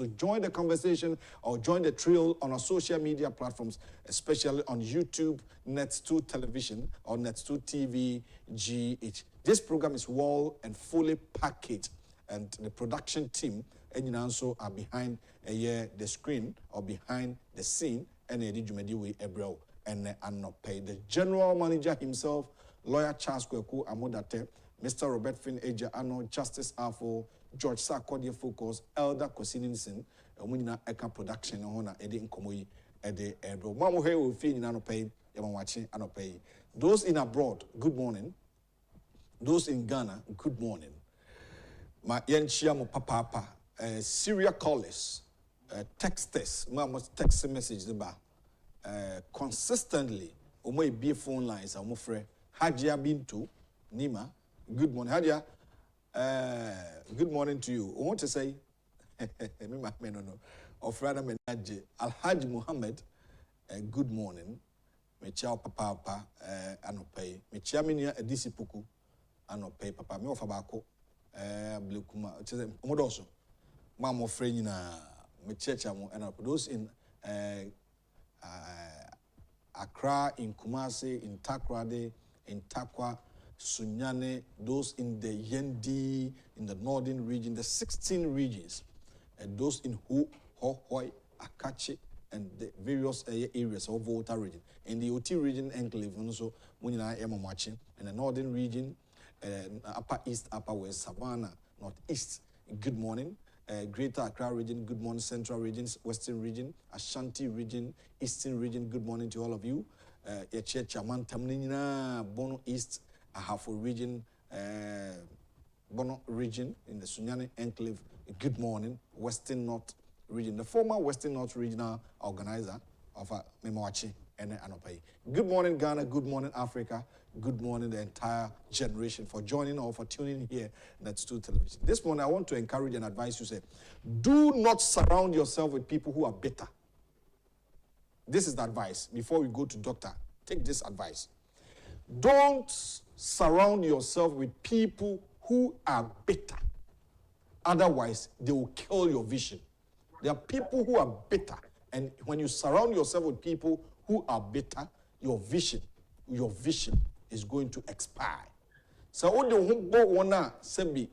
So join the conversation or join the trail on our social media platforms, especially on YouTube, Net2 Television, or Net2 TV GH. This program is well and fully packaged, and the production team and also are behind the screen or behind the scene, and not paid. The general manager himself, lawyer Charles Kweku Amodate, Mr. Robert Finn Eja Ano, Justice Afo, George Sarkodie Focus, Elder Kosininsin, Munina Eka Production, Hona Edi Nkomoyi, Ede Ebro. Mamu he will feel in Anope, Yamawachi Anope. Those in abroad, good morning. Those in Ghana, good morning. My Yenchiamo Papa, serial callers, texters, Mama's text message about consistently, Omo be phone lines, I'm afraid. Hajia Bintu, Nima, good morning. Hajia, good morning to you. I want to say, of Rada Menaje, Al-Hajj Muhammad, good morning. Mechao Papa, Anope. Mechia Minia, Edisipuku, Anope, Papa, me of Abako, Blukuma, Modoso, Mamma Frena, Mechachamo, and those in Accra, in Kumasi, in Takrade, in Takwa, Sunyane, those in the Yendi, in the northern region, the 16 regions, and those in Hoi, Akachi, and the various areas of Volta region. In the OT region, enclave, also, when I am watching, in the northern region, Upper East, Upper West, Savannah, Northeast, good morning. Greater Accra region, good morning. Central regions, Western region, Ashanti region, Eastern region, good morning to all of you. Chaman Tamnina, Bono East, Ahafo region, Bono region in the Sunyani enclave, good morning. Western North region, the former Western North regional organizer of Memoachi and Anopai. Good morning, Ghana, good morning, Africa. Good morning, the entire generation, for joining or for tuning in here at Net2 Television. This morning, I want to encourage and advise you, say, do not surround yourself with people who are bitter. This is the advice. Before we go to doctor, take this advice. Don't surround yourself with people who are bitter. Otherwise, they will kill your vision. There are people who are bitter, and when you surround yourself with people who are bitter, your vision is going to expire. So all the go wana sebi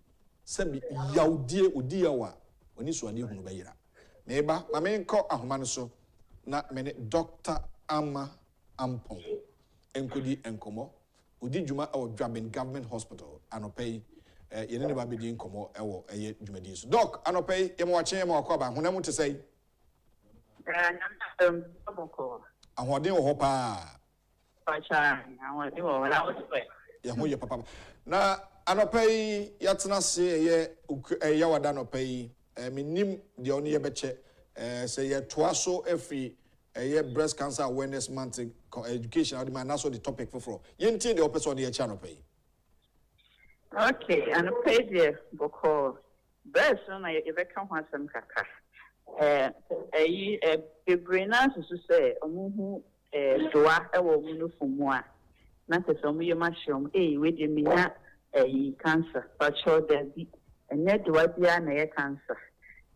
yaudie udiawa oni swadi hunu bayira. Neba mame nko ahomano so na mene Dr. Ama Ampong enkodi enkomo udi juma o Dwabin Government Hospital anopay yene ne ba bedi enkomo ewo eye dwumadi so. Doc anopay yemo wache yemo akwaba honam te say ahoden wo hopa papa. Na anopay yatna se ye yawada anopay minim de oni ye beche say ye toaso every breast cancer awareness month education the man also the topic for yenti the person the channel pay. Okay, anopay there because breast na ye be kan hwasem kaka bebrena so say omuhu doa ewo munu fumua na tesomu ye mashom we de mina cancer but sure there be enye doa bia na ye cancer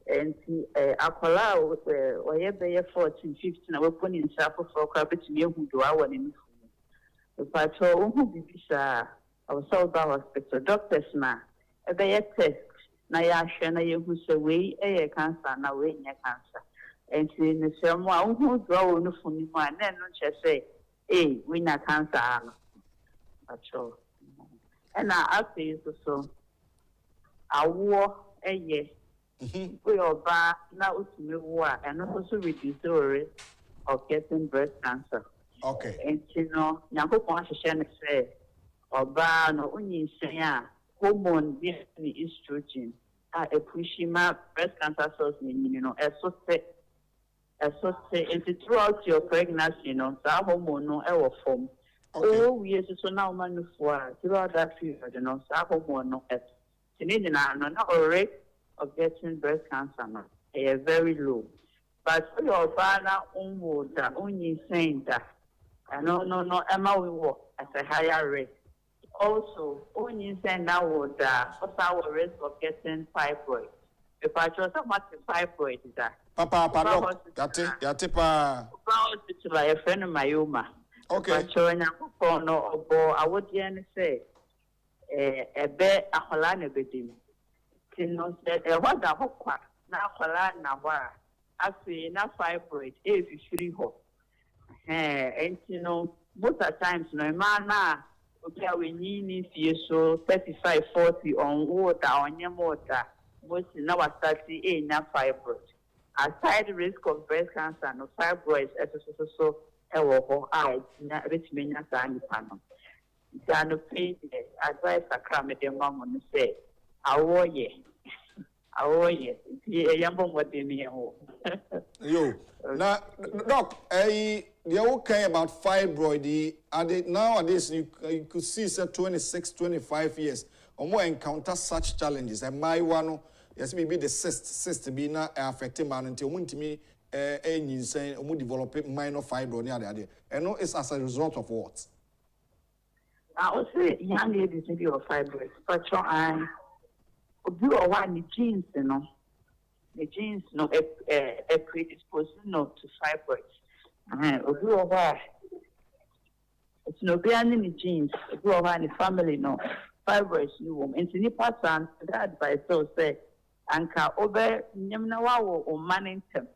enti akola oye be ye 14 15 na we poni nsafo for kwa betimi ehu doa wo ne fumu but ohu bibisa our South Hospital doctors na ebe ye test na ya hwe na ye hu se we cancer na we nye cancer. And in the same way, who draw no for me, and then not say, we not cancer. That's and I ask you so. I war a year. We are back now to me war and also reduce the risk of getting breast cancer. Okay. And you know, Yanko Ponchation say, or ban or only say, hormone being estrogen. I appreciate my breast cancer cells, so say, throughout your pregnancy, that hormone no ever form. Oh, we are so now man for throughout that period, that hormone no at. Not a rate of getting breast cancer, no, very low. But for your father, only saying that, no, Emma will work at a higher rate. Also, only saying that would what's our risk of getting fibroids. If I chose what fibroid is that. Papa, yate pa. Hospital, a friend of my Uma. Okay. I no, I would say a bear a Holland bedim. Tino said, what the hook, now Holland, now where I see enough fibroid, if you should hope. And you know, most of the times, no man, okay, we need so 35, 40 on water, on your water, most now are starting enough fibroid. Aside the risk of breast cancer, no fibroids, so rich men as any panel. Dano paid advice a crime at your mom on the say, our ye, a young what they mean. Yo, now, doc, you're okay about fibroid. Nowadays, you could see, say, 26, 25 years, or more encounter such challenges. And my one, yes, maybe the cyst be not affecting man until one to me, saying, develop minor fibroid. And no, it's as a result of what? I would say young ladies maybe of fibroids, but I do a one the genes, you know. The genes no a predisposed no to fibroids. It's no behind the genes, do a one the family no fibroids you woman. And any person that advice so say anka over nyamna or manning them.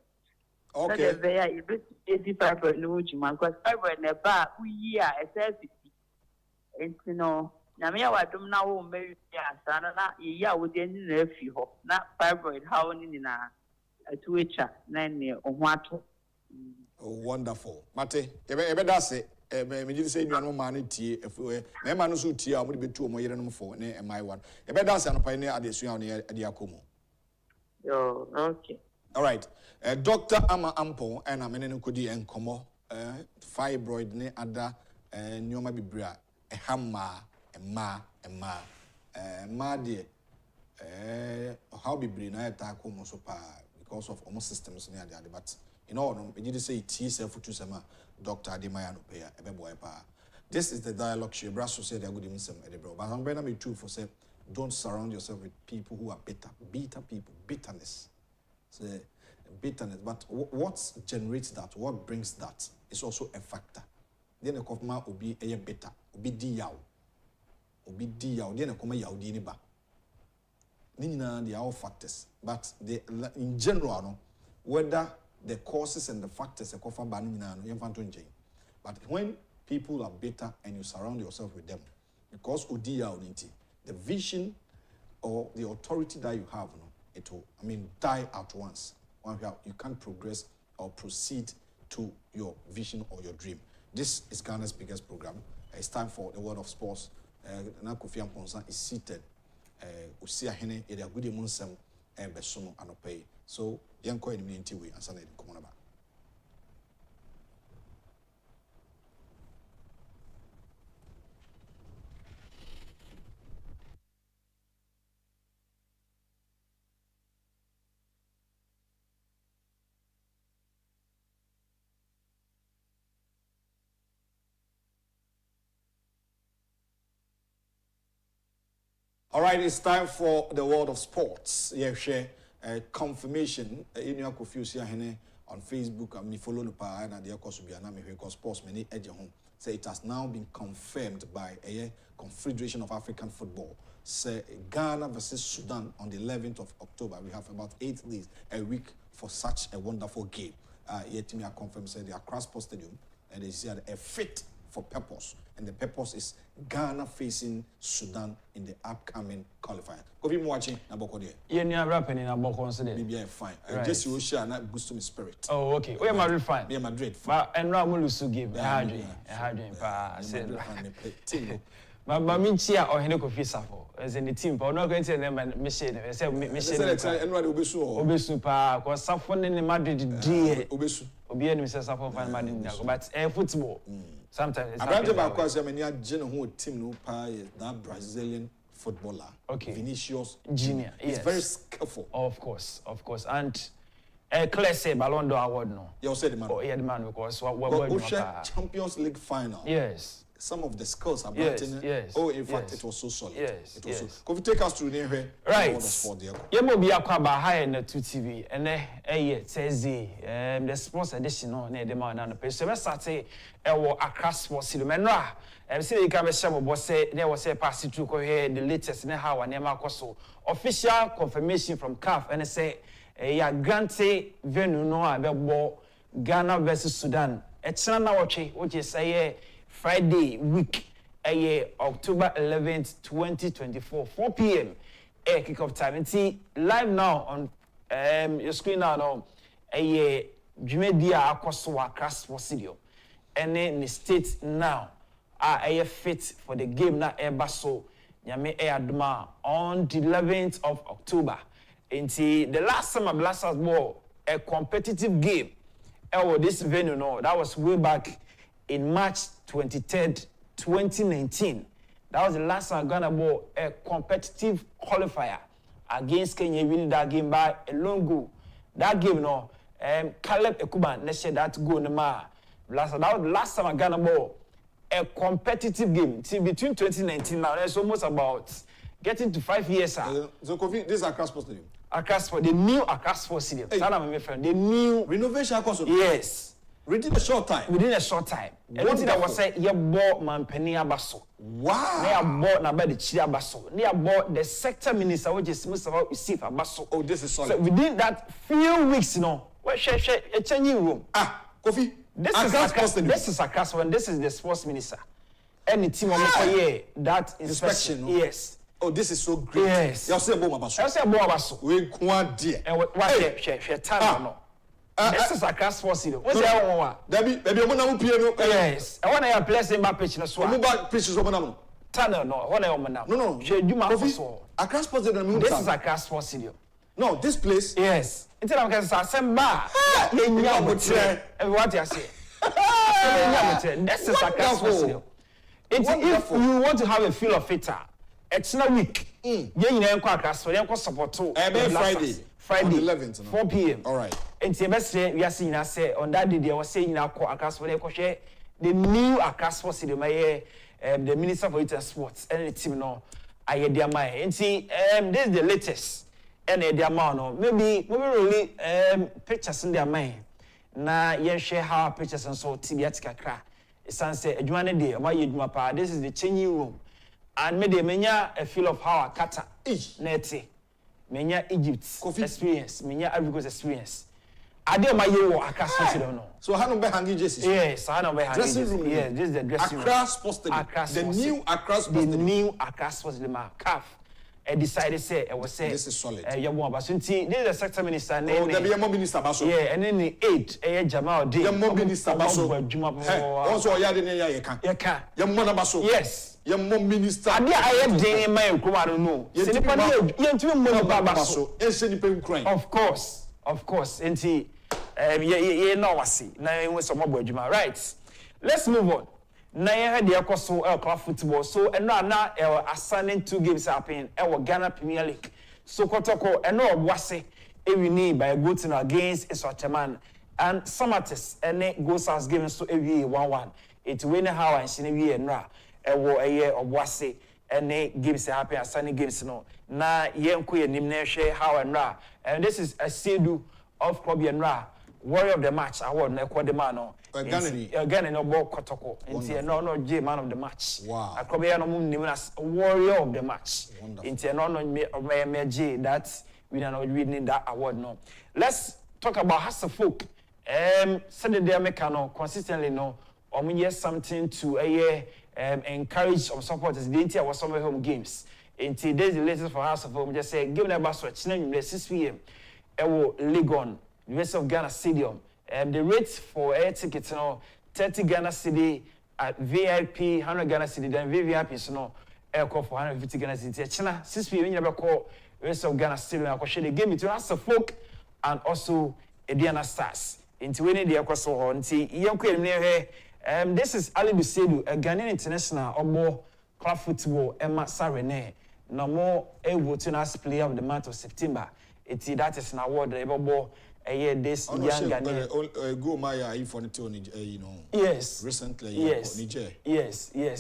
Okay. So they are a bit fibroid no because fibroid never we are a selfie. And you know, Namia Wadum now maybe Sana, ya would end in a few, not fibroid, how in a twitcher, nine or what. Oh, wonderful. Mate, ever does it. Me say you are no money tea if we may manage tea, I would be 2 more years for and my one. Ever does an pioneer at the Agyapong. Oh, okay. All right. Dr. Ama Ampo and I'm in Kudi and Como, fibroid, ne other, Nyoma Bibria. A hammer, ma dear, how be brain I attack almost because of almost systems near the other. But in all, we did say T self to some Dr. Adimayano pay a boy pa. This is the dialogue she brass said I would even some edible. But I'm going to be true for say, don't surround yourself with people who are bitter people, bitterness. Say bitterness. But what generates that? What brings that? Is also a factor. Then a kofma will be a bitter. Obi di yaw, then a come yaw di niba. Nina, they are all factors, but in general, no, whether the causes and the factors are covered by Nina, but when people are bitter and you surround yourself with them, because odi yaw the vision or the authority that you have, no, it will, die at once. You can't progress or proceed to your vision or your dream. This is Ghana's biggest program. It's time for the world of sports. Akufo-addo is seated. Usia hene ede agudi munsem besono anopai. So yanko enimi nti we ansana edi komo ba. All right, it's time for the world of sports. Yeah, share confirmation. In your confusion on Facebook, me follow the pa and the Kosubiana me because sports many Agyapong say it has now been confirmed by a Confederation of African Football. Say Ghana versus Sudan on the 11th of October. We have about 8 days, a week for such a wonderful game. Yet me confirmed say the Accra Sports Stadium and they say a fit for purpose, and the purpose is Ghana facing Sudan in the upcoming qualifier. Go be watching Naboko there. Yeah, you are rapping in Naboko today. Maybe I'm fine. Just you share and boost my spirit. Oh, okay. We are Madrid fine. Me and Madrid. But and now we lose game. Hardly. Pa. But me chia or Henoko Fisafo as in the team. But not going to them and Michelle. I said Michelle. And what Obesu? Obesu pa. Because Safon in Madrid day. Obesu. Obian Mr. Safon fan Madrid. But football. Sometimes I don't know because I mean, you general team no pay that Brazilian footballer. Okay. Vinicius Junior. He's yes. very skillful. Of course. And Claire say Ballon d'Or award no. You said the man. Oh, yeah, the man because what Champions League final. Yes. some of the skills about yes, oh, in fact, it was so solid. Yes, it was yes. So, take us through there. Right. You be a high in the 2TV and Thursday, the sports edition on the demand and the page. So, Saturday, Accra Sports Cinemenra. And see, you can some of say there was a passage to here the latest in how and Yamakoso. Official confirmation from CAF and say, a grante venue no about Ghana versus Sudan. It's not which is a Friday week, October 11th, 2024, 4 p.m. Kick off time. And see live now on your screen now. Jumedia Akoswa Crash for Studio. And then the state now are fit for the game na Ebaso Yame Adma on the 11th of October. And see the last time Blasters ball a competitive game. This venue, no, that was way back in March 23rd, 2019. That was the last time Ghana ball a competitive qualifier against Kenya, winning that game by a long goal. That game, no, Caleb Ekuban, let's say that goal, no ma. That was the last time Ghana ball a competitive game. See, between 2019 now, it's almost about getting to 5 years. So, Kofi, this is Accra Sports Stadium. Accra Sports, the new Accra Sports Stadium. Hey. My friend, the new renovation. Yes. Within a short time. Everything that was said, you bought Mampeni Abaso. Wow. They bought Nabedi Chi Abaso. They bought the sector minister, which is Mustafa Isif Abaso. Oh, this is solid. So within that few weeks, a changing room. Kofi. This is Accra Sports, and this is the sports minister. Any team of that inspection. Yes. Oh, this is so great. Yes. You say about Abaso. You say about Abaso. We quite dear. And what share time no. This is Accra Sports Stadium. What's that one? Baby, I'm not piano. Yes. I want to play in my pitch na so. I'm back pitches over now. Tunnel no. I want to now. No. She do my so. Accra Sports Stadium. This is Accra Sports Stadium. No, this place. Yes. Until I'm going to say bar. You know what I say. This is Accra Sports Stadium. If you want to have a feel of it, it's not week. You know, support Friday, 11th, 4 p.m. All right. And we are seeing us say on that day they were saying the new Accra Sports Stadium, the Minister for Youth and Sports and the team no, I hear their mind. And see, this is the latest. And their man, maybe really pictures in their mind. Na you share how pictures and so Tibiatica cra. It's say a Juana day, my this is the changing room. And maybe menya a feel of how a kata neti. Menya Egypt experience, menya Africa's experience. I did my year work no. So how no be hanging jerseys? Yes, I know be hanging dressing room. Yes, this is the dressing room. Accra Sports Stadium. The new Accra Sports Stadium. The new Accra Sports Stadium. CAF. Decided say it was say this is solid. You want Basunti. This is the sector minister. Oh, there be a minister Baso. Yeah, and then the 8 Jamal Day. The minister Baso. Also, ya didn't ya can. Ya can. Ya mona Baso. Yes. Ya minister. I am day in my I don't know. You Ukraine. Of course. And see, no I see. Now you want some more Juma. Right. Let's move on. Now you had the club football. So and now assigning 2 games happening. Ghana Premier League. So Kotoko and no Wase every knee by a good against Eswatman and Samatis and goes as given so every 1-1. It win how and Shinevi and Ra. A year of Wase and games happen assigning games no. Na Yenku and Nimneshe how and Ra. And this is a Sedu of Kobe and Ra. Warrior of the match award na kwa de mano. Ghana no ball Kotoko. Inti no J man of the match. Wow. Akobe no mum nimu as warrior of the match. Inti no me J that we are not winning that award no. Let's talk about Hasselfolk. Said they are consistently no omunye something to encourage some supporters. The Intia was some home games. Inti this is the latest for Hasselfolk. Just say give them a bass watch 6 p.m. Legon. University of Ghana Stadium. The rates for air tickets, 30 Ghana Cedi at VIP, 100 Ghana Cedi, then VVIP, air call for 150 Ghana Cedi. China, 6 p.m. you never call University of Ghana Stadium. I share the game between Hasselfolk and also Ediana Stars. Into winning the Equator, this is Ali Busedu, a Ghanaian international or club football, Emma Sarene. No more able to us player of the month of September. That is an award, this young Ghanaian. Go my for the you know. Yes. Recently, Niger. Yes. Yeah.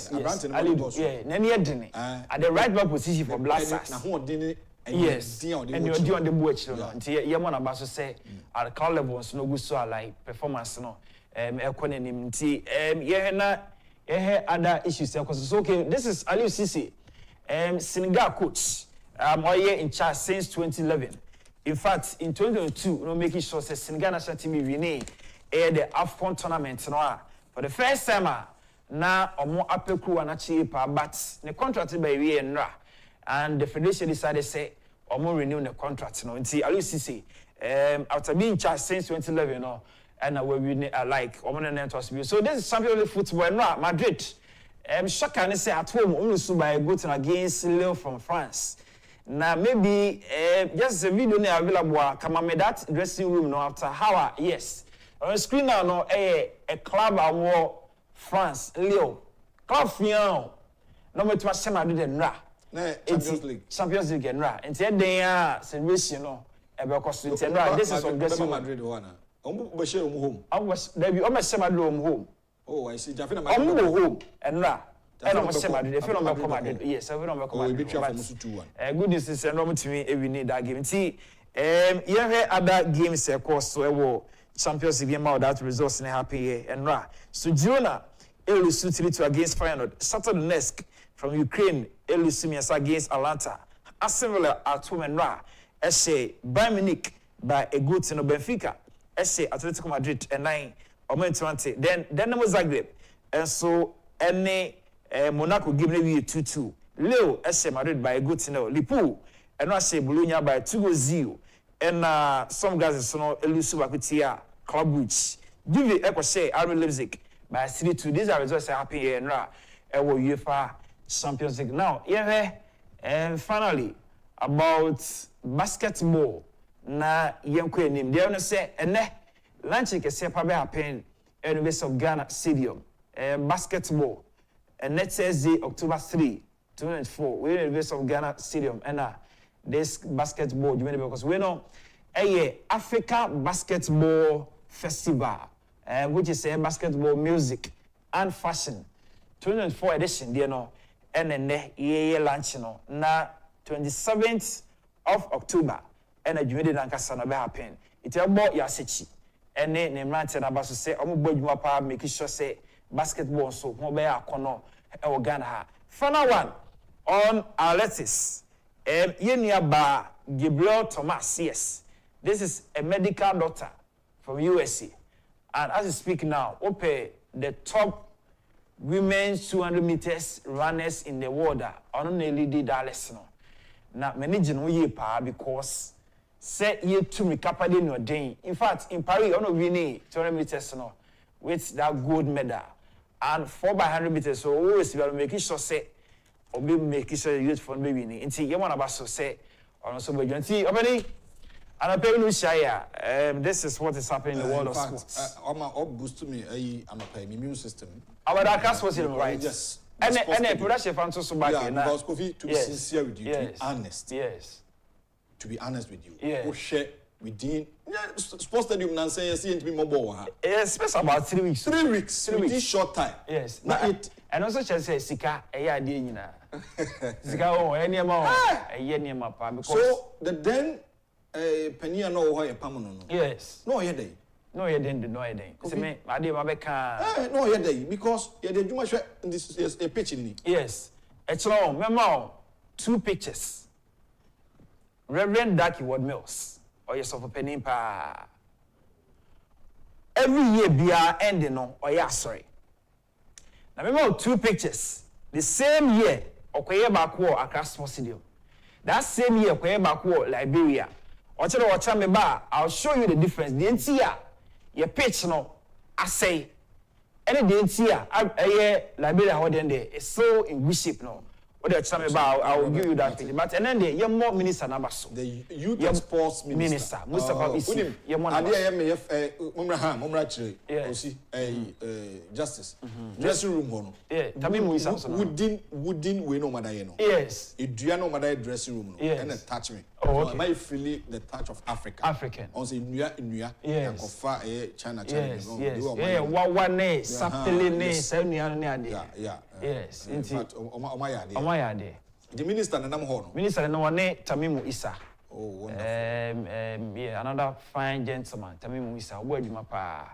Nani edini. At the right back position for Blasters. Yes. And you're doing the watch. You want to say at the call levels no good so like performance no. Equanimity. Other issues. So okay, this is Aliou Cisse. Senegal coach. In charge since 2011. In fact, in 2022, making sure that Senegal national team winning the AFCON tournament. For the first time, now more upper crew and actually but the contract by Vienna and the federation decided to say or more renew the contract. No, and see, Aliou Cisse, after being in charge since 2011, and we win like so this is Champions League football. No, Madrid. Shaka and say at home only so by going against Lille from France. Now maybe just a video now available. Come on, that dressing room now after how yes on screen now no a club award France Lille club fian no me to say Madrid and ra Champions League and ra and then celebration no e be cost and ra this is on dressing Madrid one be share home I was there be almost say Madrid home. Oh, I see. Jafina Madrid home and ra. I don't say Madrid. If you don't come Madrid, yes, I don't come Madrid. Good news is no to me we need that game. See, you have other games of course so Champions League game out that results in happy here and ra. So Girona Elusu 3-2 against Feyenoord. Saturday Donetsk from Ukraine Elusu against Atlanta. Aston Villa at home and ra. Eshe Bayern Munich by a good to Benfica. Eshe Atletico Madrid and 9 or 20. Then there was Zagreb. And so any Monaco giving you 2-2. Leo Eshe Madrid by a good to know. Liverpool and I say Bologna by 2-0. And some guys so Elusu Bakutia Club Brugge. Juve Ekoshe RB Leipzig by 3-2. These are results happy here and ra. UEFA Champions League. Now, and finally about basketball. Na yenko enim. They want to say lunch can say probably happen at the University of Ghana Stadium. Basketball. And next Thursday, October 3, 2004, we're in the University of Ghana Stadium. And this basketball, because we know Africa Basketball Festival, which is a basketball music and fashion. 2004 edition, you know, and then launch, you know, na 27th of October. And a Jumedi Nankasana be happen. It's about Yasechi. And then Nemrante Nabasu say, I'm going to make sure say basketball so mobile kono e Ghana. Final one on athletics. Yeniaba Gabriel Thomas. Yes, this is a medical doctor from USA. And as you speak now, open the top women's 200 meters runners in the world. I don't really did that lesson. Now, managing we pa because say ye to me capable no day. In fact, in Paris, on winning 200 meters no with that gold medal and 4x100 meters. So always we are making sure say or be making sure you for me winning. Until you want about so say or so we see opening and I pay no share. This is what is happening in the world of sports. I'm boost to me. I'm a immune system. Our Dakar was right. Yes. And production fan so back yeah, because Kofi, to be sincere with you, to be honest. Yes. To be honest with you. Yeah. Share within sports stadium now say to be mobile. Yes, it's about 3 weeks. 3 weeks. 3 weeks. Short time. Yes. Now it and also just say Sika idea nyina. Sika oh any amount because so the then penny no why permanent. Yes. No ye day. No, you didn't. No, you didn't. See me, I did my back. No, you didn't because you did much. This is a picture. Yes, it's long. Remember, 2 pictures. Reverend Darky Ward Mills, or yes, of a penny pa. Every year, be our ending no, or yeah, sorry. Now remember 2 pictures. The same year, Okoye Bakwo across Sports Stadium. That same year, Okoye Bakwo Liberia. I'll show you the difference. The entire your pitch no, I say, any day here, Liberia holding there is so in good shape no. What they're talking about, I will give you that picture. But and then you're more minister number so. The youth and sports minister. Mustafa Isi. You're more. Justice. Dressing room hono. Yeah. Tami Muisa. Wooden we no madaye no. Yes. Eduano madaye dressing room no. Yes. And touch me. Oh, okay. So I feel the touch of Africa. African. On say Nuya. Yes. China. Yes. Yeah. What ne? Sapele ne? Senuya ne? Yeah. Yes. In fact, Omaya. Omaya. The minister na hono. Minister na one Tamimu Isa. Oh, wonderful. Yeah, another fine gentleman. Tamimu Isa. Where do you pa?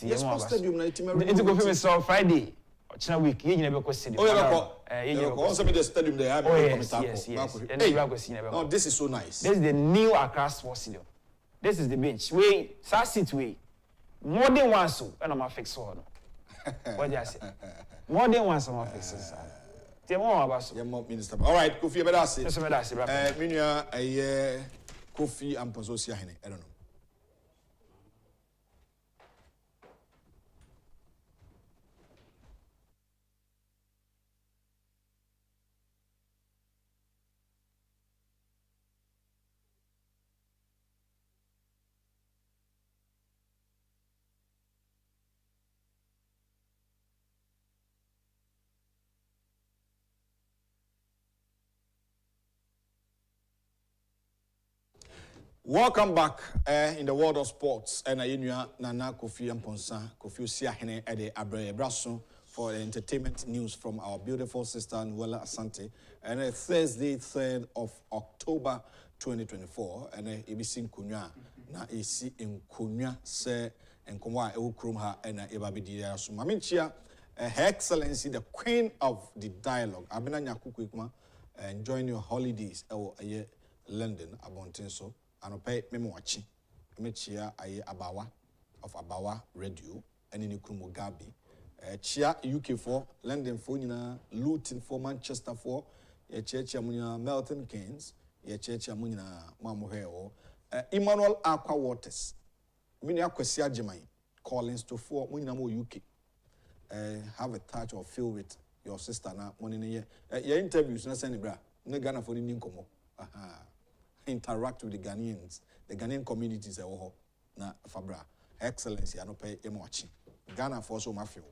Yes, stadium na itimari. It's go film so Friday. China week. You never go stadium. Oh, you go. Also be the stadium there. Yes. Oh, this is so nice. This is the new Accra Sports Stadium. This is the bench. We sit way. More than one so, and I'm a fix one. What do you say? More than one so, I'm a fix it. Minister. All right, Kofi, I better say. Yes, I say. Minya, Kofi and Ponzosia. I don't know. Welcome back in the world of sports. And Nana Kofi Amponsa, Kofi Siahene Ede Abre Brasso for the entertainment news from our beautiful sister Nuala Asante. And Thursday, 3rd of October 2024. And ABC Nkunya na isi Nkunya se Nkumwa Eukrum and Ebabidi Asuma. Minchia, Her Excellency, the Queen of the Dialogue. Abena Nyakukwikma, enjoying your holidays at London, Abontinso. Anope memo wachi mechia aye Abawa of Abawa Radio ene ni Krumo Gabi chia UK for London for nyina Luton for Manchester for ye chia munyina Milton Keynes ye chia munyina mamoheo Emmanuel Aqua Waters mini akwesi agemai Collins to for munyina mo UK have a touch or feel with your sister na money ne ye interviews na send bra ne Ghana for ni nkomo interact with the Ghanaians, the Ghanaian communities na Fabra. Excellency, I no pay emochi. Ghana for so mafio.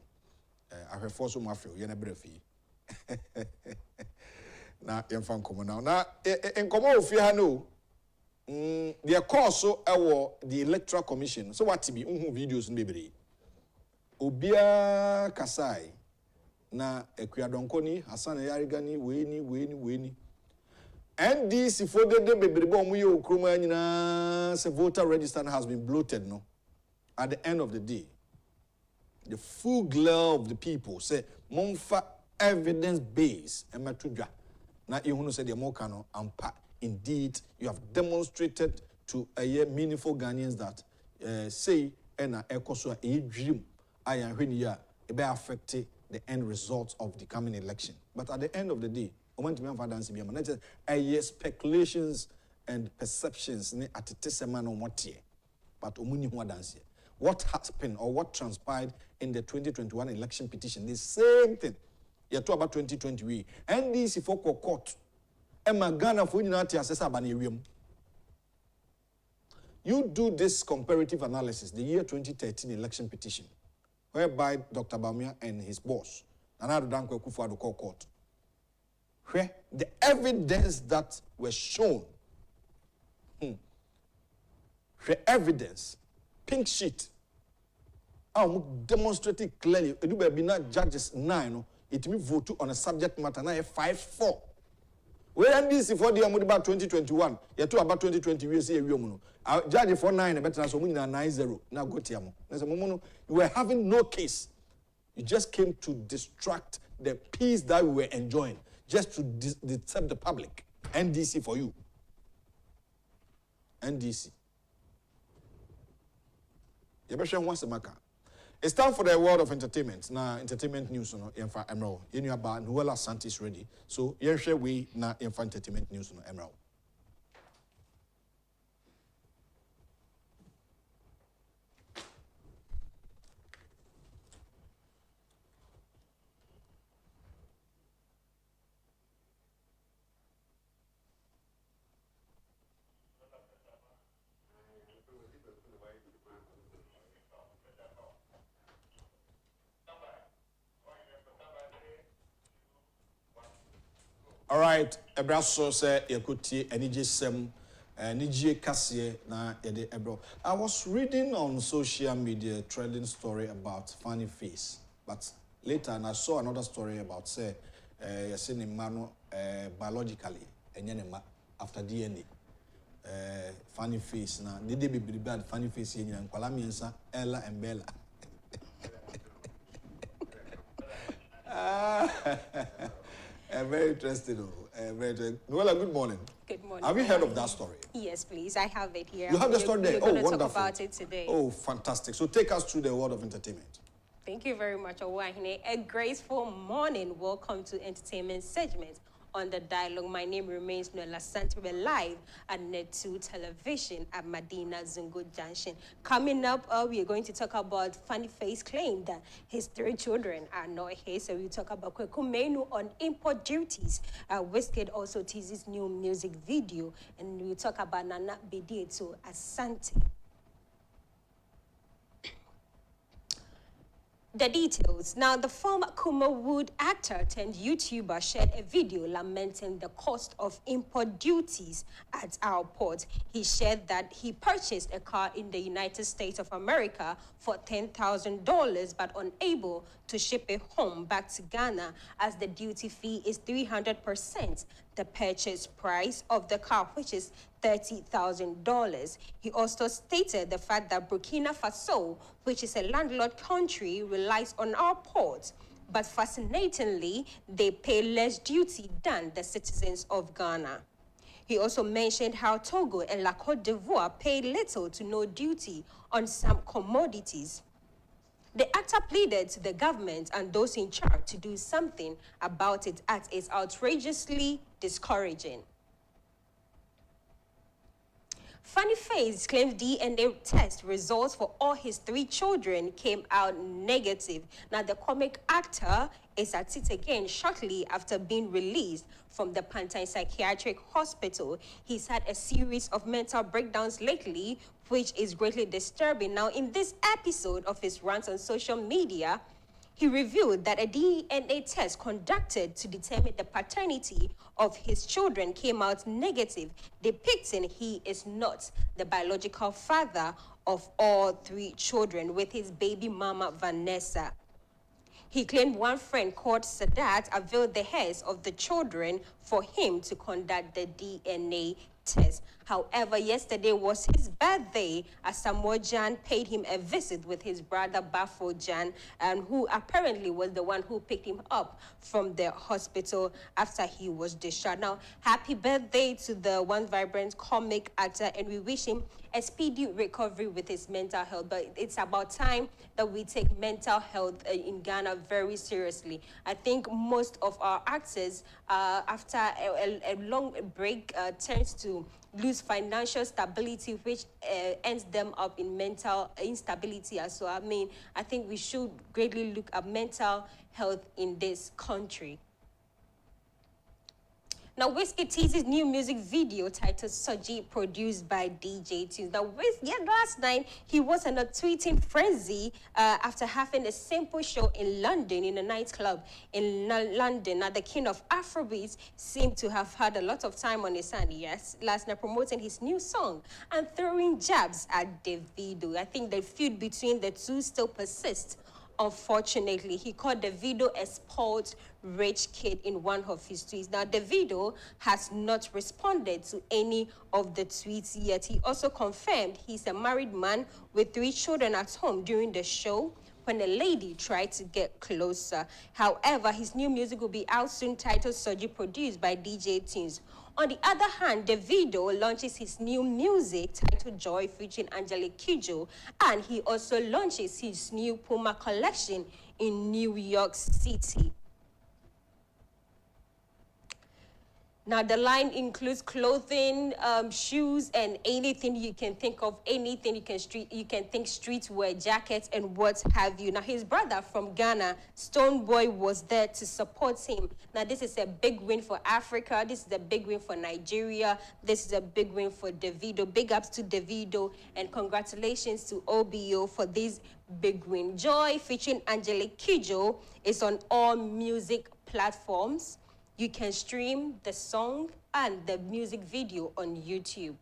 I have for so mafio, yena brefi. Na yemfan komo now. Na en komo ofi ha no. The course so the Electoral Commission. So what be videos nbebre. Obia Kasai na Ekuadonkoni, Hassan Yarigani, weni. NDC for the bebrebo mu ye okroma nyina se voter register has been bloated no. At the end of the day, the full glare of the people say monfa evidence base ematudwa na ehunu say the moka no ampa. Indeed, you have demonstrated to a meaningful Ghanaians that say ena ekoso a dream ayan hweni ya e be affect the end results of the coming election. But at the end of the day, speculations and perceptions at but what happened or what transpired in the 2021 election petition, the same thing. You talk about 2020. NDC for court. Ghana for you do this comparative analysis, the year 2013 election petition, whereby Dr. Bamia and his boss, Nana akufo-addo call court. Where the evidence that was shown, the evidence, pink sheet, demonstrated clearly, it will be not judges 9, it will vote on a subject matter, now 5-4. Where NDC for the about 2021, you talk about 2020, we see a woman. Judge for 9, better so 9-0. Now go to you were having no case. You just came to distract the peace that we were enjoying. Just to disturb the public. NDC for you. NDC. It's time for the world of entertainment. Now, entertainment news, Emerald. You know about Nuala Asante is ready. So, you share we now entertainment news, Emerald. All right, Ebraso say Yakuti Enije Sem Nije Kasie na Yede Ebro. I was reading on social media trending story about funny face, but later and I saw another story about say Yasini Mano biologically and after DNA. Funny face na did they be bad funny face in and Kwalamiensa Ella and Bella. Very interesting. Very interesting. Noella, good morning. Good morning. Have you heard of that story? Yes, please. I have it here. You have the story there? We're going to wonderful. talk about it today. Oh, fantastic. So take us through the world of entertainment. Thank you very much, Owahine. A graceful morning. Welcome to Entertainment Segment on the Dialogue. My name remains Noella Santere, live at Net2 Television at Medina Zungu Junction. Coming up, we are going to talk about Funny Face claim that his 3 children are not his. So we talk about Kweku Menu on import duties. Wizkid also teases new music video. And we talk about Nana Bidieto Asante. The details. Now, the former Kuma Wood actor turned YouTuber shared a video lamenting the cost of import duties at our port. He shared that he purchased a car in the United States of America for $10,000, but unable to ship it home back to Ghana as the duty fee is 300% the purchase price of the car, which is $30,000. He also stated the fact that Burkina Faso, which is a landlocked country, relies on our ports, but fascinatingly, they pay less duty than the citizens of Ghana. He also mentioned how Togo and La Côte d'Ivoire pay little to no duty on some commodities. The actor pleaded to the government and those in charge to do something about it as it's outrageously discouraging. Funny Face claims DNA test results for all his 3 children came out negative. Now, the comic actor is at it again shortly after being released from the Pantine Psychiatric Hospital. He's had a series of mental breakdowns lately, which is greatly disturbing. Now, in this episode of his rant on social media, he revealed that a DNA test conducted to determine the paternity of his children came out negative, depicting he is not the biological father of all 3 children with his baby mama, Vanessa. He claimed one friend called Sadat availed the hairs of the children for him to conduct the DNA test. However, yesterday was his birthday as Samuel Jan paid him a visit with his brother Bafo Jan, who apparently was the one who picked him up from the hospital after he was discharged. Now, happy birthday to the one vibrant comic actor, and we wish him a speedy recovery with his mental health. But it's about time that we take mental health in Ghana very seriously. I think most of our actors, after a long break, tends to lose financial stability, which ends them up in mental instability as well. I mean, I think we should greatly look at mental health in this country. Now, Wizkid teases new music video titled Soji, produced by DJ Tunes. Now, last night, he was in a tweeting frenzy after having a simple show in London, in a nightclub in London. Now, the king of Afrobeats seemed to have had a lot of time on his hand, yes, last night promoting his new song and throwing jabs at Davido. I think the feud between the two still persists. Unfortunately, he called Davido a spoiled rich kid in one of his tweets. Now, Davido has not responded to any of the tweets yet. He also confirmed he's a married man with 3 children at home during the show when a lady tried to get closer. However, his new music will be out soon, titled Soji, produced by DJ Tunes. On the other hand, Davido launches his new music titled Joy, featuring Angelique Kidjo, and he also launches his new Puma collection in New York City. Now, the line includes clothing, shoes, and anything you can think of, anything you can think streetwear, jackets, and what have you. Now, his brother from Ghana, Stonebwoy, was there to support him. Now, this is a big win for Africa. This is a big win for Nigeria. This is a big win for Davido. Big ups to Davido, and congratulations to OBO for this big win. Joy, featuring Angelique Kidjo, is on all music platforms. You can stream the song and the music video on YouTube.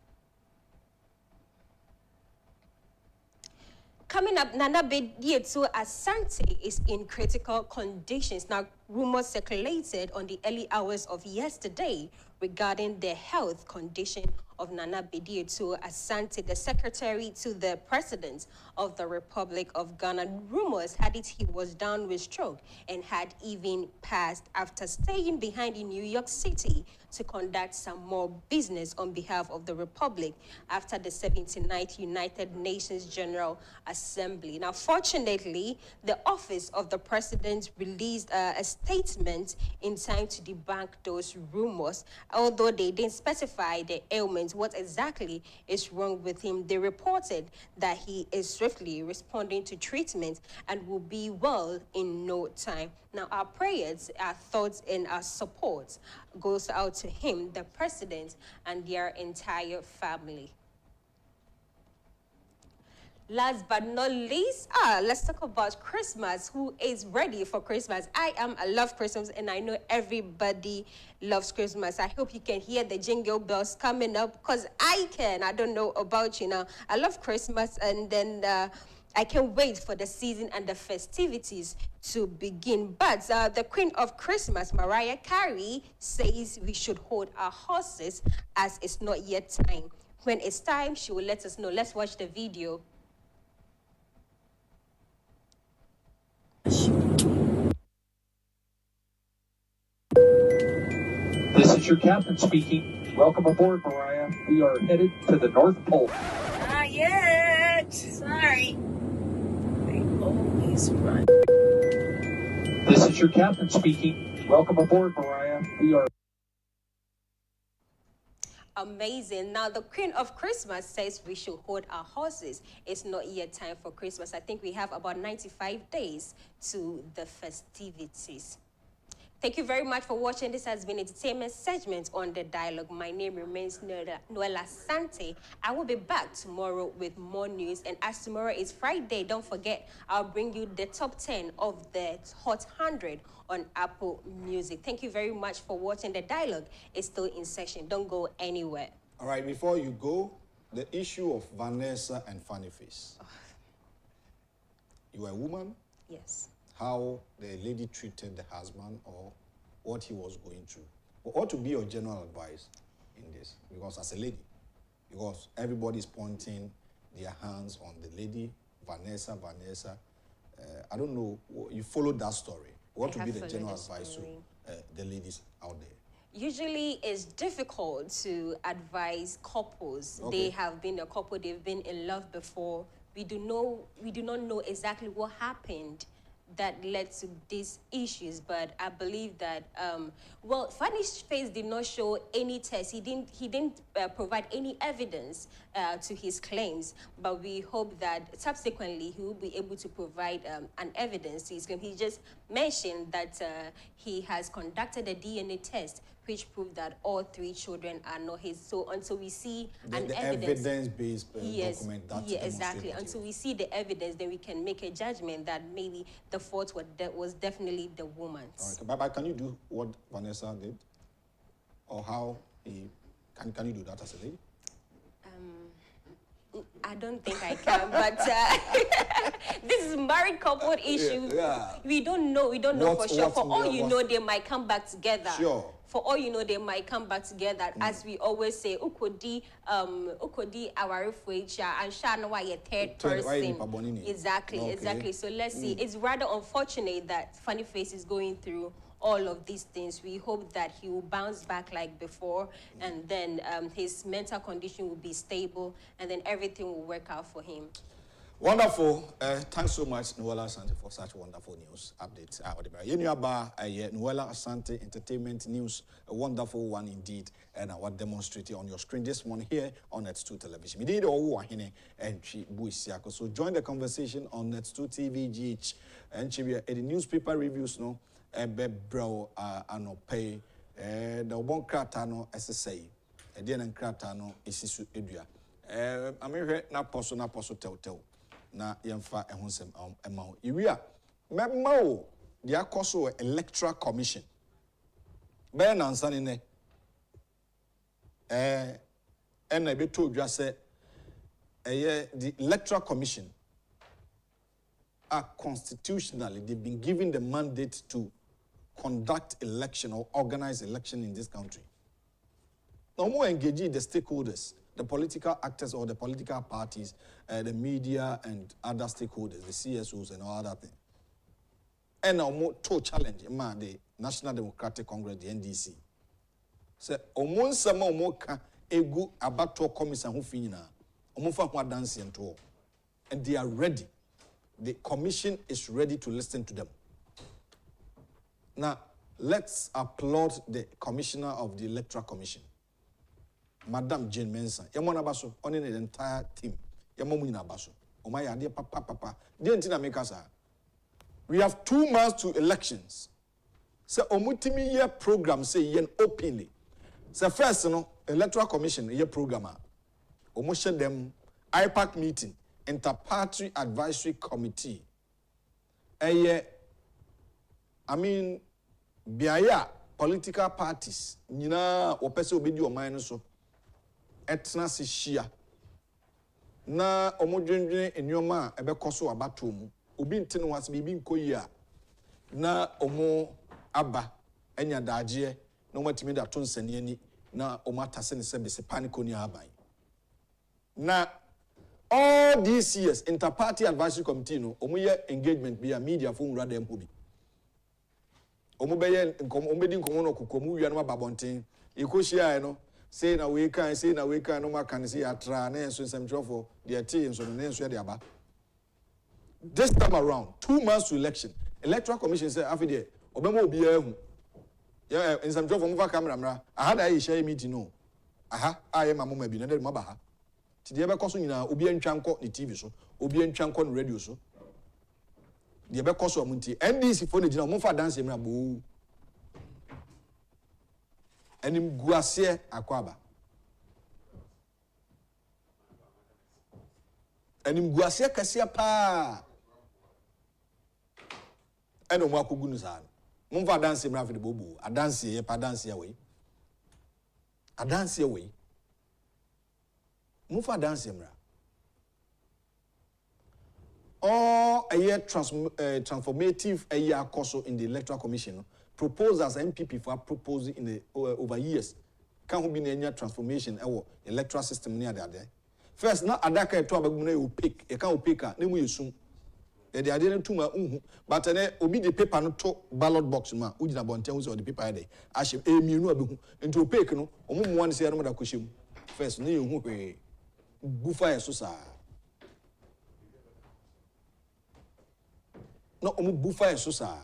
Coming up, Nana Bedietso Asante is in critical conditions. Now, rumors circulated on the early hours of yesterday regarding the health condition of Nana Bedietso Asante, the secretary to the president of the Republic of Ghana. Rumors had it he was down with stroke and had even passed after staying behind in New York City to conduct some more business on behalf of the Republic after the 79th United Nations General Assembly. Now, fortunately, the office of the president released a statement in time to debunk those rumors. Although they didn't specify the ailments, what exactly is wrong with him, they reported that he is swiftly responding to treatment and will be well in no time. Now, our prayers, our thoughts, and our support goes out to him, the president, and their entire family. Last but not least, let's talk about Christmas. Who is ready for Christmas? I love Christmas, and I know everybody loves Christmas. I hope you can hear the jingle bells coming up, because I can. I don't know about you now. I love Christmas, and then I can't wait for the season and the festivities to begin. But the Queen of Christmas, Mariah Carey, says we should hold our horses as it's not yet time. When it's time, she will let us know. Let's watch the video. This is your captain speaking. Welcome aboard, Mariah. We are headed to the North Pole. Not yet. Sorry. They always run. This is your captain speaking. Welcome aboard, Mariah. We are... Amazing. Now, the Queen of Christmas says we should hold our horses. It's not yet time for Christmas. I think we have about 95 days to the festivities. Thank you very much for watching. This has been entertainment segment on The Dialogue. My name remains Noella Sante. I will be back tomorrow with more news. And as tomorrow is Friday, don't forget, I'll bring you the top 10 of the Hot 100 on Apple Music. Thank you very much for watching. The Dialogue is still in session. Don't go anywhere. All right, before you go, the issue of Vanessa and Funny Face. You are a woman? Yes. How the lady treated the husband or what he was going through. What ought to be your general advice in this? Because as a lady, because everybody is pointing their hands on the lady, Vanessa. I don't know, you followed that story. What would be the general advice to the ladies out there? Usually it's difficult to advise couples. Okay. They have been a couple, they've been in love before. We do not know exactly what happened that led to these issues, but I believe that well, Funny's Face did not show any test. He didn't provide any evidence to his claims, but we hope that subsequently he will be able to provide an evidence to his claim. He just mentioned that he has conducted a DNA test which proved that all 3 children are not his. So until we see the evidence-based document that exactly. Until we see the evidence, then we can make a judgment that maybe the fault was definitely the woman's. All right, but can you do what Vanessa did, or how he can you do that as a lady? I don't think I can, but this is married couple issues. Yeah. We don't know for sure. For all you know, they might come back together. Sure. For all you know, they might come back together. As we always say, ukodi awarifuecha and shana why a third person. Exactly, okay. Exactly. So let's see. It's rather unfortunate that Funny Face is going through all of these things. We hope that he will bounce back like before, and then his mental condition will be stable, and then everything will work out for him. Wonderful. Thanks so much, Noella Asante, for such wonderful news updates. Noella Asante Entertainment News, a wonderful one indeed, and I was demonstrating on your screen this morning here on Net2 Television. We did all and so join the conversation on Net2 TV GH and the newspaper reviews no bro pay the one kratano SSA and then kratano isisu edua. I'm here na poso tell. Na yemfa ehonsem emaho iwia memma o dia koso Electoral Commission be na ansani ne ena be to dwa se the Electoral Commission are constitutionally, they've been given the mandate to conduct election or organize election in this country. No more engaging the stakeholders, the political actors or the political parties, the media and other stakeholders, the CSOs and all other things. And now more to challenge the National Democratic Congress, the NDC. So, almost some more can egu abato commission who fina, omufa who dance and to, and they are ready. The commission is ready to listen to them. Now, let's applaud the commissioner of the Electoral Commission, Madam Jane Mensah. Yamona baso, on the entire team. Yamomina baso. Omaya dear papa. Dientina make us. We have 2 months to elections. So omutimi year program say yen openly. So first, Electoral Commission year programmer. Omushe them IPAC meeting. Inter-Party Advisory Committee. Biaya political parties, nina opese obedi oman so etna se hia na omodwendwen enyoma ebekoso abato mu obi ntene wase bibi nkoyi a na omo aba enya daagye na omatimi da to nsane ani na omatase ne se bese paniko ni aban na all these years, Inter-Party Advisory Committee, omuye engagement be a media for rather than hobi. Omubeye omedi nkomo kukomu wi anoma babonten. Ikoshia no say na we kan no ma kan say atra na enso nsɛmtwerɛfo de ate enso no enso de aba. This time around, 2 months to election, Electoral Commission say afide obema obi ahu. Ya nsɛmtwerɛfo mo fa camera mra. Aha da ye share meeting no. Aha aye mamoma bi na de maba ha. Ti de be koso nyina obi antwa nkɔ ne TV so obi antwa nkɔ ne radio so de be koso amunti NDC fo ne gina mo fa dance mra bo anim guase akwaba anim guase kasia pa eno mo akogu nu sa mo fa dance mra fa de bobo adanse ye pa dance ya we adanse ya we Mufa dance mra. Or a year transformative a year course in the Electoral Commission proposed as MPP for proposing in the over years. Can be any transformation our electoral system near there. First, not adaka to abagune opaque, a can opaque, name you soon. They didn't too much, but obi the paper no to ballot box ma, Udina Bontemps or the paper day. I should aim you into opaque no, or one say another question. First, no who Bufa Susa. No, Bufa Susa.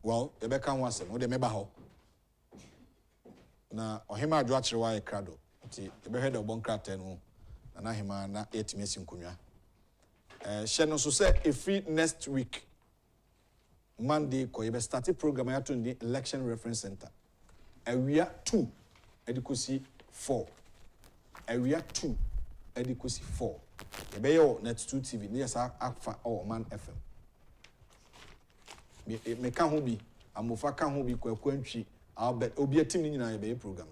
Well, the Beckham was no de mebaho. Na Ohima Dwachwa Crado. The behead of Boncrat and Anahima na 8 missing Kunya. Shannon so say a free next week. Monday, we started program at the Election Reference Center. Area 2, adequacy 4. Area 2, adequacy 4. The Bayo Net 2 TV, near Akfa or Man FM. Me can who be, and Mufa can who be Quenchi, I'll bet Obi a team in a program.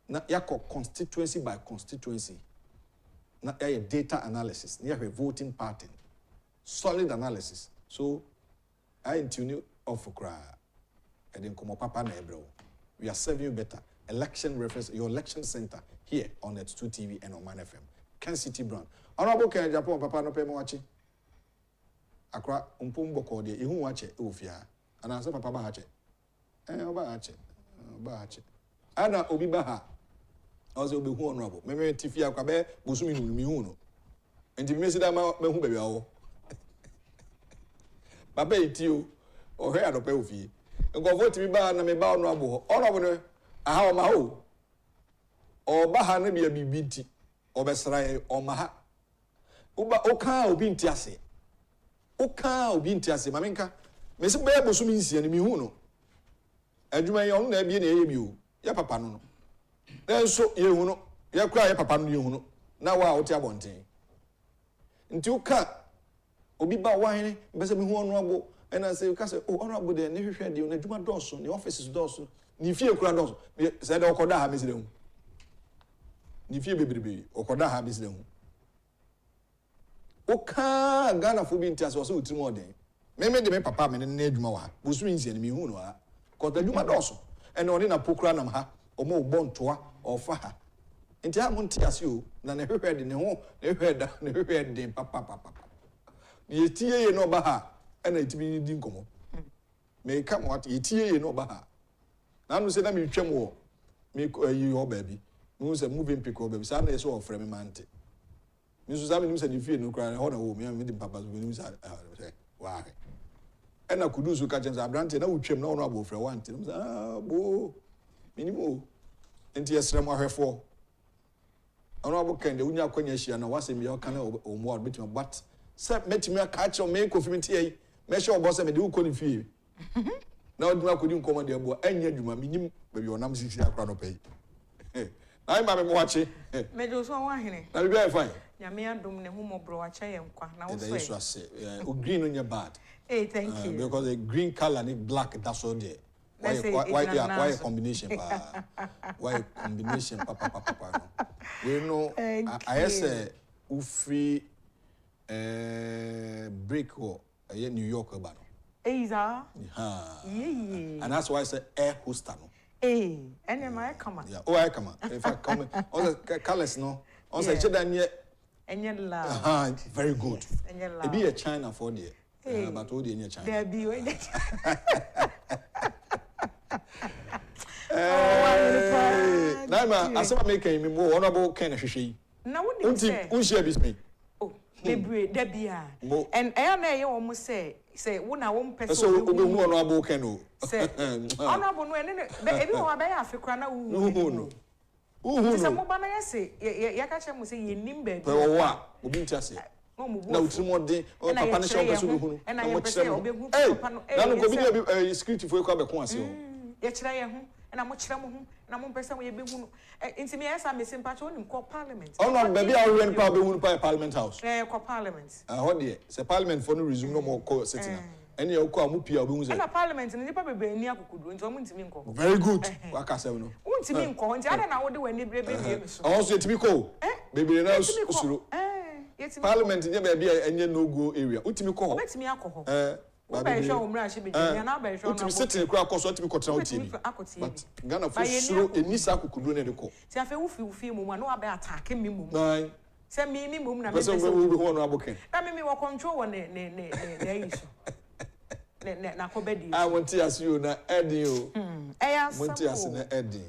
Not Yako constituency by constituency. Not a data analysis, near a voting pattern. Solid analysis. So, I tune off for cry. I didn't come up papa nebro. We are serving you better. Election reference, your election center here on Net 2 TV and on Man FM. Kencity brand. Honorable Agyapong papa no pay mo wachi. Akra umpumbo ko de ihu wache ofia. Ana say papa ba hache. Oba hache. Ana obi ba ha. Also obi hu honorable. Me tifi akwa be busumi nu mi hu no. Enti me sida ma hu bebe awo. Papa itio o he adope ofie nkofo timi ba na me ba ono abo ono no aha o ma ho o ba ha na bia bibinti o besra o ma ha uba o kan obi nti ase mamenka me se ba boso mi nsia ni mi hu no adwuma ye ono na bia na ye bi o ya papa no enso ye hu no ye kura ye papa no ye hu no na wa o ti abonten nti o ka obi ba wine mbese me hu honorable and I say you can say oh honorable there ne hwehwe de na djuma dɔso ne offices dɔso ni fie kura dɔso say de okoda ha mesire hu ni fie bebrebe okoda ha mesire hu oka Ghana fo bi ntia so utiri mo den me de me papa me ne adwuma wa busu nsia ne me hu no ha ko da djuma dɔso and oni na pokura nam ha omo bontoa ofa ha nti ha mo ntia se o na ne hwehwe de ne ho ne hwehwe da ne hwehwe de papa ye tie ye no ba ha and itimi di nkomo me ka mo at ye tie ye no ba ha na no se na me twam wo me yi ho ba bi me say moving pick ho ba bi sa na so ofre me mante me so sa me nim se ni fie no kra ho na wo me di papa so me nim sa wa and na kudu so ka jem sa abrante na wo twam na ono abofre wante me say bo me nim o enti yesrem ahwefo ono abo kan de unya kwanya hia na wase me yoka na o mo betima but say metimi aka che o me confirmity yi me sure obo say me de uko ni fie na oduma kodi nkomo de abo anya dwuma menyim ba bi onam sisi akra no pay na ai ba me mo wache me do so wa hene na bi ai fine nyame adom ne hu mobro wa che yenkwa na wo so so say o green on your bad hey thank you because the green color and black that's all there why a combination why a combination papa we know I say ufri break or New York ba no Eiza yeah and that's why I say air hoster no ene ma come yeah I come if I come also colors no also cheda nye enye la very good enye la e be a China for there but all the China there be we Naima asema make me mo honorable Ken hwehwe na wo ni say unshare bisme oh bebre da bia and e na ye wo mo say wo na wo mpese so obe hu honorable Ken o say honorable no ene e bi wo ba ya afekura na wu no say mo ba na ye say ya ka che mo say ye nim ba bi wo a obi ntiase na utrimo de papa ne show beso hu na mo kire obe hu papa no na no go bi security fo ko abekon ase o ye kire ye hu na mo kire mo hu na mo mpese mo ye be hu nti me yesa me simpa cho nim ko parliament no baby a we pa be hu pa parliament house ko parliament ho de say parliament for no resume no more call sitting ene ye ko amu pia obi hu say na parliament ni pa bebe ni akukudu nti o mu ntimi nko very good waka say no ntimi nko nti ada na wo de wani brebe bi me so also yetimi ko bebe na usuro parliament nye baby enye no go area utimi ko ho betimi akọ ho ba show umra shi be na ba show na utimi sitting kura ko so utimi ko tra utimi but Ghana for suro enisa akukudu ne de ko ti afa wufi mu na wa ba attack mi mu nine se mi mu na me person we ho no aboken na me wo control wo ne isu na ko be di I want to ask you na edi o ya want to ask na edi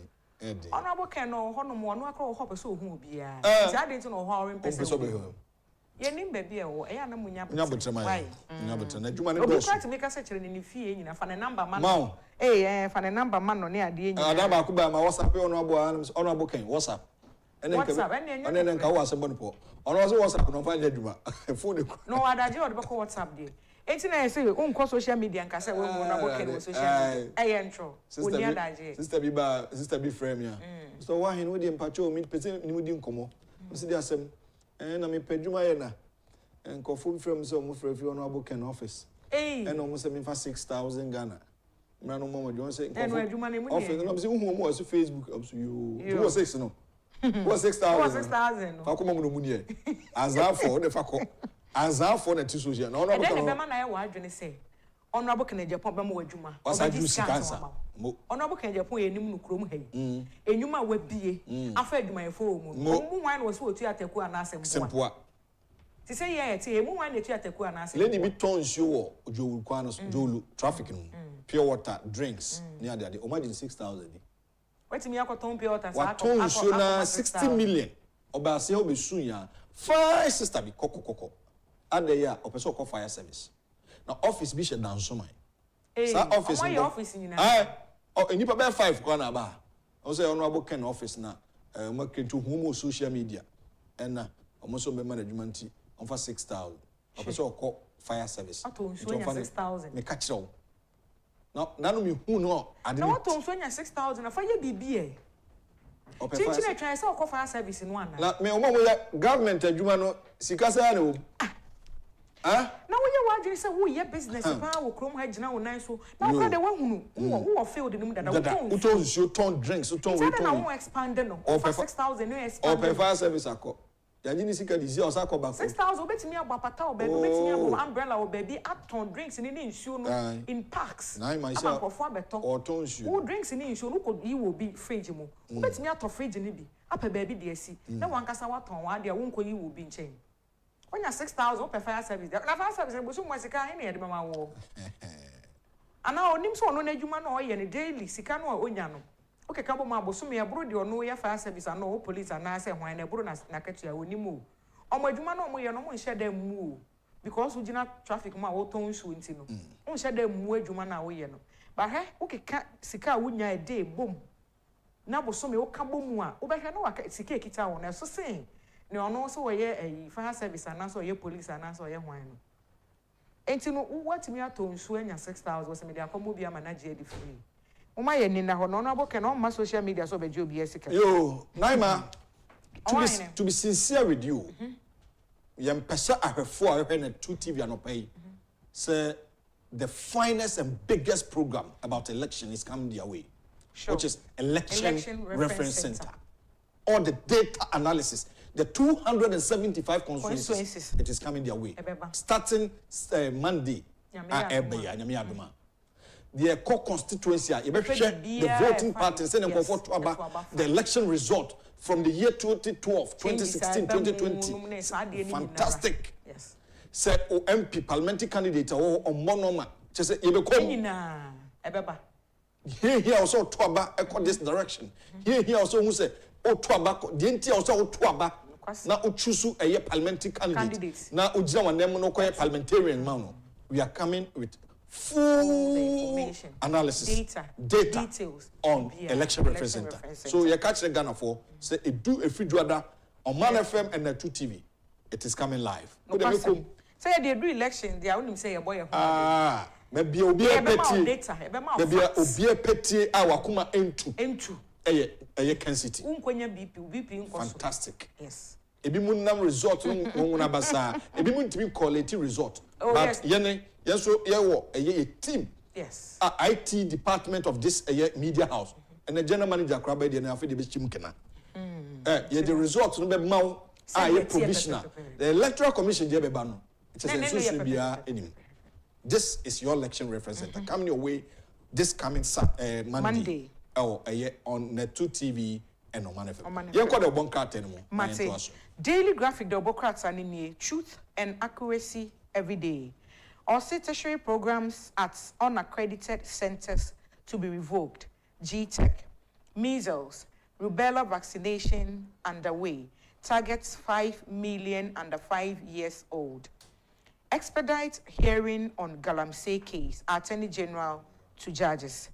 ono aboken no ho no mo no akọ ho pe so hu obia ti ade ti no ho awre mpese ye nim ba bi e wo e ya na munya botrema na djuma ne do doso obi kwati me ka se kire ne fie nyina fa ne number man no fa ne number man no ne ade nyina ada ba ku ba ma WhatsApp ono abo ken WhatsApp WhatsApp ene nka wo asem no po ono so WhatsApp no fa nya djuma phone ko no adaje o de ko WhatsApp de enti na say unko social media nka se we mo na bo ken social media entro oni adaje sister bi frame ya so wa hin wo de mpacho mi pese ni mu di nkomo si di asem na me pedwuma ye na nkofo frame so mo frɛ fi ono abo ken office and almost 6,000 Ghana mra no mama don say office no say hu mo so Facebook up so you 206 no 6,000 fa ko mo no mu ni e azafo de fa ko azafo na ti social na ono abo ken be ma na ye wa adwene say ono abo ken Agyapong be ma wadwuma obaji sikansa ono abo ken Agyapong ye nim no krom ha yi enyuma wa bie afa adwuma ye fo mu mu wan wo so otu ataku anasem sempoa ti say ye ti mu wan na tu ataku anasem lady bi tons you wo ojowul kwa no jolu traffic no pure water drinks near there imagine 6,000 wetimi akoton pure water sa tons you na 60 million oba se obesu ya fire sister bi kokokoko ade ya opeso ko fire service na office bi she dan so man sa office my office nyina enipa be 5 kwa na ba o say ono abo ken office na market to home social media and na omo so be management on for 6,000 opeso ko fire service aton so 6,000 me ka kire na no me hu no ade na aton so 6,000 afa ye bibi e Chichi na try say ko fire service no ana na me omo ya government adwuma no sika sa na o na wo you say we ye business pa wo krom ha gina wo nan so na wo de wo hunu wo field ni mu dada wo ton you ton drinks you ton we ton na wo expand no over 6,000 no expand or fire service akọ yaji ni sika dizi osa akọ ba 6,000 obetimi agbapata o baby obetimi agbo umbrella o baby aton drinks ni nsuo no in parks na myself akofo abeto or ton nsuo wo drinks ni nsuo no ko yi wo bi fridge mu obetimi ato fridge ni bi apa baby de asi na wankasa waton wa de wo nko yi wo bi nchen when 6,000 per fire service na fire service bo so mo sika ni e de mama wo ana onim so no na adwuma na o ye ne daily sika no onya no okay ka bo ma bo so me abro de ono ye fire service ana o police ana se hwan na abro na katua onim o omo adwuma na omo ye no mo nhye da mu o because ugina traffic ma wo ton nsu nti no mo nhye da mu adwuma na wo ye no ba he okay ka sika wonya e dey bom na bo so me wo ka bom a wo be hwe na wa sika ekita wo na so sen ne ono so ye fire service ana so ye police ana so ye hwan no enti no what me aton nsu anya 6,000 wo se me de akomo bi ama na je di free uma ye nina ho no no aboke no ma social media so be je obi esika yo naima to be sincere with you yam pesa ahwefo a hwe na 2TV anopai say the finest and biggest program about election is coming their way, which is election reference center. All the data analysis, the 275 constituencies, it is coming their way. Starting Monday, the core constituency, the voting patterns, the election result from the year 2012, 2016, 2020. Fantastic. Yes. Say MP parliamentary candidate or monoma. Just say you become. Here also Tuaba echo this direction. Here also who say oh Tuaba the entity also Tuaba na uchusu a parliamentary candidate. Na ujina wanemo no kwa parliamentarian mano. We are coming with full information, analysis, data details on election reference center. So you catch the Ghana for say it do a free on Man FM and 2TV. It is coming live. Say they do election, they only say a boy. Maybe obi petty. Maybe obi petty awakuma into. Eye Kencity. BP. Fantastic. Yes. Ebi munam resort nguna basa. Ebi muntimi quality resort. But yene yeso yewo a team. Yes. IT department of this media house. And the general manager kraba dey na afi dey be chimkena. The resort no be maw provisional. The Electoral Commission dey be ba no. It is this is your election reference center. Coming your way this coming Monday. On 2TV and on Man FM. You call the one card anymore. Daily graphic the Obokrats and truth and accuracy every day. All tertiary programs at unaccredited centers to be revoked. G-Tech, measles, rubella vaccination underway. Targets 5 million under 5 years old. Expedite hearing on Galamsey case. Attorney General to judges.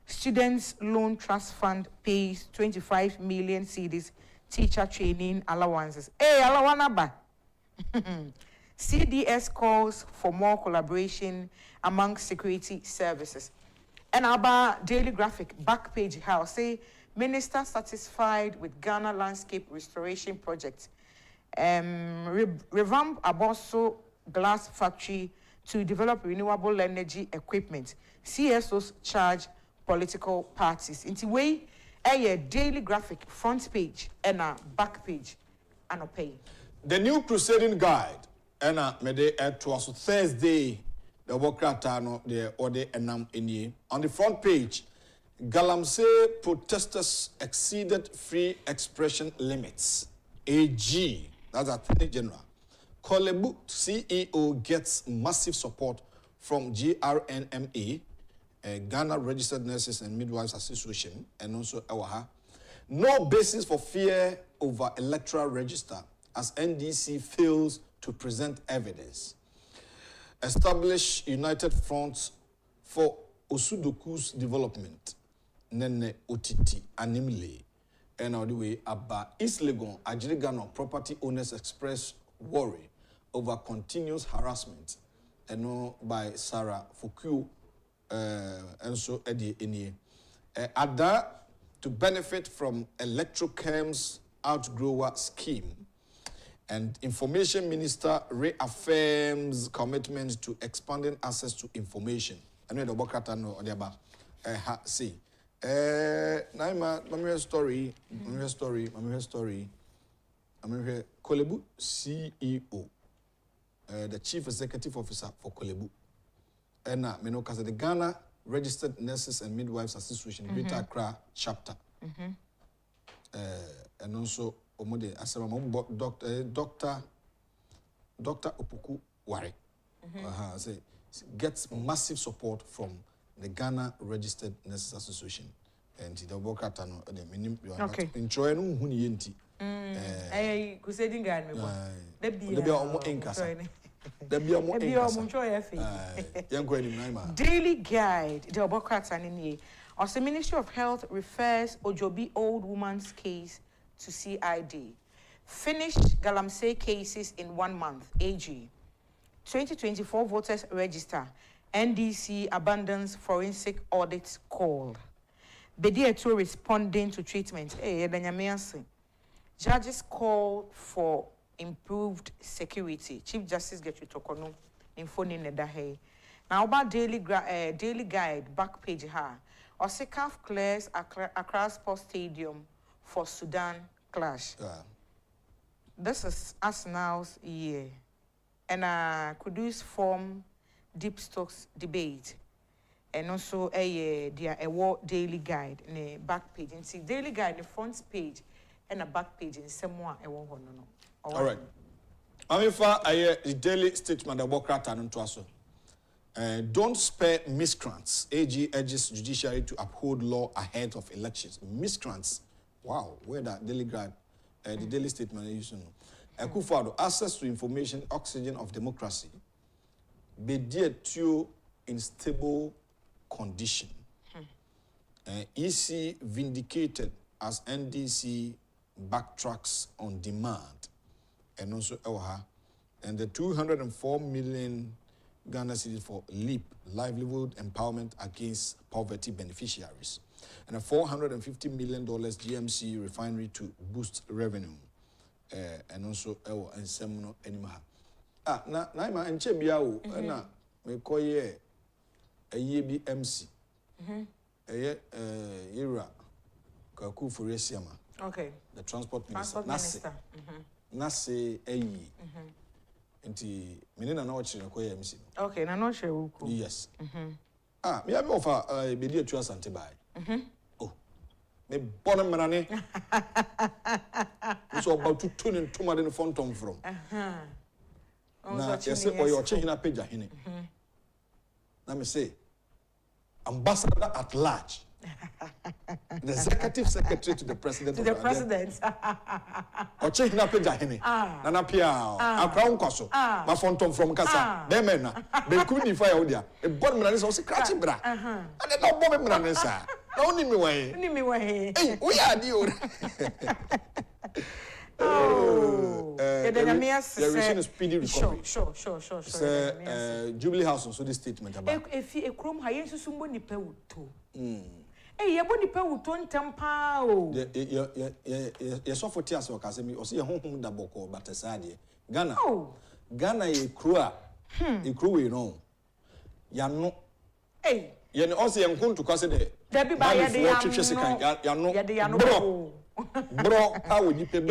Students Loan Trust Fund pays 25 million cedis teacher training allowances. Hey, alawanaba. CDS calls for more collaboration among security services. And our daily graphic back page house say minister satisfied with Ghana landscape restoration project. Revamp Aboso glass factory to develop renewable energy equipment. CSOs charge political parties. Into way a daily graphic front page and a back page and a pay. The new crusading guide and a mede was Thursday the Wokratano the order enam in on the front page. Galamsey protesters exceeded free expression limits. AG, that's Attorney General. Kolebu CEO gets massive support from GRNMA, Ghana Registered Nurses and Midwives Association, and also AWAHA. No basis for fear over electoral register as NDC fails to present evidence. Establish United Front for Osudoku's development. Nene Otiti Animle. And all the way about East Legon, Ajirigano property owners express worry over continuous harassment and by Sarah Fuku and so Eddie Ini. Ada to benefit from Electrocam's outgrower scheme. And Information Minister reaffirms commitment to expanding access to information. I know the Bokata no odeba. See. Naima, mammy story. Kolebu CEO, the Chief Executive Officer for Kolebu. And now, the Ghana Registered Nurses and Midwives Association, Greater Accra chapter. And also, Dr. Opoku Ware gets massive support from the Ghana Registered Nurses Association. And the Bokata no okay. Enjoy no huni Crusading guy, Daily Guide, the Obokata also Ministry of Health refers Ojobi old woman's case to CID. Finished Galamsey cases in 1 month. AG. 2024 voters register. NDC abandons forensic audit call. Bedieto responding to treatment. Judges call for improved security. Chief Justice Getri Tokono in phone in the Now about daily guide back page Osekaf clears Accra Sports Stadium for Sudan clash. This is Arsenal's year. And Kudus form deep stocks debate. And also a war daily guide in a back page. And see daily guide the front page and a back page in somewhere I won't know. All right. Amifa a daily statement about Krata and Twaso. Don't spare miscreants. AG urges judiciary to uphold law ahead of elections. Miscreants. Wow, where that daily guide, the daily statement is akufo-addo, access to information, oxygen of democracy. Be dear to in stable condition. EC vindicated as NDC backtracks on demand. And also EWHA. And the 204 million Ghana cedis for LEAP, Livelihood Empowerment Against Poverty Beneficiaries. And a $450 million GMC refinery to boost revenue. And also and Semuno Animaha. Naima and Chebiao, and we call ye a YBMC. Ira Kakufo-Addo. Okay. The transport minister. Nase Ayi. Nti menina na watching na koye MC. Okay, na no share wuku. Yes. Me have offer bedi atu asante bai. Oh. Me bona manane. So about to tune in toma den fontom from. Na yes oyo che hina page hine. Na me say ambassador at large. The executive secretary to the president. To the president. Oche hina page hine. Nana pia akra unkoso. Ma fontom from kasa. Dem na. Be kuni fire odia. E bon mena so scratch bra. Ade no bo me mena sa. Na oni mi wae. Oni mi wae. Eh, we are di o. Oh. The reason is speedy recovery. Sure. Jubilee House so this statement about. If you krom ha yensu sumbo nipa wuto. Yebo nipa wuto ntempa o. Ye so for tears o kase mi o se ye honhom da boko batesade. Ghana ye kro e kro we no. Ya no. Ye ne o se ye nkuntu kase de. Da bi ba ye de ya no. Ye de ya no. Bro, how you pay me?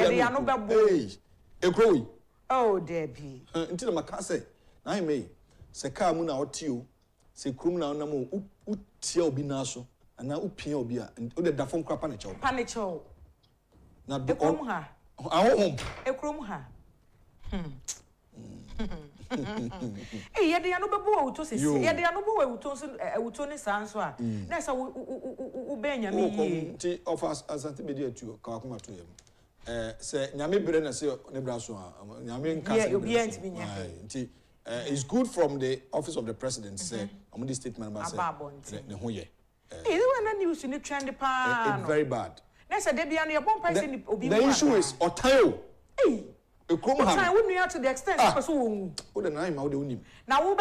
Ekrowi. Oh, Debbie. Until my cousin, I may say, Carmuna or Tio, say, Crumna, Namo, Utio Binaso, and now Upio Bia, and the Dafon Crapanicho. Panicho. Not the Crumha. Oh, a Crumha. Hey, yet the Anubo to say, yet the Anubo to Tony Sanswa. That's how Ubenya me of us as antimedia to Kakuma to him. Say, Yami Brenna say, Nebraska, Yamin Castle. It's good from the office of the president, say, on this statement about the whole year. It's news in the trend. It's very bad. That's a Debbie and bomb price in the issue is Otayo. I wouldn't know to the extent now now,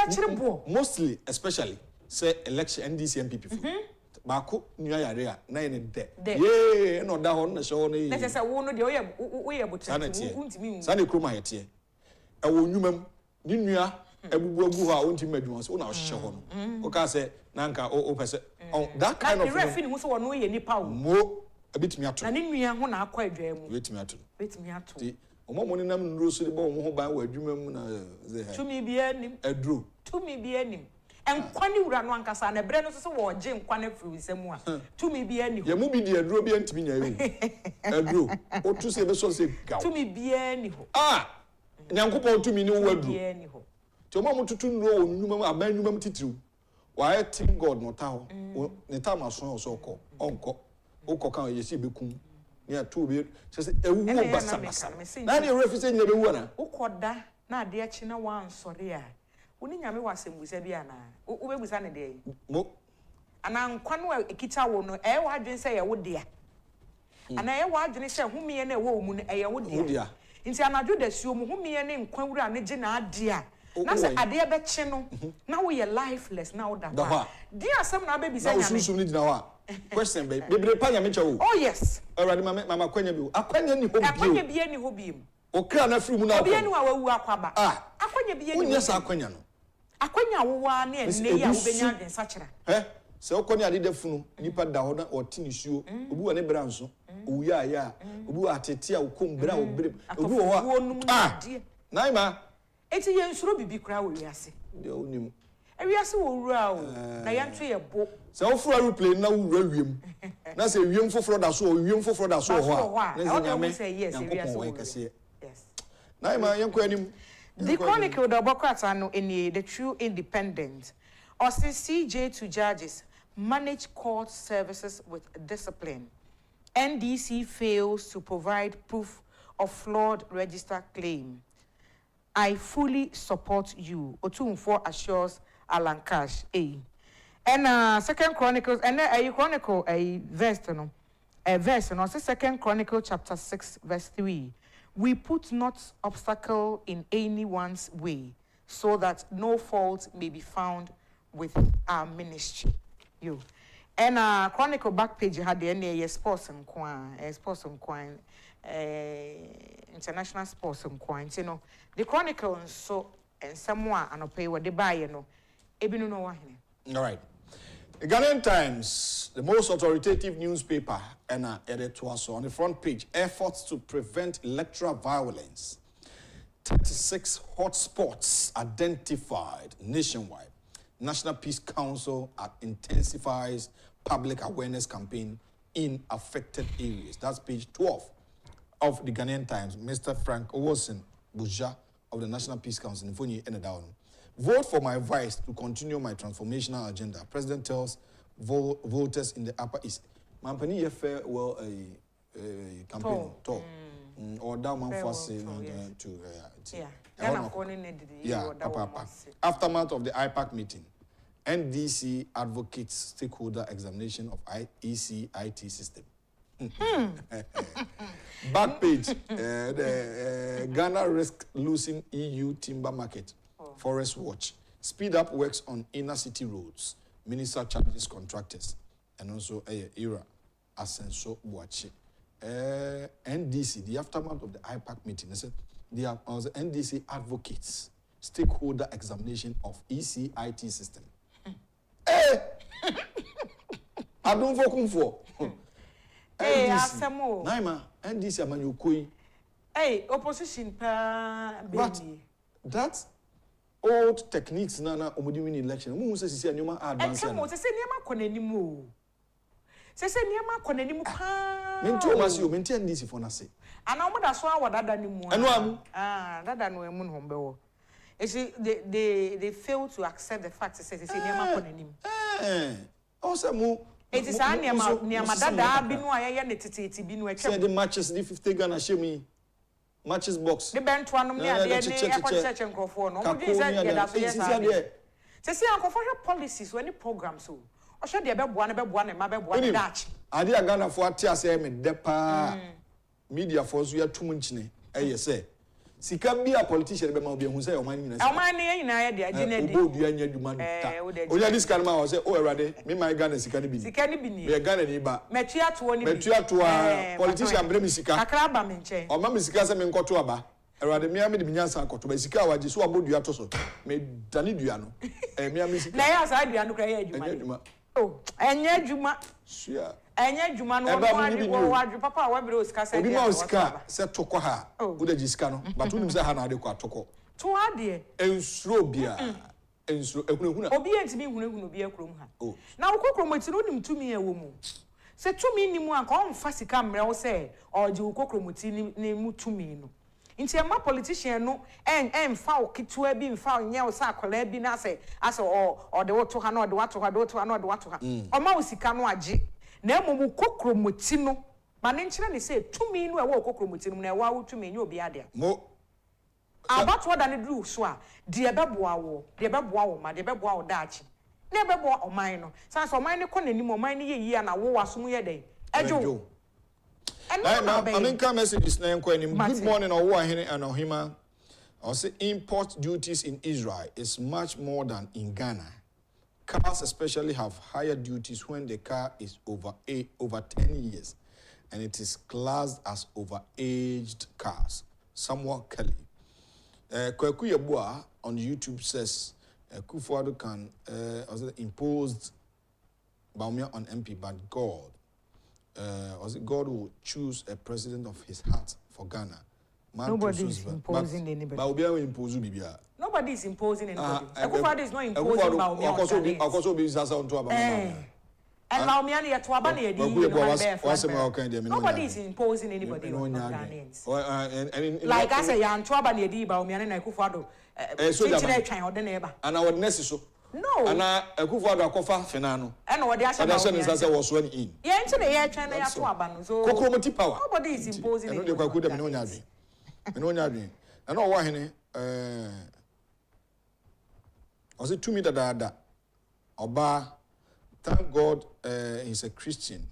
mostly, especially, say election NDC MPP. Bako nua yare a na ye ne de. Ye no da ho na hye no ye. Na se wo no de wo ye botan untimi. Sa ne kroma yete. E wo nwumam ni nua ebubu agu ho a untimi adwuma so na hye ho no. O ka se na nka o pese. That kind of refi ni so wo no ye nipa wo. Mo abitimi ato. Na ni nua ho na akwa adwa mu. Betimi ato. Betimi ato. Ti omo nam nuro so de bo ho ban wa adwuma mu na ze ha. Tumi bi anim. Aduro. Tumi bi anim. Enkwane wura no ankasa na bre no so wo je nkwane firi nsemu a. Tumi bi ani ho. Ye mu bi di aduro bi antimi nya yo. Aduro. O tu se be so se gaw. Tumi bi ani ho. Nyankopon tumi ni wo aduro. Tumi bi ani ho. Ti omo tutu nuro wo nnwuma aban nnwuma titiriw. Wa team god no ta ho. Ne ta ma so so ko. Onko. Ukọ kan ye si bekum. Ni atu bi se ewu basa basa. Na ni refi se nya be wu na. Ukoda na ade achi na wan sori a. Woni nyame wasembusa bi ana. Wo bebusa ne de. Mo. Ana nkwa no ekita wo no wa adwen se ye wo de a. Ana ye wa adwen se humie na wo mu no ye wo de a. Nti anadwo da suo mu humie ne nkwa wura ne je na ade a. Na se ade be chi no na wo ye lifeless na wo da ba. Di asem na be bisa nyame. Na sunsun ni dina wa. Question be bebre pa nyame chawo. Oh yes. Already mama kwanya bi. Akwanya ni ho bi. Akwanya bi ani ho bi. Okra na firi mu na. Obi ani wa wawu akwaba. Akwanya bi ani. Unya sa akwanya no. Akwanya wowa na enne ya wo benya adwen sachira. Se okoni ade da funu nipa da ho na oti ni suo. Obi wa ne bra nso. Owuya ya. Obi wa atete a ukom bra wo brem. Obi wo ho. Naima. Eti ye nsuro bibi kura wo wiase. De onim. Ewiase wo wura o. Na yanto ye bo. Se wo fura replay na wo wura wiem. Na se wiem foforo da so, wiem foforo da so ho a. Na se nyame. Yes. Naima yanko anim. The Chronicle the Bokrata in the True Independent. Or CJ to judges manage court services with discipline. NDC fails to provide proof of flawed register claim. I fully support you. Otumfo assures Alan Cash. And Second Chronicles, and a chronicle a verse no. A verse no. Second Chronicle chapter 6 verse 3. We put not obstacle in anyone's way, so that no fault may be found with our ministry. You. And Chronicle back page had the sports and coin, international sports and coins. You know, the Chronicle and so and someone and pay what they buy. You know, even no one. All right. The Ghanaian Times, the most authoritative newspaper, and editor also on the front page, efforts to prevent electoral violence. 36 hotspots identified nationwide. National Peace Council intensifies public awareness campaign in affected areas. That's page 12 of the Ghanaian Times. Mr. Frank Owosin Buja of the National Peace Council. Vote for my vice to continue my transformational agenda. President tells voters in the Upper East. Mampani ye farewell a campaign talk. Or down man first to aftermath of the IPAC meeting. NDC advocates stakeholder examination of EC IT system. Back page, the Ghana risk losing EU timber market. Forest Watch. Speed up works on inner city roads. Minister charges contractors. And also ERA. Asenso Boachi. NDC, the aftermath of the IPAC meeting, they said the NDC advocates stakeholder examination of EC IT system. I don't vote for. Asemo. Naima, NDC amanyukui. Opposition but that's old techniques na omudi win election. Mu say sisi anyoma advance. Enke say niam akonanimu. Say niam akonanimu pa. Menti o masi o menti NDC for na say. Ana omo da so awadada ni mu. Enu amu. Dada no emu no mbewo. They fail to accept the fact say niam akonanimu. Also mu it is niam dada bi no ayeye ne tete bi no atwa. Say the matches the 50 Ghana shemi. Matches box. The bent one no near the church and crofo no. Omo dey say get so yes. Say ankofo policies when programs so. O hwe de be boa ne ma be boa ne dachi. Ade Ghana for ate ase me de pa. Media for so ya tum nchine. Say sika bi a politician be ma obi ehun say o man nyina. O man ne nyina ya de agina di. Obo dua nya adwuma no ta. Onya dis kan ma o say o Erade me man Ghana sika ne bi ni. Sika ne bi ni. Me Ghana ni ba. Metu ato ni bi. Metu ato a politician bre mi sika. Akra ba me nche. O ma me sika say me nkoto aba. Erade me am de nyansa akoto ba sika waje so abodua to so. Me dani dua no. Me am sika. Na ya sa dua no kra ya adwuma. Oh, enye adwuma. Sure. Enye adwuma no wadwu papa wa bere osika say. Obi ma osika say toko ha. Wo da jisika no. But unim say ha na ade ko atoko. To ade. Ensuro bia. Ensuro ehunahuna. Obi entimi ehunahuna obi akrom ha. Na wo kokrom ti no nim tumi e wo mu. Se tumi ni mu anka on fa sika mre wo say oje wo kokrom ti ni mu tumi no. Nti ema politician no fa oketua bi mfa onye wo sa akola bi na say ase o de wo to ha na o de wato ha de wo to ha na o de wato ha. O ma wo sika no age. Na emu kokromoti no ma ne nkyere ne say tumi no e wo kokromoti no na e wa wo tumi nye obi ade. Mo about what than do so a de beboa wo ma de beboa wo daachi na beboa oman no san so oman ne ko nanim oman ne ye na wo waso ye den ejo I mean come messages na enko anim. Good morning or wo ahene and ohima. I say import duties in Israel is much more than in Ghana. Cars especially have higher duties when the car is over 10 years and it is classed as overaged cars. Somewhat Kelly. Kwaku Yeboah on YouTube says akufo-addo can imposed Bawumia on MP, but God will choose a president of his heart for Ghana. Nobody is imposing anybody. Nobody is imposing anybody. Akufo-addo is not imposing Bawumia. And Bawumia ni to aba na yedi. Nobody is imposing anybody on Ghanaians. Like I say, yan to aba na yedi Bawumia na Akufo-addo. And our necessary. No. And Akufo-addo akofa fenano. And what they are saying was sworn in. Yeah, into the air China ya to aba no. So power. Nobody is imposing anybody. And I know why hene was it 2 meter da Oba. Thank God he's a Christian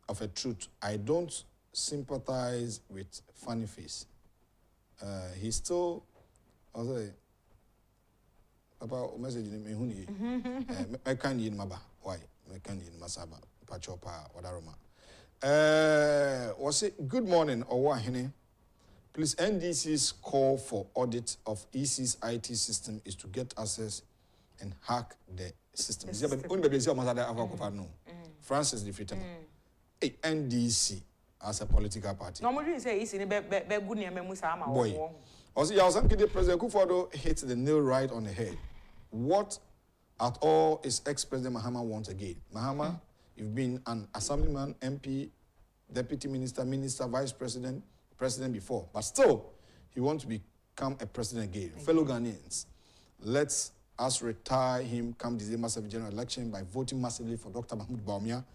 of a truth. I don't sympathize with funny face. He's still about message me huni. I can't yin maba. Why? I can't yin masaba. Pachopa wadaroma. Was it good morning or wahine? Please, NDC's call for audit of EC's IT system is to get access and hack the system. Francis defeated NDC as a political party. No, we say it's in boy. Also, President Akufo-Addo hit the nail right on the head. What at all is ex-President Mahama wants again? Mahama, you've been an assemblyman, MP, deputy minister, vice president, president before, but still, he wants to become a president again. Fellow Ghanaians, let's us retire him come December 7th general election by voting massively for Dr. Mahmoud Bawumia,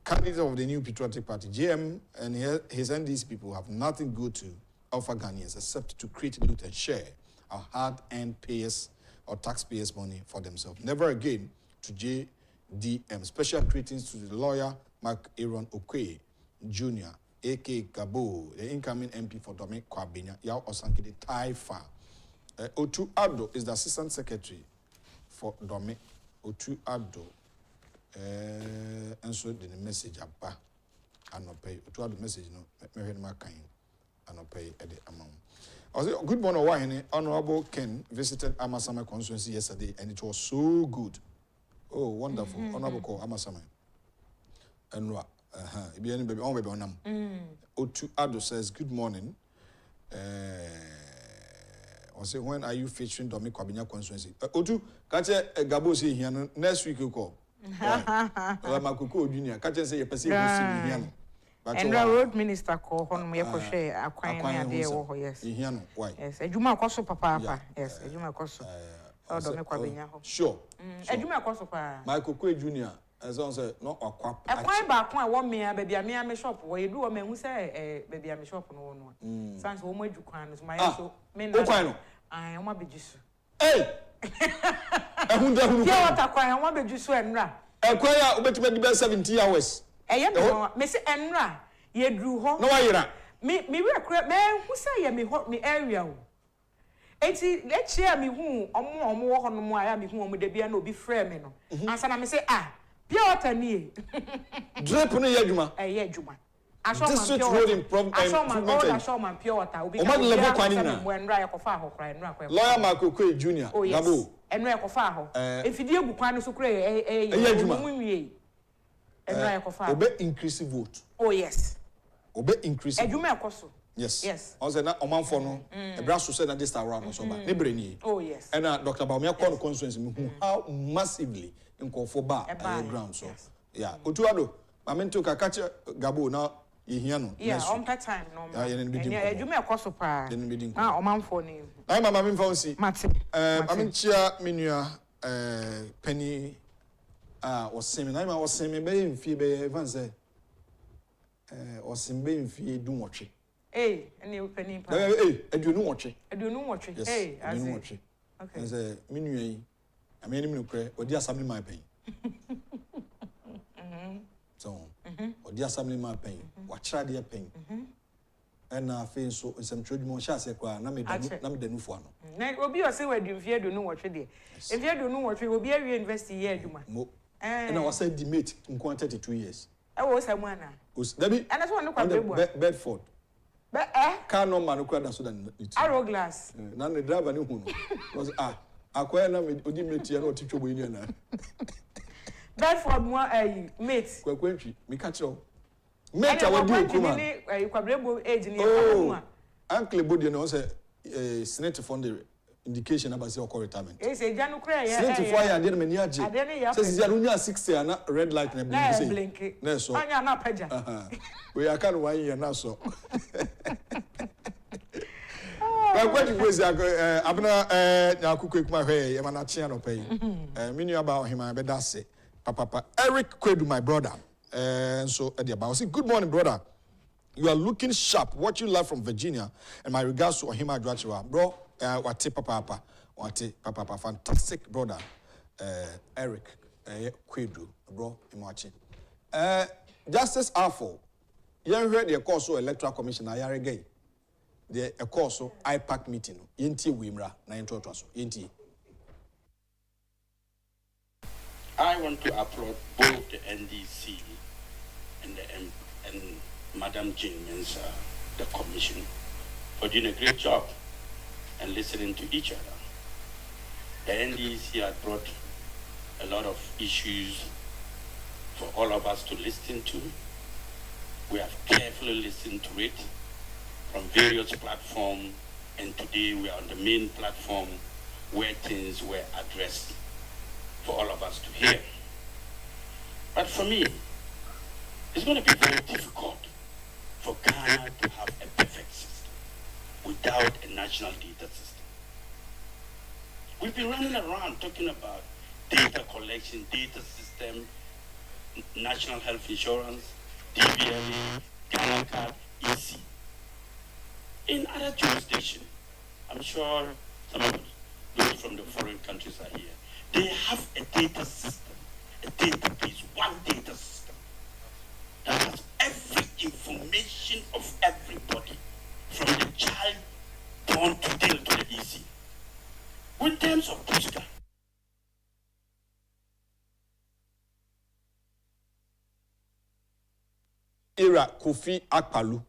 candidate of the new patriotic party. GM and his NDC people have nothing good to offer Ghanaians except to create, loot, and share our hard-earned payers or taxpayers' money for themselves. Never again to JDM. Special greetings to the lawyer Mark Aaron Okoye Jr., A.K. Gabo, the incoming MP for Dominic Kwabena, Yao Osankede Taifa. Otu-Addo is the assistant secretary for Dominic. Otu-Addo. And so the message abba and not pay. Otu-Addo message no. Me hear my kind and not pay at the amount. I say good morning, why Honorable Ken visited Amasama constituency yesterday, and it was so good. Oh, wonderful! Honorable call Amasama. And Otu-Addo says good morning. I say when are you featuring Dominic Kwabena constituency? Otu, kache Gabo say here next week you call. Makuko Junior, kache say you perceive here. And the road minister call on me for share acquire there or yes. Why? Yes, Ejuma Koso Papa. Yes, Ejuma Koso. Oh, Dominic Kwabena. Sure. Ejuma Koso Papa. Michael Junior. As I say, no, a quap. A quite back one, 1 million, baby, I mean, shop where you do a man who say, baby, I'm a shop no one. Sans home, you can, my so, men, I am a bit just. Hey! I won't acquire, I want to just swim. Acquire, but to be 70 hours. I am Miss Enra, ye drew home. No, I me, we are crap man who say, me hot me area. Eti let's share me who omo ho no mo aya me who omo de bia na obi frame me no. Ansa na me say pure water ni. Drip no ye adwuma. Ye adwuma. District road improvement. Ashoma pure water. Obi ka. O level kwani na. Mo enra yakofa ho kra enra kwa. Lawyer Makokwe Junior. Gabo. Enra yakofa ho. Efidi egu kwan no so kra ye adwuma. Enra yakofa. Obe increase vote. Oh yes. Obe increase. Adwuma yakoso. Yes. On say na omanfo no e bra so say na this around so ba. Ne breni. Oh yes. And Dr. Baumia call constituency me how massively in Kofoba ground so. Yeah. Otuado, mamento ka catch Gabo na yehia no. Yeah, on per time no. Yeah, adwuma yakoso pa. Na omanfo ni. Na mama me mfa si. Mate. Aminchia menua penny osemi na ma osemi be mfie be even say osimbe mfie dumotwe. Any penny pa. Aduonu nwotwe. Yes. Aduonu nwotwe. Okay. Say menua yi ameni me nokre odi assembly man pen. So, odi assembly man pen, wa kira de pen. Na afi so nsem trodwuma sha se kwa na me danu fo ano. Na obi o se wadu mfie aduonu nwotwe de. Mfie aduonu nwotwe obi awie university ye adwuma. Na wa say dimate nko 32 years. Wo samu ana. Dabi. Ana so no kwa bebu. Bedford. Car number no kwada so than it. Arrow glass. Na the driver ni hu no. Was akwaya na odi mate ya na otitwo boy ni na. Bedford mo mate. Kwakwantwi me ka kire o. Mate awadi okuma. Ni kwabrebo age ni e ka Uncle Bodi no say Senate fund indication about say retirement. Say janu kra ya. Senate for ya dey me ni age. Say si janu nya 60 na red light na blink. Na so. Anya na paja. We aka no 1 year na so. Kwakwantwi kwesi abna nyakuku ekuma hwe ye mana chia no pay. Minu aba ohima be dase. Papa Eric Kwedu, my brother. So at the about say good morning, brother. You are looking sharp. Watching live from Virginia. And my regards to Ohima Adwachira. Bro, wate papa. Wate papa. Fantastic brother. Eric Kwedu. Bro, I'm watching. Justice Afo. You heard the course of Electoral Commission. I are again. The course of IPAC meeting. Yenti Wimra. Na intro to us. Yenti. I want to applaud both the NDC and Madam Jane Mensah, the Commission, for doing a great job and listening to each other. The NDC had brought a lot of issues for all of us to listen to. We have carefully listened to it from various platforms, and today we are on the main platform where things were addressed for all of us to hear. But for me, it's going to be very difficult for Ghana to have a perfect system without a national data system. We've been running around talking about data collection, data system, national health insurance, DVLA, Ghana card, EC. In other jurisdictions, I'm sure some of those from the foreign countries are here. They have a data system, a database, one data system that has every information of everybody from the child born today to the EC. In terms of booster, Era Kofi Akpalu,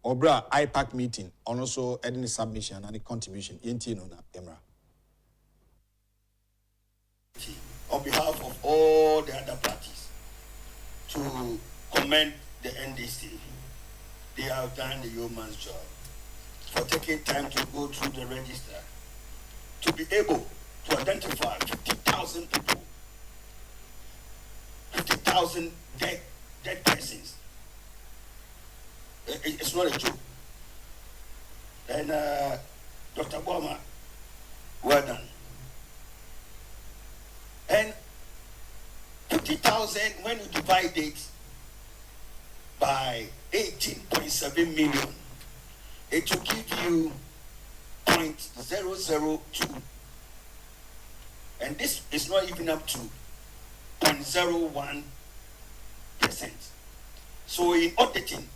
Obra IPAC meeting, and also any submission and a contribution. Yenti no na Emra. on behalf of all the other parties, to commend the NDC. They have done the yeoman's job for taking time to go through the register, to be able to identify 50,000 people, 50,000 dead persons. It's not a joke. And Dr. Boma, well done. And 50,000, when you divide it by 18.7 million, it will give you 0.002. And this is not even up to 0.01%. So in auditing,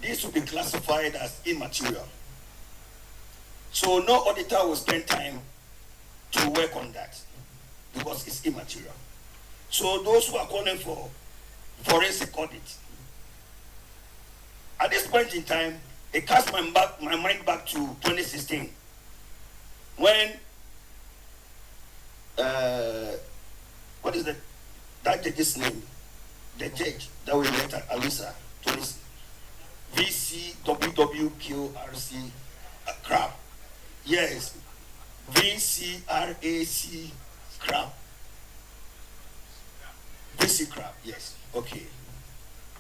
this will be classified as immaterial. So no auditor will spend time to work on that because it's immaterial. So those who are calling for forensic audit, at this point in time, it casts my mind back to 2016 when what is that judge's name? The judge that we met at Alisa, VCWWQRC crap. Yes, VCRAC crap. VC crap, yes. Okay.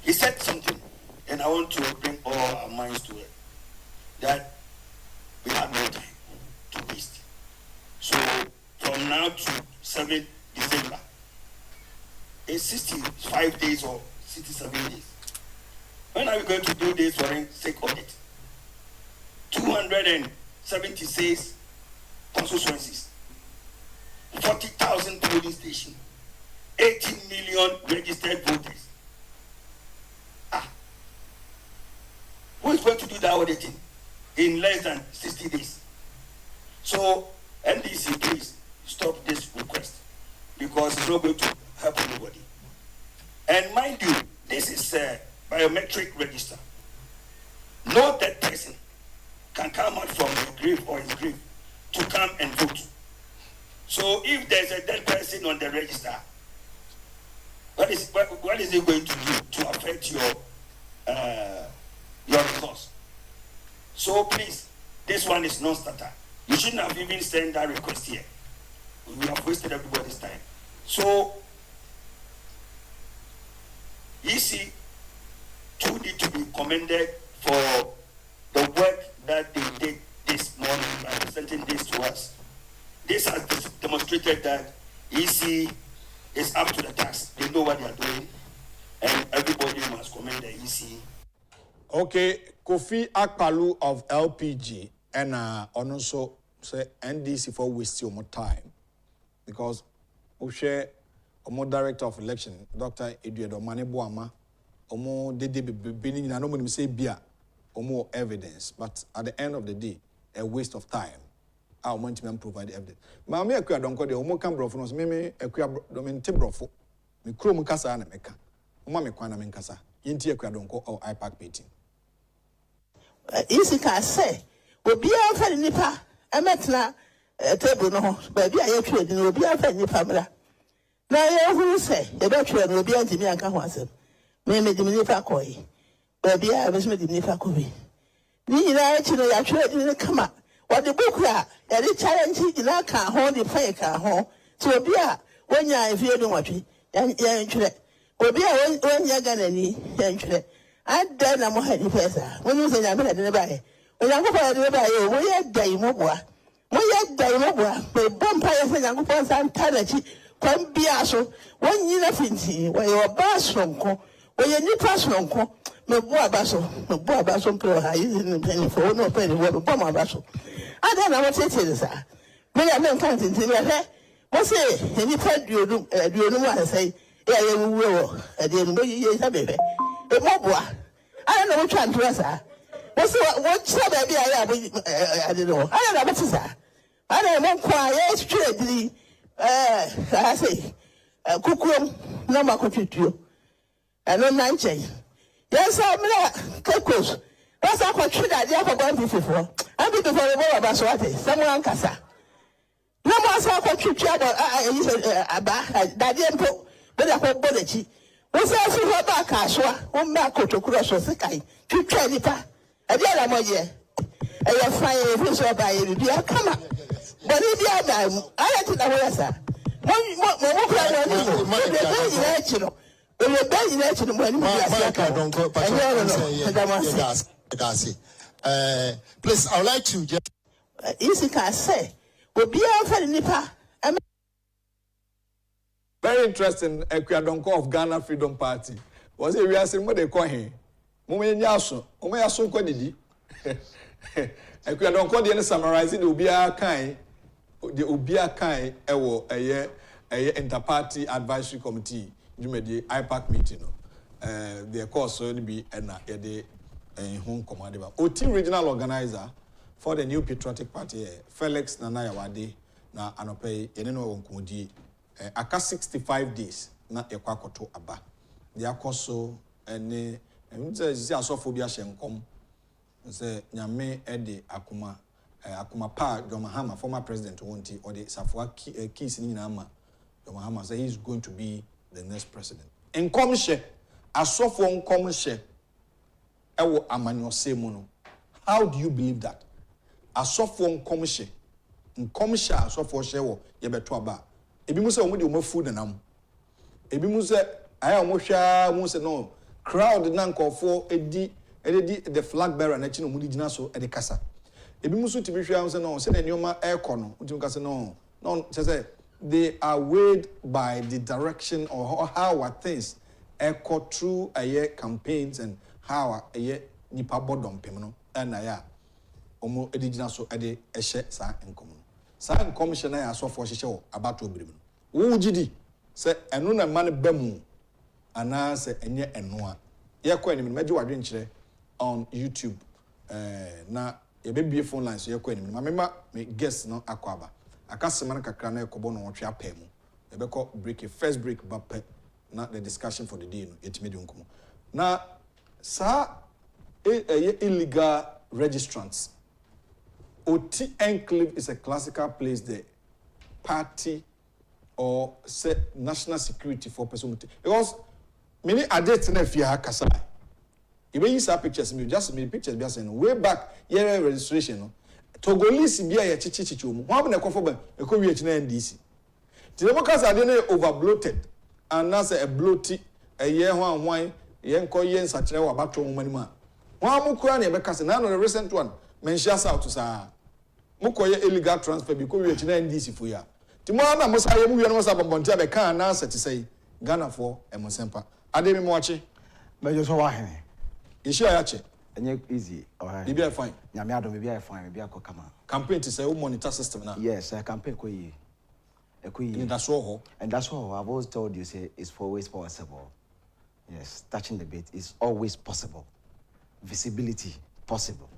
He said something, and I want to bring all our minds to it. That we have no time to waste. So from now to 7th December, it's 65 days or 67 days. When are we going to do this forensic audit? 276 constituencies, 40,000 polling stations, 18 million registered voters. Who is going to do that auditing in less than 60 days? So, NDC, please stop this request because it's not going to help anybody. And mind you, this is a biometric register. No dead person can come out from the grave or his grave to come and vote. So if there's a dead person on the register, what is it going to do to affect your results? So please, this one is non-starter. You shouldn't have even sent that request here. We have wasted everybody's time. So, EC too need to be commended for the work that they did this morning by presenting this to us. This has demonstrated that EC is up to the task. They know what they are doing, and everybody must commend the EC. Okay, Kofi Akpalu of LPG and also say NDC for wasting more time because we share Omo Director of Election, Dr. Eduardo Maneboama, Omo Dede beginning I don't say beer, Omo evidence, but at the end of the day, a waste of time. I want to provide evidence. Mama akua don't call the Omo can brofo no me akua domente brofo. Me krom kasa na meka. Oma me kwana me nkasa. Yenti akua don't call or IPAC meeting. Isi ka say obi afa nipa emetna table no ba bia ye twedi no obi afa nipa mra na ye hu say ye be twedi no obi antimi anka ho asem me di nipa koyi ba bia be me di nipa koyi ni nyina echi no ya twedi ni kama what the book ya e challenge nyina ka ho di fa ka ho so obi a wonya efie no watwe ye twede obi a wonya ganani ye twede ada na mo ha ni pesa wonu se nya me na de ba he onyankopon de ba ye wo ye dai mo boa be bompa ye se nyankopon san tanachi kwam bia so wonyina finti wo ye oba sonko wo ye nipa sonko me boa ba so mpro ha yi ni penny fo no penny wo bo ma ba so ada na mo tete sa me ya me nkan tinti me he wo se nipa duonu mu asai ya ye wuwo ade no ye sa be be e mo boa I don't know which one to answer. What's what baby I don't know. I don't know what is that. I don't know quiet straightly. I say, Kukum, no more contribute. And no 9 Yes, I'm not Kokos. That's how I treat that. You have gone before. I'll be before the war about what is someone Casa. No more so contribute about Daddy and Pope, but I hope Bodechi. What's that for back? Ashwa, one back to cross or Sakai, to try nipa. A dear Moye, a fire, who's by you, be a come up. But if you are dying, I had to know, sir. One please, I would like to just. Easy can say, will be out for nipa. Very interesting. Ekwadonko of Ghana Freedom Party. Was it we are saying what they call him? Mume nyaso, mume yaso kwa didi. Ekwadonko dey summarizing the obia kai ewo eye interparty advisory committee jumedi IPAC meeting no. The course so be na ye dey home command ba. Oti regional organizer for the New Patriotic Party, Felix Nana Yawade, na anope yeneno wonkumudi aka 65 days na ekwakoto aba. They akoso ene nze asofobia hyenkom nse nyame ede akuma pa John former president wonti or the Safwa keys ni na ama John Mahama say he's going to be the next president. Nkomhye asofo nkomhye ewo amanyose mu no. How do you believe that? Asofo nkomhye asofo hye wo ye beto aba. Ebi mu se omo de omo food nanam. Ebi mu se aya omo hwa mu se no crowd na nkofo edi the flag bearer na chi no mu di gina so edi kasa. Ebi mu so tibi hwa se no se na nioma aircon no utim kasa no say they are weighed by the direction or how are things echo through campaigns and how nipa bodom pem no na ya omo edigina so ede ehye sa enkom no sa enkom hye na ya asofo hye wo abato obirim no wo gidi se eno na man bamu ana se enye eno a ye ko anim meje wadwe nkyere on YouTube na ye be bie phone lines ye ko anim ma me guest no akwaba akasema na kakra na ekobo no wotwe apemu ye be ko break first break ba na the discussion for the day no yetime de nkomo na sa illegal registrants. Oti Enclave is a classical place the party or say national security for person because many adults na fear kasa. Even you saw pictures me just me pictures be saying way back year registration no Togolese bia ye chichichi omu. Ho na ekofo ba ekowi echi na NDC. The Democrats are then over bloated and now say a bloaty a year one ye nko ye nsakire wa bato mu manima. Ho amukura na ebeka se na no the recent one mention out to sa mukoye illegal transfer bi ko wi echi na NDC fo ya. Ti mo na mo sa ye mu wi no sa bombonti abeka na set say Ghana for emusempa. Ade mi mo achi. Mejo so wa hene. Ishi ayache. Enye easy. Alright. Bibi fine. Nyame adom bibi fine, bibi akokama. Campaign to say monitor system na. Yes, campaign ko yi. And that's all. And that's all I've always told you say it's always possible. Yes, touching the bit is always possible. Visibility possible.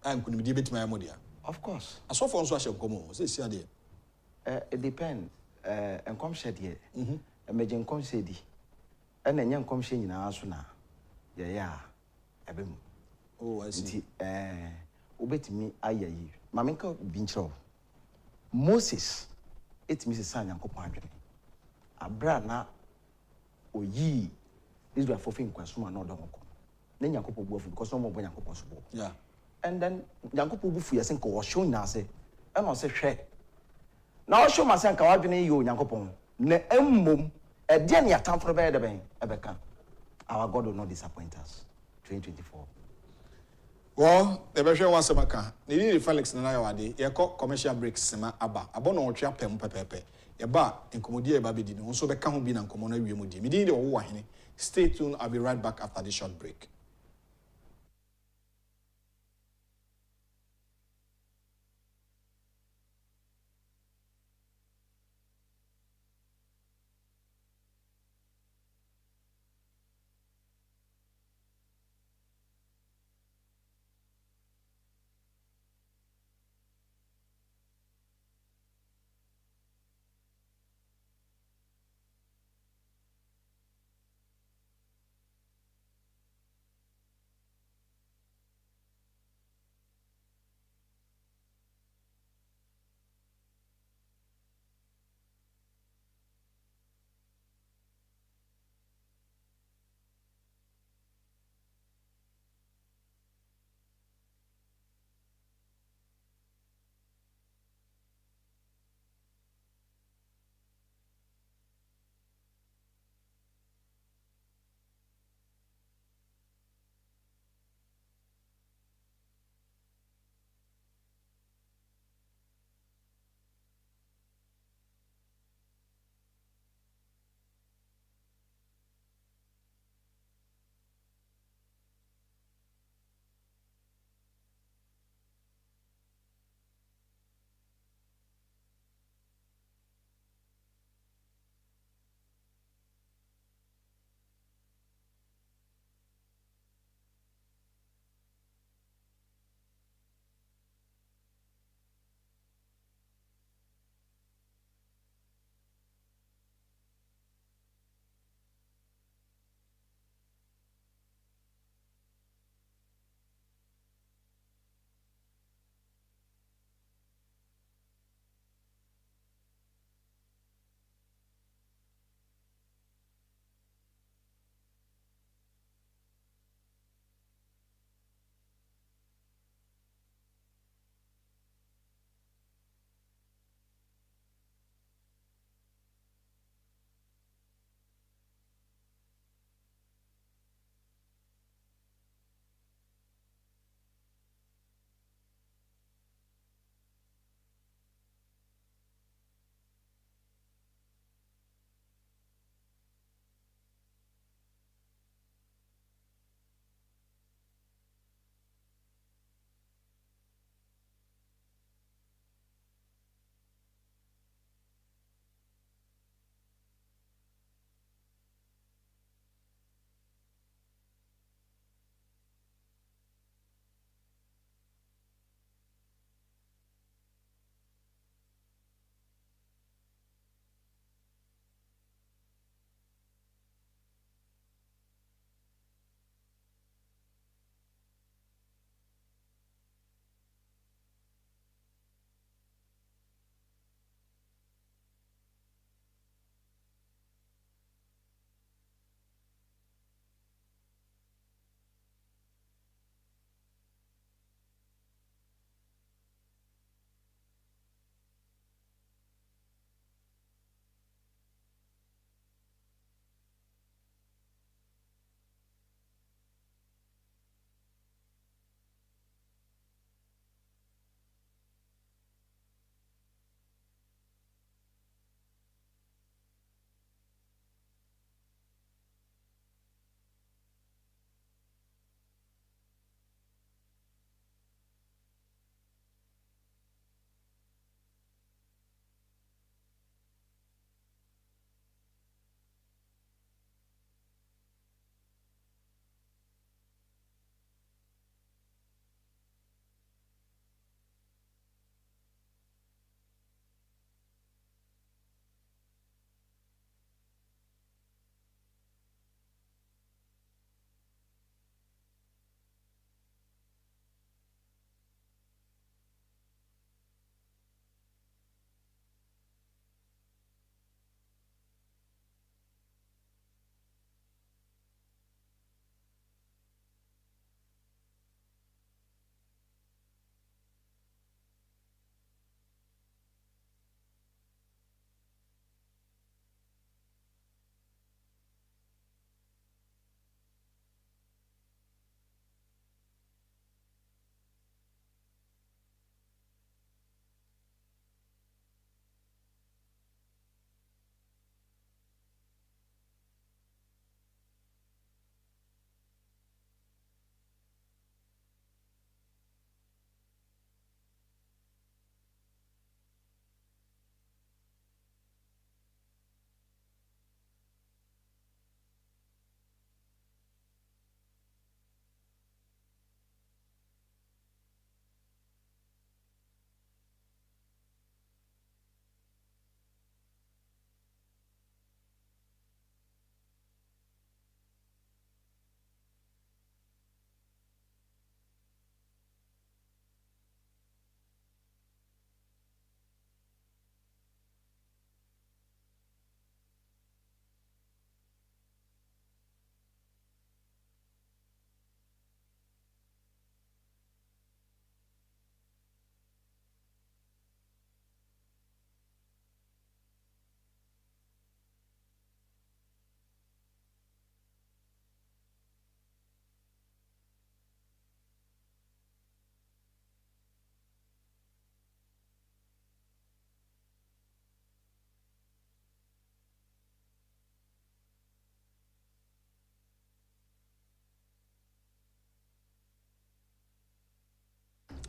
I'm going to be debate my modia. Of course. I saw for us to come on. Say see it depends. And come shed here. Emerging come shed. And then young come shed in our suna. Yeah. Ebem. Oh, I see. Ubet me ayayi. Mamenka bincho. Moses. It Mrs. San Yankopon adwene. Abra na oyi Israel for fin kwasuma na odonko. Na Yankopon buafu because no mo bo Yankopon so bo. Yeah. And then Yankopon bufu ya senko wo show na say e no say hwe. Na wo show ma senka wadwene yi o Yankopon. Na emmom e de na yatamfo be de ben e beka. Our God will not disappoint us. 2024. Well, the version was Samaka. The Felix and I were the commercial breaks sema aba. Abono or trap pepe. Eba in Comodia Babidi, also the Kahubin and Common Mudi. Midi the Wahine. Stay tuned, I'll be right back after this short break.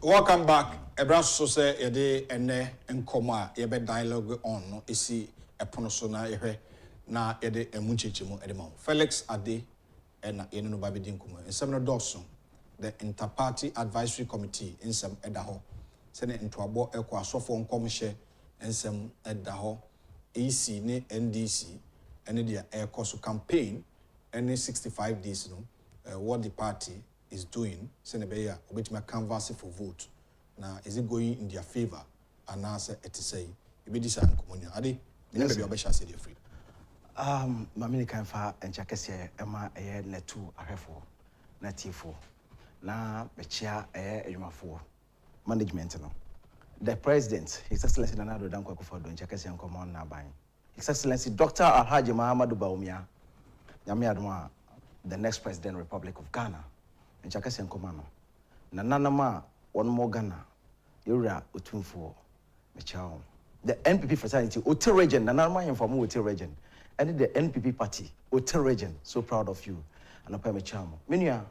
Welcome back. Ebraso say yede ene nkoma yebe dialogue on no esi epono so na yehwe na yede emunchechimu edema. Felix Ade ena yene no babedi nkoma. Ensem no doso the Interparty Advisory Committee ensem edaho. Sene ntoabo ekọ asofo nkomhye ensem edaho. AC ne NDC ene dia ekoso campaign any 65 days no what the party is doing sene be ya obetima canvass for vote. Now, is it going in their favor? And answer it to say, if it is a communion, are they? Yes, you shall say they're free. Mammy can far and Chakassia, Emma, a net 2, a hefo, net 4. Now, the chair, a 4. Management. The president, His Excellency Nanado Danko for doing Chakassia and Common now buying. His Excellency Dr. Alhaji Mahamadou Baumia, Yamiadma, the next president, Republic of Ghana, and Chakassia and Commano. Nananama, one more Ghana. Yura Utumfo, Mechao. The NPP fraternity, Ote region, Nanama inform Ote region. And the NPP party, Ote region, so proud of you. And Ope Mechamo. Minya,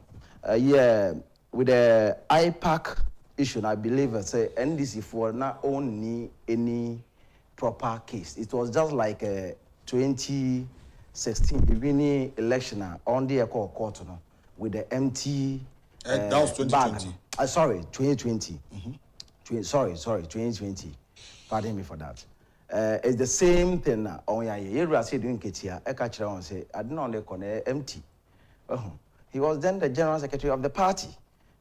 yeah, with the IPAC issue, I believe, say NDC for not only any proper case. It was just like 2016 winning election on the court, no, with the empty. That was 2020. Sorry, 2020. 2020. Pardon me for that. It's the same thing. Oh yeah, you say doing Ketia. Ekachiran say I didn't only connect empty. He was then the general secretary of the party.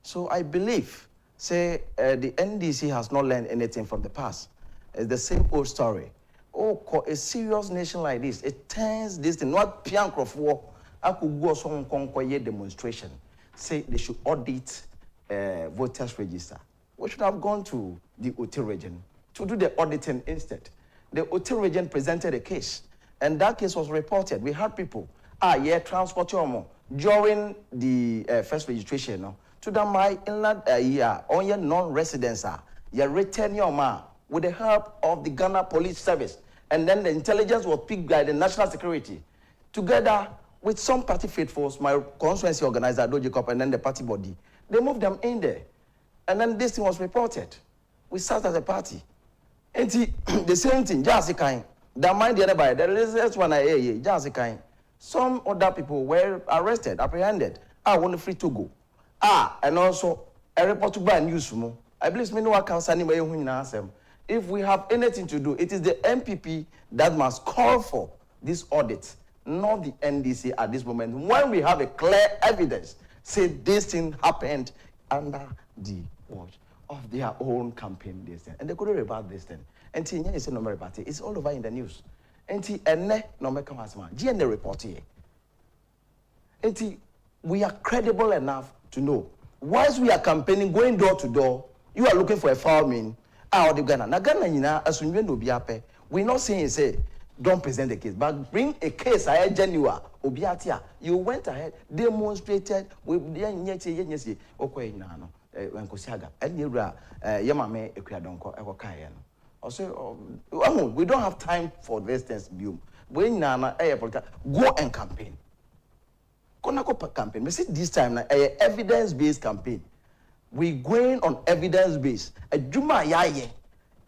So I believe, say the NDC has not learned anything from the past. It's the same old story. Oh, a serious nation like this, it turns this thing. Not pian war. I could go some conquer demonstration. Say they should audit voters register. We should have gone to the Ote region to do the auditing instead. The Ote region presented a case, and that case was reported. We had people, transport during the first registration, no, to the my inland on your non-residents return your ma with the help of the Ghana Police Service, and then the intelligence was picked by the National Security, together with some party faithfuls, my constituency organizer, Doji Cop, and then the party body. They moved them in there. And then this thing was reported. We sat as a party. And the same thing, Jasikai. That mind the other by the results one I hear, Jasikai. Some other people were arrested, apprehended. Want free to go. And also a report to buy news from. I believe me no accounts anyway. If we have anything to do, it is the MPP that must call for this audit, not the NDC at this moment. When we have a clear evidence, say this thing happened under the watch of their own campaign this thing. And they couldn't rebut this thing. And it's a number about it. It's all over in the news. And no make GNA report here. And we are credible enough to know. Whilst we are campaigning, going door to door, you are looking for a fireman. The Ghana. Now Ghana, as we know, we're not saying say don't present the case, but bring a case. I genuine. Obiatia, you went ahead, demonstrated with the Yanyesi, okay, Nano, Wankosiaga, and Yura, Yamame, Ekradonko, Ewokayan. Also, we don't have time for this things. When Nana, go and campaign. Konako campaign. We see this time, evidence-based campaign. We going on evidence-based. A Juma Yaye,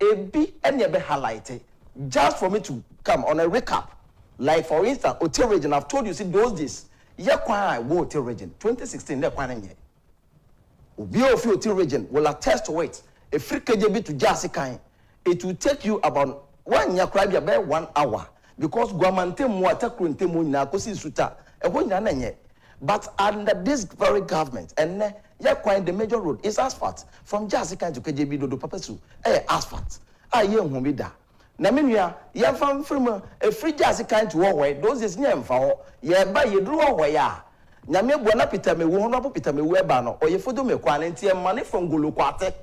a B, and be highlighted. Just for me to come on a recap. Like for instance, Ote region, I've told you, see those days, Yakwa Ote region, 2016, Ote region will attest to it. A free KJB to Jasikai, it will take you about 1 year, about 1 hour. Because Guamante Muatakunte Muna, Kosi Suta, but under this very government, and Yakwa the major road is asphalt. From Jasikai to KJB do Papasu, asphalt. Humida. Namia, ya from a free jazzy kind to away, those is name for ye by ye drew away. Namia buona pitame, won't pitame webano, or ye fodo me quality money from Guluquate.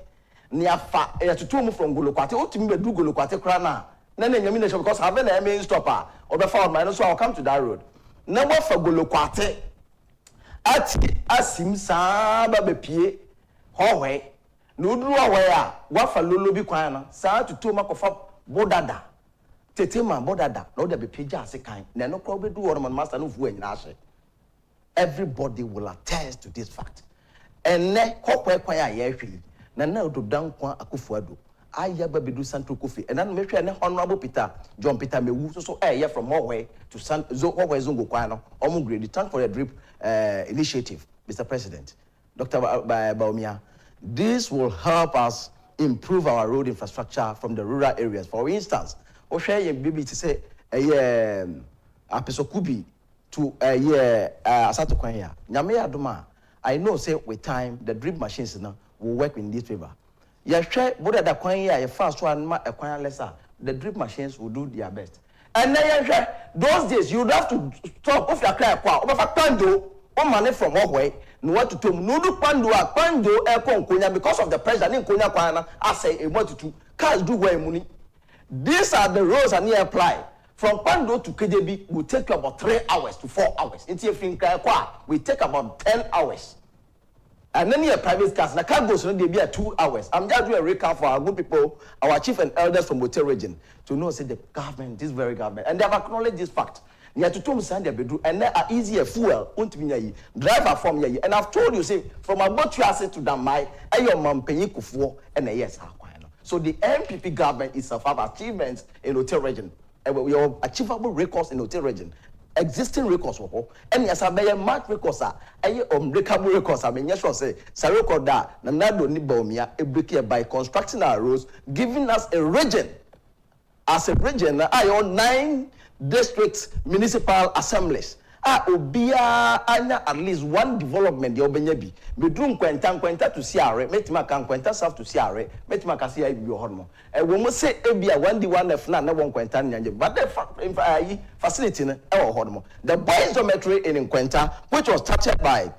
Nia fa to tomb from Guluquate, or to me do Guluquate crana. Then nomination because having a main stopper or the found minus, so I'll come to that road. Number for Guluquate. Asim Saba Bepie, Haway, no drew away, what for Lulubi Quana, Sa to Tomacofa. Bodada, Tetema, Bodada, no, there be Pija, kind. No probably do what my master of when everybody will attest to this fact. And ne, hope where Nana Ododankwa akufo-addo. Ayaba bedu Central Kofi. And then make sure Honorable Peter, John Peter Mewu, so here from Norway to Norway Zongo Kwano, Omugre, thank for the drip initiative, Mr. President. Dr. Baumia. This will help us improve our road infrastructure from the rural areas. For instance, Oshay Bibi to say Apesokubi to Asato Kwanya. Nyame Adoma. I know say with time the drip machines now will work in this favor. You try both the Kwanya, a fast one, a Kwanya lesser. The drip machines will do their best. And then those days you would have to stop off your clear qua over Pando, one money from Norway. No what to tell no do Pando Konya because of the pressure in Konya Kwana. I say a what to cars do where money. These are the rules I need to apply. From Pando to KJB will take you about 3 hours to 4 hours. Into we take about 10 hours. And then your private cars, the car goes on, they be at 2 hours. I'm just doing a recap for our good people, our chief and elders from Wote region, to know, say, the government, this very government, and they have acknowledged this fact. You have to tell me, Sandy, and they are easier fuel, driver from ye. And I've told you, say, from about to asset to Damai, and your mom paying kufuo, and yes, so the MPP government itself have achievements in Wote region, and we have achievable records in Wote region. Existing records and yes, I may mark records are unbreakable records. I mean, yes, I say, Saroko da, Nanado Nibomia, a break by constructing our roads, giving us a region. As a region, I own 9 districts, municipal assemblies. Obia anya at least one development the obenyabi. Bedroom kwenta to Siare, metima kan kwenta south to Siare, metima kasi ya bi hormo. We must say ebia one di one f na one kwenta nyanje. But the facility na e hormo. The boys dormitory in Kwenta, which was started by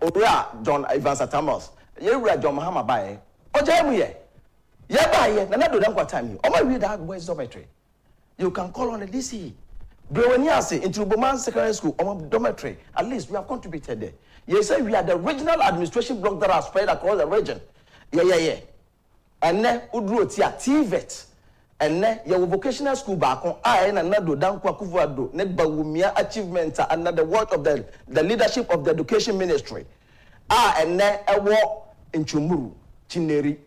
Ora John Evans Atamos. Yewura John Mahama bae. Oja mu ye. Ye bae na do dan kwa time. O ma read that boys dormitory. You can call on the DC. Brewaniase into Boman Secondary School, dormitory. At least we have contributed there. You say we are the regional administration block that are spread across the region. Yeah. And then Udru Tia TVET. And then your vocational school back on I and another Dankwa akufo-addo, net Bawumia achievements under the work of the leadership of the education ministry. And then a war in Chumuru, Chineri.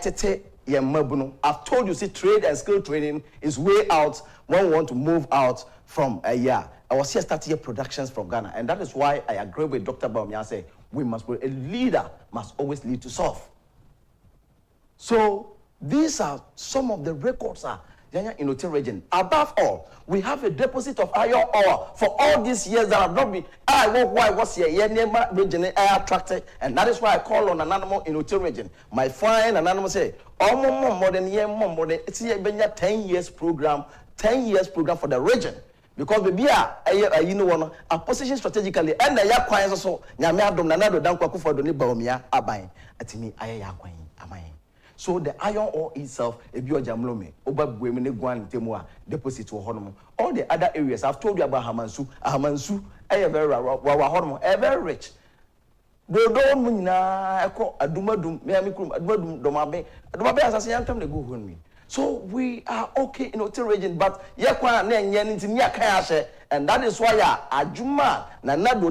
Tete Yemabuno. I've told you, see, trade and skill training is way out when we want to move out from a year. I was here starting productions from Ghana, and that is why I agree with Dr. Baumia say we must be a leader must always lead to solve. So these are some of the records in Wote region. Above all, we have a deposit of iron ore for all these years that have not been. Why was here? Region attracted, and that is why I call on an animal in Wote region. My fine an animal say, more than 10 years program, 10 years program for the region. Because we you know a position strategically, and the yakwa so nyame adom nanado dankwa akufo-addo ni Baumia aban atimi ayakwan amai. So the iron ore itself, if you are Jamlome, deposit to Hormone. All the other areas I've told you about Hamansu, very rich. Do don't aduma as I say, go me. So we are okay in Wote region, but and that is why Ajuma Nanado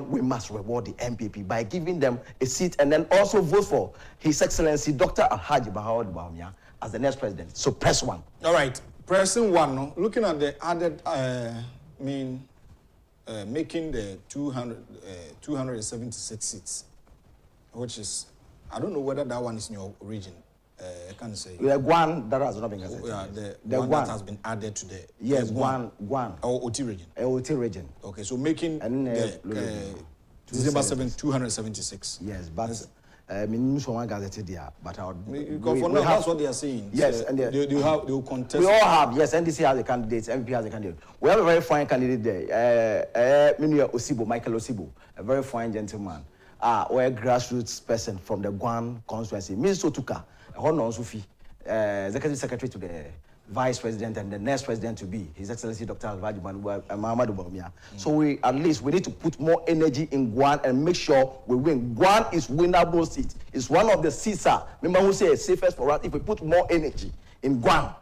we must reward the MPP by giving them a seat and then also vote for His Excellency Dr. Baumia as the next president. So press 1. All right, pressing 1. No? Looking at the added, making the 276 seats, which is, I don't know whether that one is in your region. I can't say. The one that has not been gazetted. Yeah, the one that has been added to the. Yes, one. Or Wote region. Wote region. Okay, so making December 7, 276. Yes, but I mean, someone gazetted there, but because for now, that's what they are saying. Yes, so and they will contest. We all have, yes, NDC has a candidate, MP has a candidate. We have a very fine candidate there, Michael Osibo, a very fine gentleman. We're a grassroots person from the Guan constituency. Mrs. Otuka, Hono Sufi, Executive Secretary to the Vice President and the next President to be His Excellency Dr. Muhammadu Baumia. So we need to put more energy in Guan and make sure we win. Guan is winnable seat. It's one of the seats. Remember who say it's safest for us if we put more energy in Guan.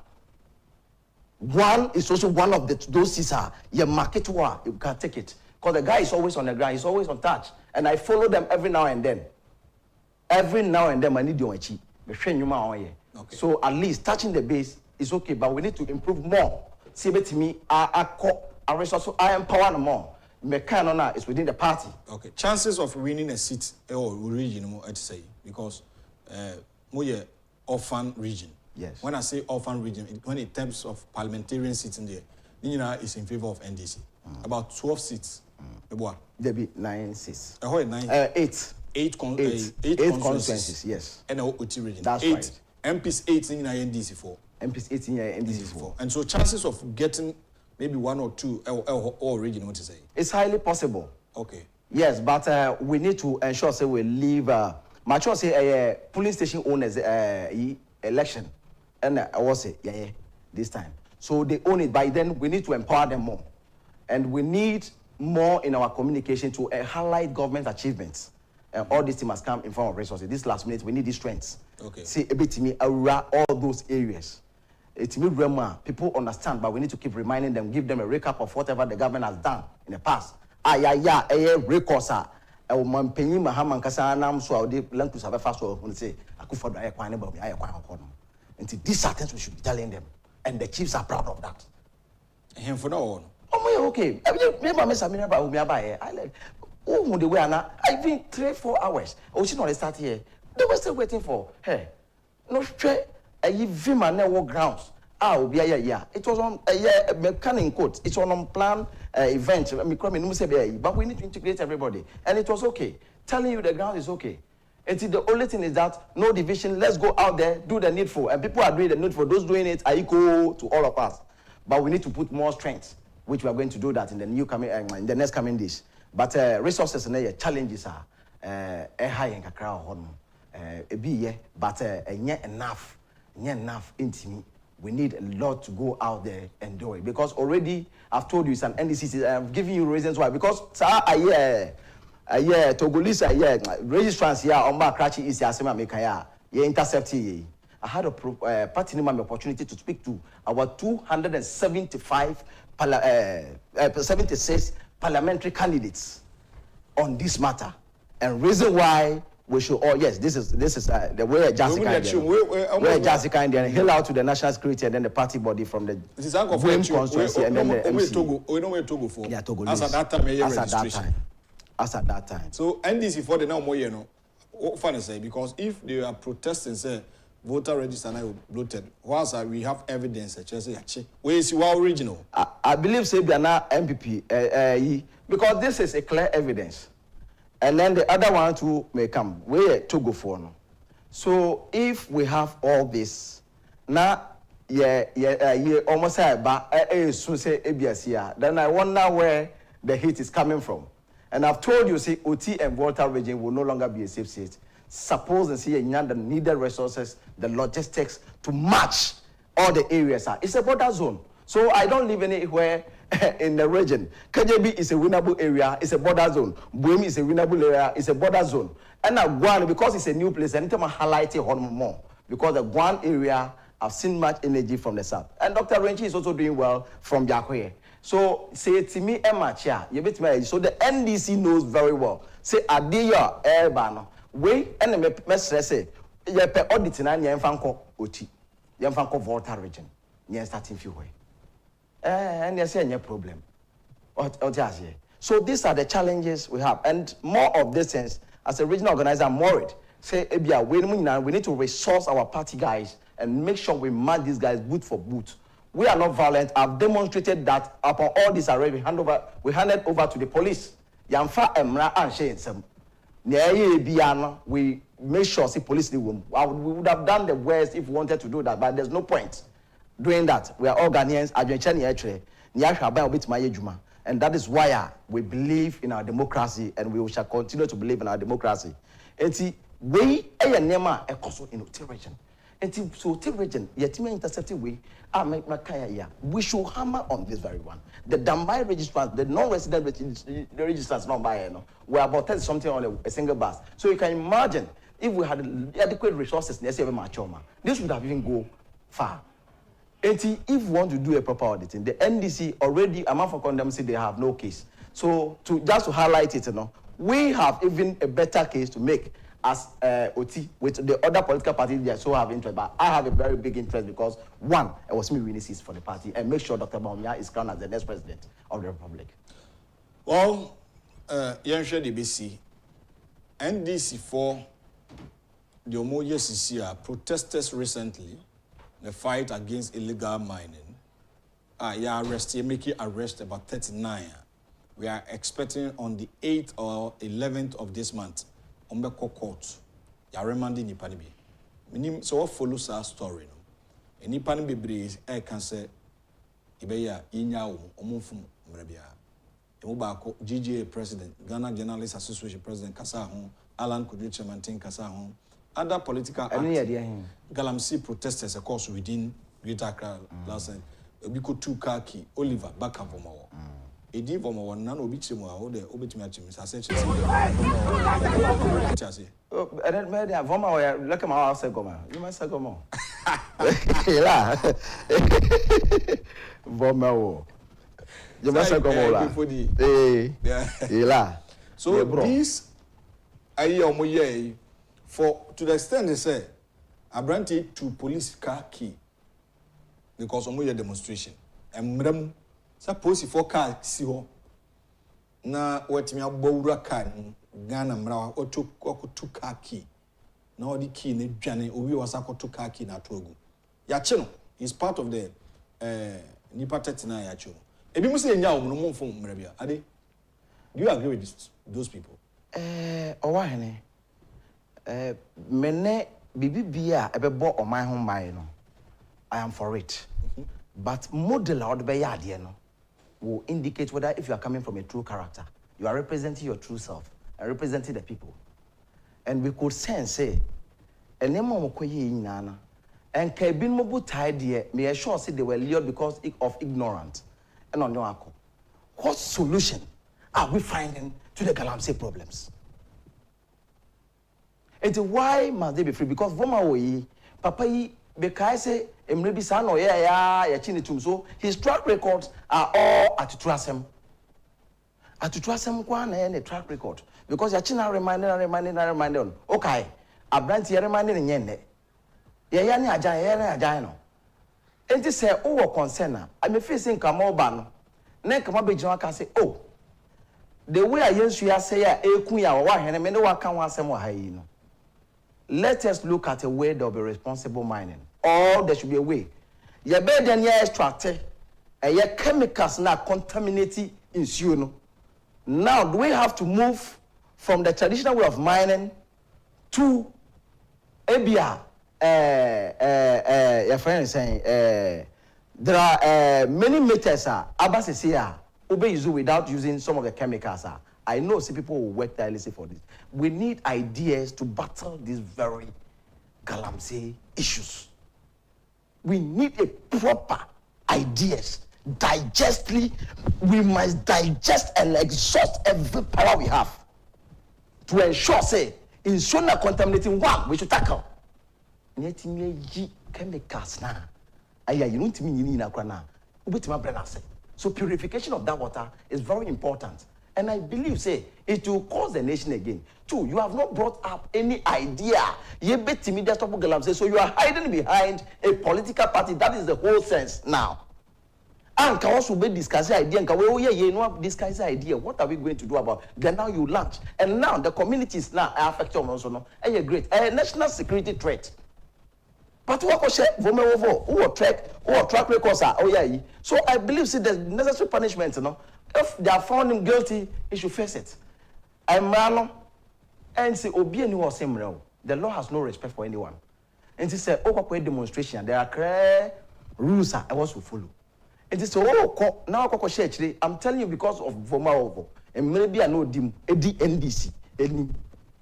Guan is also one of those seats. You market war, you can take it. Because the guy is always on the ground, he's always on touch. and I follow them every now and then. Every now and then, I need your achi. Okay. So at least touching the base is okay, but we need to improve more. See, to me, I empower more. Mekanona is within the party. Okay. Chances of winning a seat or region, I'd say, because more orphan region. Yes. When I say orphan region, when in terms of parliamentarian seats in there, Nina is in favor of NDC. About 12 seats. There be 9 seats. 8. 8 constituencies. Yes. And OT region. That's 8. right. MPs 8 in NDC 4. MPs 8 in NDC 4. And so chances of getting maybe 1 or 2 or region, what to say? It's highly possible. Okay. Yes, but we need to ensure say we leave. Mature say police station owners election, and I was say this time. So they own it. By then we need to empower them more, and we need more in our communication to highlight government achievements. And all this thing must come in form of resources. This last minute we need these strengths. Okay. See a bit to me around all those areas. It's me people understand, but we need to keep reminding them, give them a recap of whatever the government has done in the past. Recourse. Penny Mahaman Casanam, so the Lankus have a fast when say, akufo-addo, and these are things we should be telling them, and the chiefs are proud of that. And for now, oh, okay. Remember, Miss Amina, I like, oh, the way I've been 3-4 hours. Oh, she not start here. They were still waiting for her. No straight. Vim and network grounds. It was on a mechanic court. It's on unplanned event. But we need to integrate everybody. And it was okay. Telling you the ground is okay. The only thing is that no division. Let's go out there, do the needful. And people are doing the needful. Those doing it are equal to all of us. But we need to put more strength, which we are going to do that in the in the next coming days. But resources and challenges are high in Kakra. But enough intimate. We need a lot to go out there and do it, because already I've told you it's an NDC. I've given you reasons why. Because Togolese registrants here on my cratchy is Yasema Mekaya. You intercept ye. I had a party opportunity to speak to our 76 parliamentary candidates on this matter, and reason why we should all this is the way Jessica and then hail out to the national security and then the party body from the constituency and then the MC. Yeah, Togo. As at that time. So NDC for the now more what fun say, because if they are protesting say voter register now bloated, whilst we have evidence where is your original? I believe say they are now MPP because this is a clear evidence. And then the other one too may come. Where to go for now? So if we have all this, now almost then I wonder where the heat is coming from. And I've told you, see, OT and Volta region will no longer be a safe state. Suppose and see the needed resources, the logistics to match all the areas. It's a border zone. So I don't live anywhere in the region. KJB is a winnable area, it's a border zone. Buemi is a winnable area, it's a border zone. And now Guan, because it's a new place, I need to highlight it more. Because the Guan area, I've seen much energy from the south. And Dr. Renchi is also doing well from Jakoye. So say to me, Emma Chia, you bet me. So the NDC knows very well. Say Adia Airbano. We and the message say, you pay auditing and Yanfanko Oti, Yanfanko Volta region. Yan starting few way. And there's no problem. So these are the challenges we have, and more of this sense, as a regional organizer, I'm worried. Say, we need to resource our party guys and make sure we match these guys boot for boot. We are not violent. I've demonstrated that upon all this array, we handed over to the police. Yamfa emra anshe nsem. We make sure see police we would have done the worst if we wanted to do that, but there's no point doing that. We are all Ghanaians. And that is why we believe in our democracy, and we shall continue to believe in our democracy. And see, we in Unauthorized region. And so region, intercepted we should hammer on this very one. The Dambai registrants, the non-resident registrants, we're about 30 something on a single bus. So you can imagine if we had adequate resources, this would have even go far. And if we want to do a proper auditing, the NDC already, among for condemn, say they have no case. So just to highlight it, we have even a better case to make as OT with the other political parties that so have interest. But I have a very big interest because one, it was me winning seats for the party and make sure Dr. Bawumia is crowned as the next president of the Republic. Well, Yansha DBC, NDC for the Omoye CCR protesters recently, the fight against illegal mining. Making arrest about 39. We are expecting on the 8th or 11th of this month. Ombeko court. Ya remanding Nipanibi. Meaning, so what follows our story? No? And Nipanibi breeze, I can say, Ibeya, Inyao, Omufum, Mrebia. Emubako, GGA president, Ghana Journalists Association president, Kasahon, Alan Kudricha Mantin Kasahon, other political actors, Galamsey protesters, of course, within Greater Accra last night. Biko two kaki Oliver backup Vomawo. Edi Vomawo none obichimo a ode obetimi achimi sase chese. And then maybe Vomawo look at my house goma. You must say goma. La. Vomawo. You must say goma. Eh. La. So this aye omoye for to the extent they say Abranti to police car key. Because of your demonstration. And madam, suppose if 4 car see ho. Na what me abowura car Ghana mra o to 2 car key. Na the key ne dwane obi was akọ 2 car key na togu. Ya che no, he's part of the nipa 39 ya che no. Ebi mu say nya omo no mfo mra bia. Ade. Do you agree with those people? Owa hene. Mene bibi bia ebebo oman ho man no. I am for it. But model or the will indicate whether if you are coming from a true character, you are representing your true self and representing the people. And we could sense say, and nana and Kabin Mobu tied may assure say they were lured because of ignorance. And on your what solution are we finding to the Galamsey problems? It's why must they be free? Because Voma Papa because say Emrebi Sano ya chinitum so his track records are all at Trasem. At Trasem kwana a track record because yachina reminding okay abranti reminding nyenne ya yani ajan no enti say o concern I me facing kama oba no na kama bejina ka say oh the way ayensu ya say ya ekun ya wa hene me ne wa kan wa asem wa hayi no. Let us look at a way there will be responsible mining. Or there should be a way. You better than extract a chemicals now contaminating in Suno. Now, do we have to move from the traditional way of mining to ABR? Your friend is saying there are many methods here without using some of the chemicals. I know some people will work tirelessly for this. We need ideas to battle these very Galamsey issues. We need a proper ideas. Digestly, we must digest and exhaust every power we have to ensure, say, in Shona contaminating one, we should tackle. Chemicals now. You don't mean in so purification of that water is very important. And I believe, say, it will cause the nation again. Two, you have not brought up any idea. So you are hiding behind a political party. That is the whole sense now. And can also be discussing idea. Discuss idea. What are we going to do about? Then now you launch. And now the communities now are affected also. No? And you're great. A national security threat. But what was track records are so I believe see the necessary punishment, you know. If they are found him guilty, he should face it. I'm and say Obi and was same real. The law has no respect for anyone. And he said, oh, demonstration, there are clear rules I was to follow. And he said, oh, now I'm telling you because of Voma and maybe I know dim NDC. You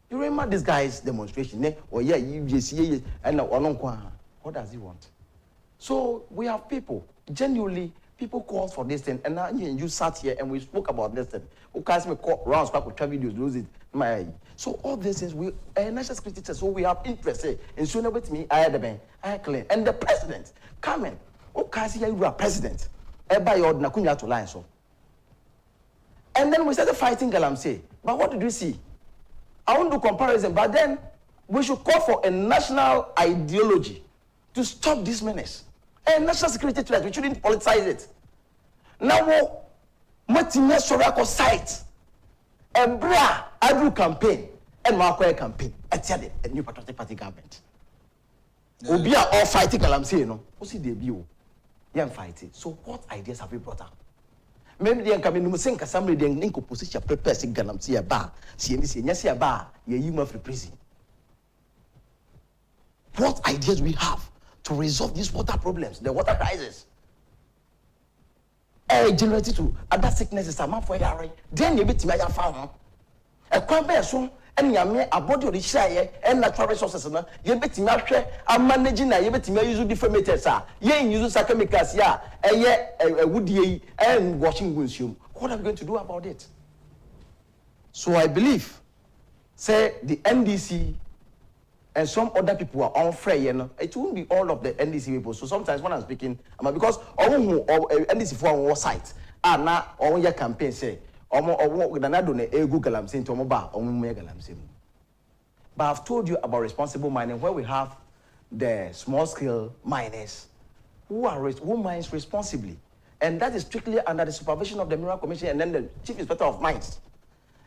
remember this guy's demonstration, or you see and what does he want? So we have people, genuinely, people call for this thing, and now you sat here and we spoke about this thing. Who guys me call rounds back with videos, lose it. So all these things, we national security says, so we have interest in showing with me, I had the bank, I claim, and the president coming. Who guys here you are president? Everybody order Nakunya to line so. And then we started fighting Galamsey. But what did we see? I won't do comparison, but then we should call for a national ideology to stop this menace. A national security threat, we shouldn't politicize it. Now, what Sorako site, a bra, Agro campaign, and Marquette campaign, at a new patriotic party government. We are all fighting, I'm saying, no, what's the debut? Young fighting. So, what ideas have we brought up? Maybe they are coming to say, somebody they link opposition prepares in Galamsia bar, CNC, bar, you must prison. What ideas we have to resolve these water problems, the water crisis? Generated to other sicknesses, I'm for a then you bet me I found a quite so. And yame abodi odi share and natural resources na ye betimi ahwe am managing na ye betimi use different methods ye use chemicals ya woodie and washing consume. What are we going to do about it? So I believe say the NDC and some other people are unfair, you know. It won't be all of the NDC people. So sometimes when I'm speaking, because NDC for one site na on your campaign say but I've told you about responsible mining, where we have the small-scale miners who mines responsibly, and that is strictly under the supervision of the Mineral Commission and then the Chief Inspector of Mines.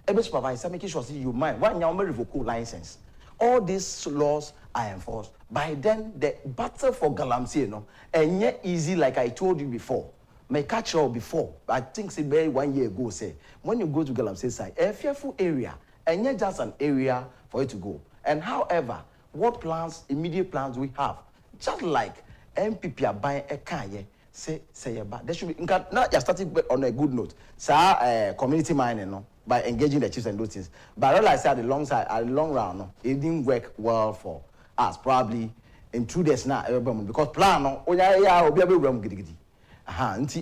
Every supervisor making sure you mine. Why now revoke license? All these laws are enforced. By then, the battle for Galamsey, and yet easy, like I told you before. My catch-all before, I think it's about 1 year ago, say, when you go to Galamsey side, a fearful area, and yet just an area for you to go. And however, what plans, immediate plans we have, just like MPP are buying a car, say about, there should be, now you're starting on a good note, community mining, by engaging the chiefs and those things. But all I said, at the long run, it didn't work well for us, probably in 2 days now, because plan,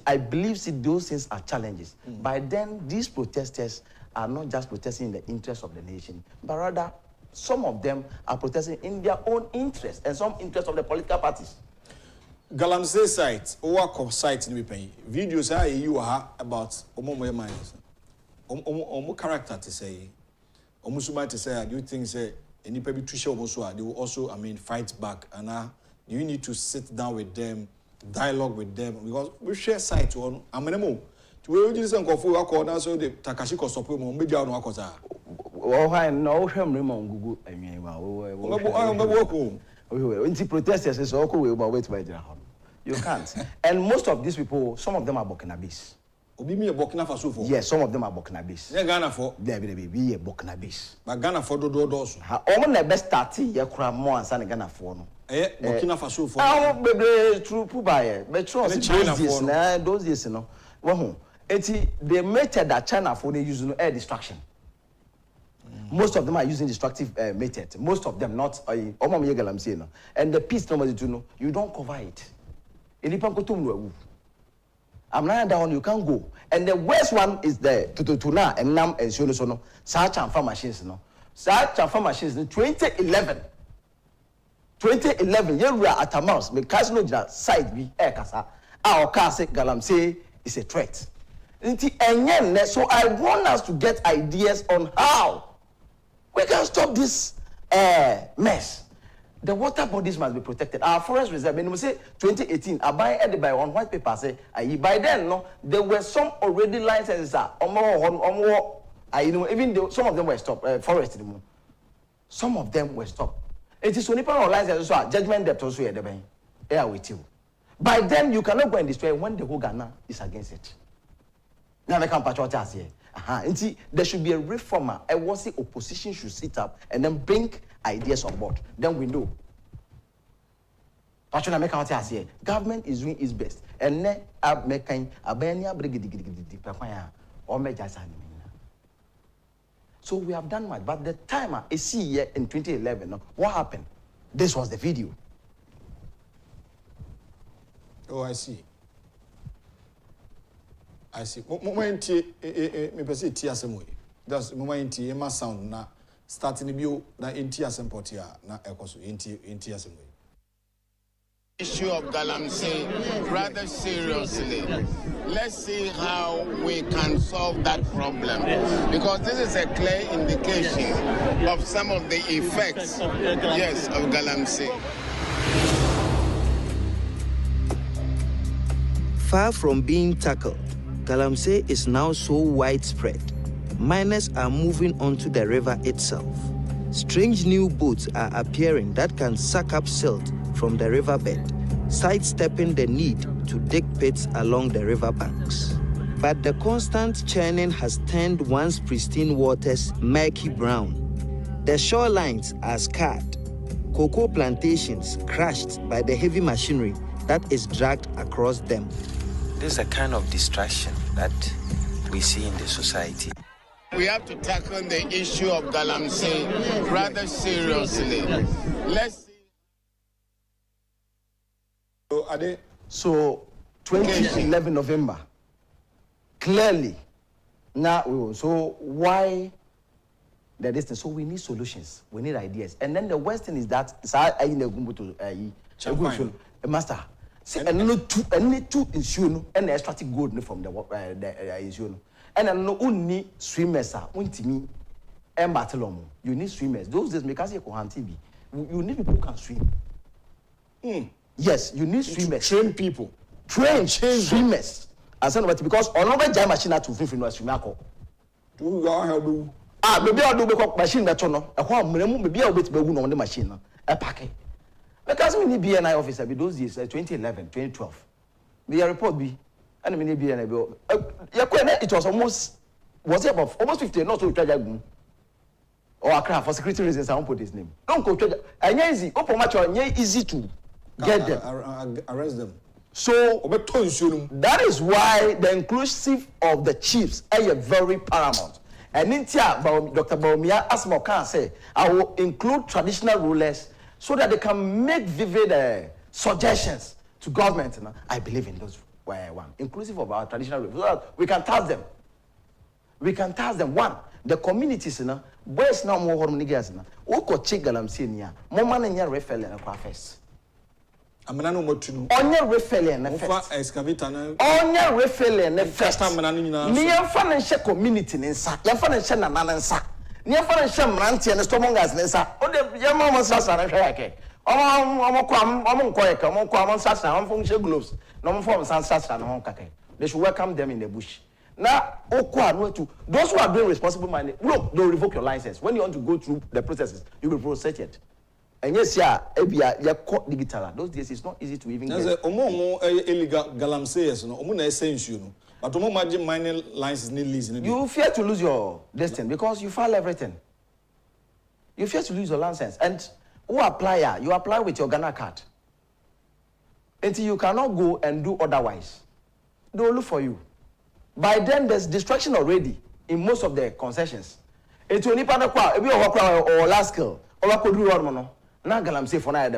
I believe those things are challenges. By then, these protesters are not just protesting in the interest of the nation, but rather some of them are protesting in their own interest and some interest of the political parties. Galamsey site, Owako site in Wipen. Videos are you about Omo miners. Omo character to say, Omusuma to say, do you think say any people to show they will also, fight back? And do you need to sit down with them? Dialogue with them because we share sites on amenemo to we just go for work so the Takashi ko support mo media no akoza why no hwem remo ngugu anwen wa protesters is all we wait by there you can't and most of these people, some of them are Burkinabes. Obi me Burkina Faso for yes, some of them are Burkinabes. Yeah, Ghana for be Burkinabes but Ghana for do also omo na best start ye kura mo ansa na Ghana for no Burkina Faso for bebe true pubaye but trust those days no wo the method that China for they use no air destruction. Most of them are using destructive methods. Most of them not and the peace normally do know you don't cover it. I'm not down, you can't go. And the worst one is the tutuna and nam and so such and farm machines no. Such and farm machines in 2011, yeah, we are at a mouse, because no side be air kasa. Our car say Galamsey is a threat. So I want us to get ideas on how we can stop this mess. The water bodies must be protected. Our forest reserve, when we say 2018, I buy edited by on white paper, say, by then, no, there were some already licenses, even some of them were stopped, forest anymore. Some of them were stopped. It is only part of licenses, so judgment debt also here, they are with you. By then, you cannot go and destroy when the whole Ghana is against it. Now, I can't patch us here. There should be a reformer. I was the opposition should sit up and then bring ideas on board. Then we know. Government is doing its best. And then so we have done much. But the timer is here in 2011. What happened? This was the video. Oh, I see. I see. Moment me pese ti asem. That's moment e sound na starting bio na enti asem port ya na ekoso enti asem. issue of Galamsey rather seriously. Let's see how we can solve that problem, because this is a clear indication of some of the effects, yes, of Galamsey. Far from being tackled, Galamsey is now so widespread. Miners are moving onto the river itself. Strange new boats are appearing that can suck up silt from the riverbed, sidestepping the need to dig pits along the riverbanks. But the constant churning has turned once pristine waters murky brown. The shorelines are scarred, cocoa plantations crushed by the heavy machinery that is dragged across them. This is a kind of distraction that we see in the society. We have to tackle the issue of Galamsey rather seriously. Let's see. So 2011 November, clearly, now we will. So why the distance? So we need solutions, we need ideas. And then the worst thing is that master, see, and no two issue and the extractive gold from the issue. And then no only swimmers are me and battle. You need swimmers. Those days make us a TV. You need people who can swim. Yes, you need swimmers. Train people. Train swimmers. As because another jam machine to free no swim ako. Maybe I'll do machine that no. Maybe I'll be on the machine. A packet. Because we need BNI officer be those years 2011, 2012. The report be and we need BNI bill. It was almost about almost 50 not to try or Accra for security reasons. I won't put his name. Don't go to easy. Open match easy to get them. Arrest them. So that is why the inclusive of the chiefs are very paramount. And in Dr. Baumia Asmokan say, I will include traditional rulers so that they can make vivid suggestions to government. I believe in those one, inclusive of our traditional rulers, so that we can task them. We can task them. One, the communities, boys now more niggas, Oko check Galamsey, more money refer and first. Amanano motunu. Onya refele na first. Excavator na. Onya refele na first. Customer na. Ni yamfa na nhye community ne nsa. Yamfa na nhye nana nsa. Ni yamfa na nhye mrantie ne stomongas ne nsa. O de yamma mo sasa na hwe yake. Omo nkoyeka, omo kwa omo sasa, omo nhye gloves. No mo form sasa na hon kake. They should welcome them in the bush. Now, those who are doing responsible mining, look, they'll revoke your license. When you want to go through the processes, you'll be processed. And yes, you're caught digital. Those days it's not easy to even get. Illegal Galamsey, but imagine mining license need lease. You fear to lose your destiny because you file everything. You fear to lose your license. And who apply? You apply with your Ghana card. Until you cannot go and do otherwise. They will look for you. By then, there's destruction already in most of the concessions. It's only part of or last kill or could do now Galamsey for now.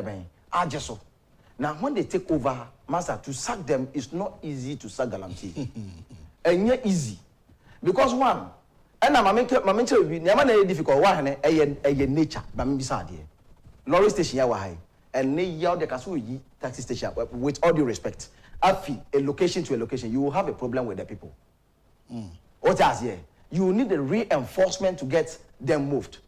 Now, when they take over, master, to sack them is not easy to sack Galamsey. And yet easy. Because one, and I'm making difficult one a nature, but maybe sad here. Lorry station yawa and ne yaw the Kasuyi taxi station with all due respect. Afi a location to a location, you will have a problem with the people. What else here? You need a reinforcement to get them moved.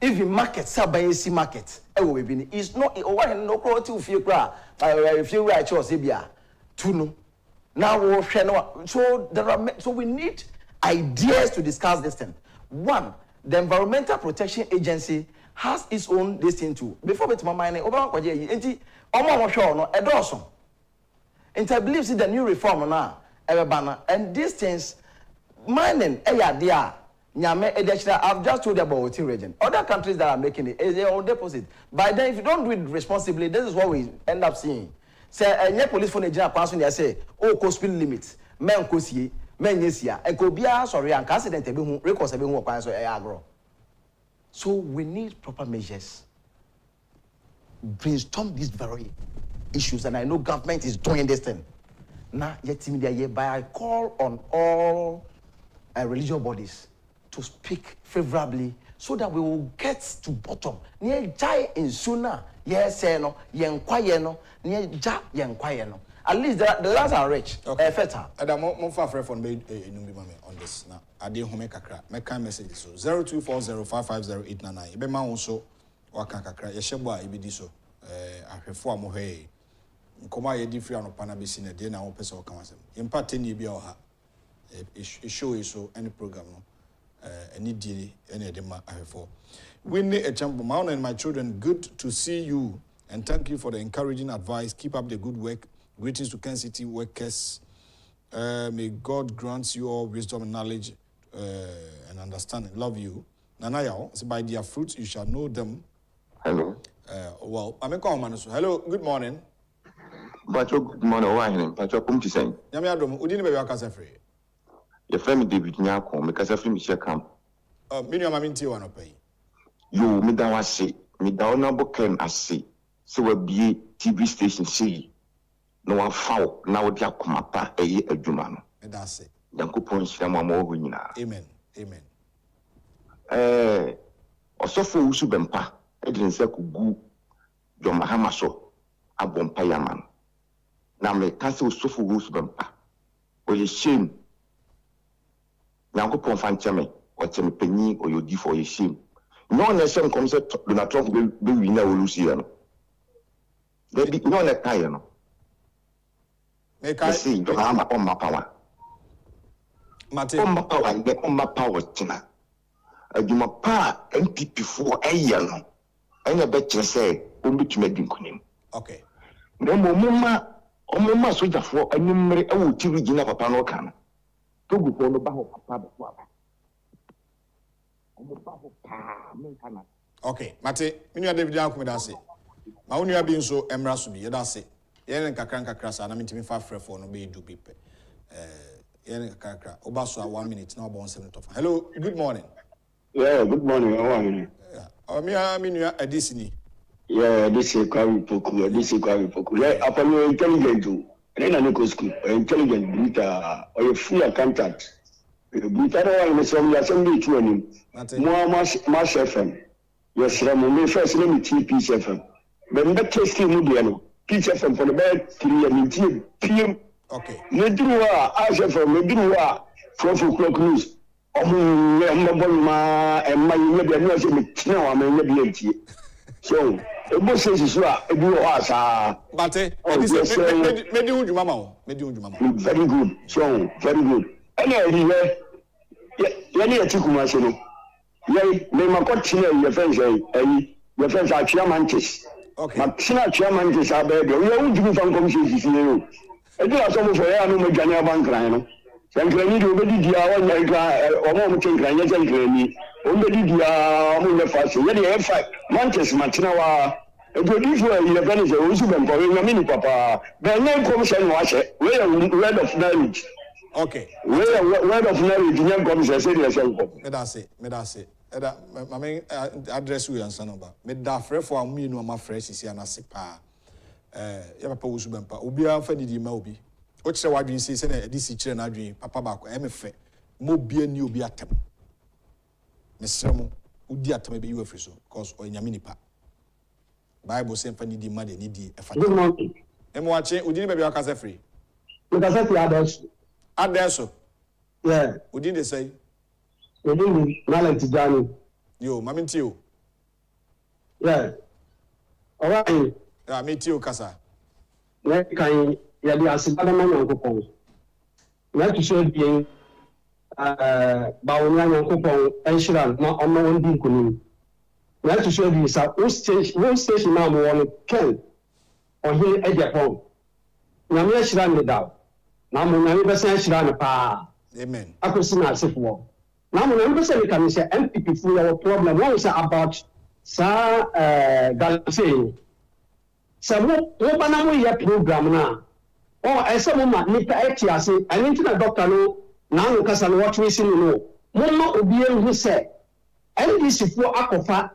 If you market, Sabayesi market, it's not no quality if you cry, if you write your Sibia, Tunu. Now so we need ideas to discuss this thing. One, the Environmental Protection Agency has its own this thing too. Before it's my mind, over and I believe see the new reform now, and these things, mining, I've just told you about Otin region. Other countries that are making it, they all deposit. By then, if you don't do it responsibly, this is what we end up seeing. Say, a police phone agent person they say, oh, co speed limits, men kosi, men yesia, and ko bia sorry, and accident records have been working so agro. So we need proper measures. Brainstorm these very issues, and I know government is doing this thing. Now, yet media by I call on all religious bodies to speak favorably so that we will get to bottom. Near jai in sooner, yes, no, yen quiet no, near ja yen quiet no. At least the last are rich. Okay. Feta. I'm more far from me on this now. I didn't home kakra. Make kind message so 0240550899. Ibe ma also waka kakra. Yeshebwa ibidi so. Ahwefo amohe. Nkoma ye di free anopana be sine de na wo pese wo kamasem. Yempa 10 ye bia o ha. Show so any program no. Any day any edema ahwefo. We need a champion. My and my children, good to see you and thank you for the encouraging advice. Keep up the good work. Greetings to Kencity workers. May God grant you all wisdom and knowledge and understanding. Love you. Nanayao, so by their fruits you shall know them. Hello. Well, I'm a common. Hello, good morning. Pacho, good morning. Why? Pacho, come to say. Yamiadom, we didn't be a casa free. Your friend David Nyako, because I feel Michelle come. Minimum minty one pay. You, me down was say, me down number can I say. So we'll be TV station say. No one foul now dia kumapa a jumano. That's it. Yankupon shama mo winina. Amen. Amen. Osofo usu bempa edin se kugu jo mahamaso abompa yaman. Na me kase osofo usu bempa. O ye shame. Yankupon fanchame o cheme penyi o yodi for ye shame. No na sem kom se Donald Trump be wina olusi ya no. There be no na kai no. I see, you have on my power. Mate. On my power, get on my power, Tina. You my pa MPP for a year. I never better say, only to make him. Okay. No more, Mama, soldier for a number of TV Gina Papa no can. To go for the Baho Papa. Okay, Mate, when you are David Yakumidasi, my only have been so emrasubi, that's it. Yen kakranka krasa na mitimi fa frefo no be do pipe. Yen kakra obaso 1 minute now about 7 of. Hello, good morning. Yeah, good morning. How are you? Yeah. Me nua adisini. Yeah, this is Kwari Poku. Yeah, upon you intelligent too. Then I go school. Intelligent Brita or your full accountant. Brita one some assembly to him. More mass FM. Yes, I'm first name TP FM. But that testing mudiano. Teacher from the bed 3 and PM. Okay. Medua, as from Medua, 12 o'clock news. And my media knows now I'm in the so, the boss says, you are a good ass. But, very good. So, very good. Anyway, yeah, Tikumasino. Yeah, may my continue your friends, your friends are Chiamantis. Okay. But Sina Chairman is our baby. We won't give some commissions. You do some for I know Jania Bankrano. Sancrani to be the hour or more think Rania Sancrani. Only the on the fast. Yet, if I Manchester Matinawa, it would be for a Venezia, Usuban for a mini papa. The name commission was it. We are word of knowledge. Okay. We are word of knowledge. Young commission said yourself. Medase. My main address we answer number. Me da for me no ma fresh is na sepa. Ya papa wo subempa. Obi an fa didi ma obi. O kire wadwin se na edi si kire na adwin papa ba ko e me fe. Mo bia ni obi atem. Me sremo odi atem be you afri so because o nyame nipa. Bible say fa didi ma de ni di e fa. Good morning. E mo ache odi ni be bia ka se free. We ka se adesso. Adesso. Yeah. Odi dey say We didn't knowledge Johnny. Yo, mami tio. Yeah. All right. Yeah, me tio kasa. Na kan ya di asibada man Yankopon. Na to show bien ba wona Yankopon enhira na omo won di nkonim. Na to show bien sa o station na mo won ken o he Agyapong. Na me enhira me da. Na mo na me be san enhira me pa. Amen. Akosi na asefo. Now, when I'm saying MPP for our problem, what is about Sir Galsey? So, what Banamu ya program now? Oh, I said, Mama, Nita Etiasi, I need to a doctor no, now because I watch me see no. Mama Obiel who said, NDC for Akofa,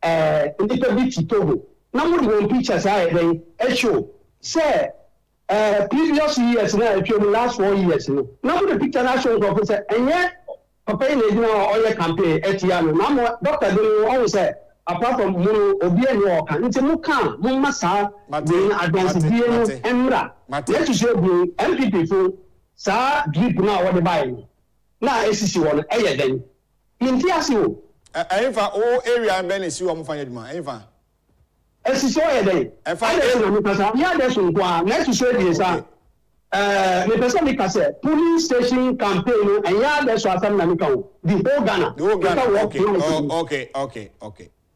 Nita Bichi Togo. Now, one pictures I show. Say, previous years, now, if you last 4 years, now the picture I show, and yet, papa yi na edina ɔyɛ campaign ɛtia no na mo doctor de no ɔwɔ sɛ apart from mo obi ani ɔka nti mo kan mo ma saa de adansidie no ɛnra yɛtu so ebu npp fo saa drip na wɔde bae na esisi wɔ no ɛyɛ dɛn nti ase o ɛyinfa o area bɛ na esi wɔn fa nyɛ dwuma ɛyinfa esisi ɔyɛ dɛn ɛyɛ na mo kasa yɛ adɛ so nko a na etu so edie sa me person mi kase police station campaign no ɛyɛ adɛ so asɛm na mi ka o the whole Ghana okay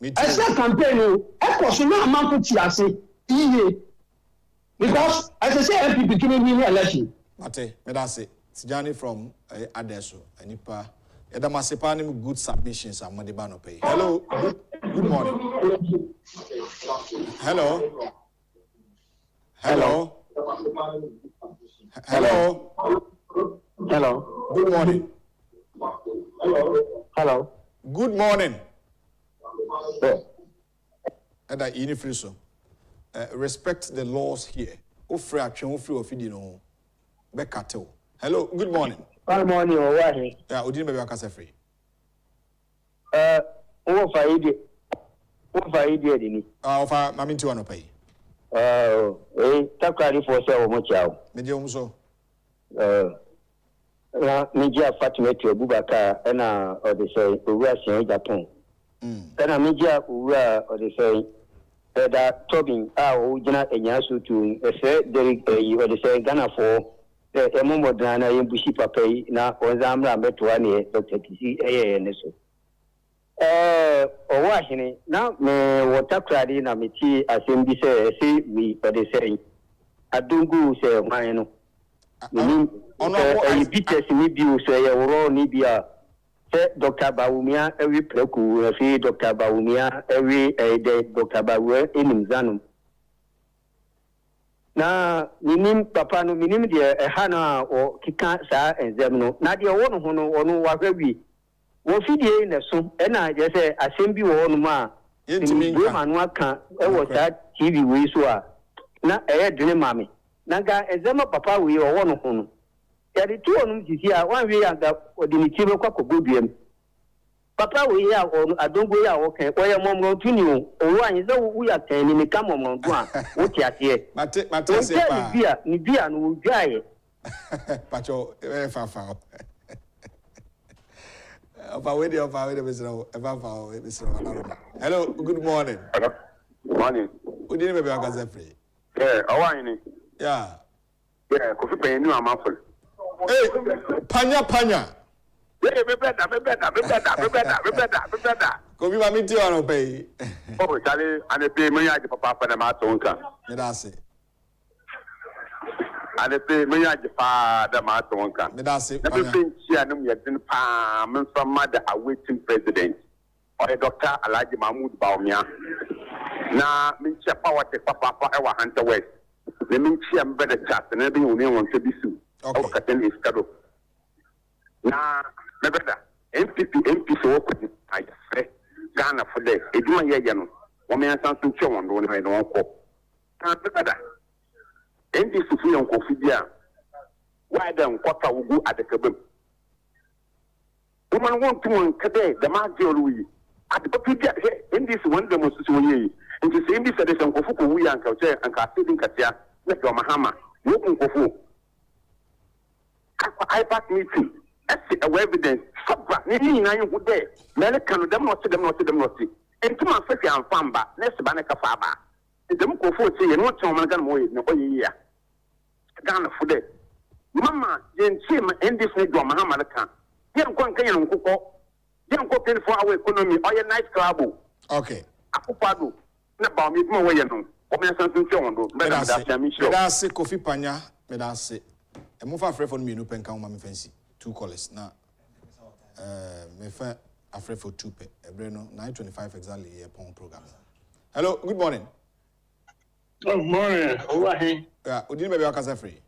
ɛsɛ campaign no ɛkɔ so na amanfo ti ase iye because ɛsɛ sɛ NPP kini win election. Mate, medase Tijani from Adesso anipa edamase ni good submissions amade ba no pay. Hello, good morning. Hello. Good morning. Hello. Good morning. Eda inifri so. Respect the laws here. Ofre atwe ofre ofidi no. Bekato. Hello, good morning. Good morning, Owahi. Yeah, Odin baby akasa free. Ofa idi ni. Ofa mami nti wano pay. Takrari for say o mo chao. Me je umso. Media Fatima to Bubaka and or they say we are saying Agyapong. Then a media or they say that Tobin Ujana and Yasu to a say or they say Ghana for a moment than I am Bushi Papa now or Zamra Metuani, Dr. Kisi ANSO. Or Washington now me water cradi na meti assembly say we or they say Adungu say Mano. Bitters ni bi o so ye woro ni bia se Dr. Bawumia every preku fi Dr. Bawumia every Dr. Bawu enim zanum na minim papa no minim de ha na o kika saa enzem no na de wo no ho no ono wa hwawi wo fidie na so e na je se asem bi wo no ma yentimi manu aka e wo saa TV we so a na e dene mame na ga enzem papa we wo no ho no yari tu onum sisi a wan we anga odiniti be kwa kogoduam papa we ya adongo ya wo kan oye momro tuni o anyi ze wo ya kan ni me ka momro do a wo ti ase mate se pa ni bia no wo dwaye pacho fa ofa we de besro hello good morning. Hello good morning. Odini be aka ze free owan ni kofi pen ni amafol. Hey, panya. Hey, me better. Kobi ma miti wano pay. Oh, Charlie, ane pay me yaji papa pa na matonka. Medase. Ane pay me yaji pa da matonka. Medase. Na be pinchi anu yedin pa men from mother awaiting president. Or Dr. Alhaji Mahmoud Bawumia. Na minchi pa wate papa e wa Hunter West. Le minchi am better chat na be uni won to bisu. Okay. Kateni iskado. Na mebeda MP so ko ai fre Ghana for the eduma ye no wo me ansan so twe won do no no ko na mebeda endi sufu yon ko fidia wa da nkota wugu adekabem woman won to won kade da ma jolu yi adepapidia endi su won da mo susu yi nti se endi sede se nkofu ko wu ya nka che anka sidin katia na do mahama wo nkofu IPAC meeting, evidence, ni na you good there. American, them not. And to my face and famba, next banaka faba. The Muko say, and what someone can wait no year. Ghana for that. Mamma, then see my end this need to Mahamaka. Young Concan Coco, young cooking for our economy, or your nice club. Okay. Akufo-addo, not about me, no way, no. Or me something shown, but that's a coffee panya, medase. And move afraid for me, no pen count my fancy. 2 callers now. Me fa afraid for 2 pay. Breno 9:25 exactly here upon program. Hello, good morning. Good morning. Owahi. Yeah, Odin baby akasa free.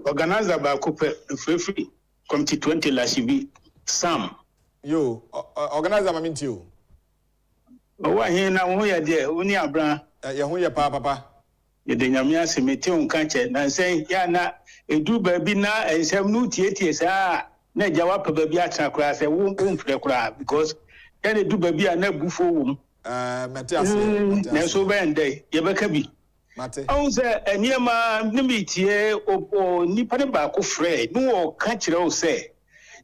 Organizer ba coupe free committee 20 last week. Sam. Yo, organizer ma minti o. Owahi na wo ya de, wo ni abran. Ya hu ya papa. ye de nyame ase mete on ka che na sen ya na edu ba bi na ensem no tietie saa na jawa pa ba bi atra kura se wo mfre kura because ya na edu ba bi na bufo wo mu mate ase na so ba ndai ye beka bi mate on se eniema ne mitie o nipa ne ba ko frɛ no o ka kire o se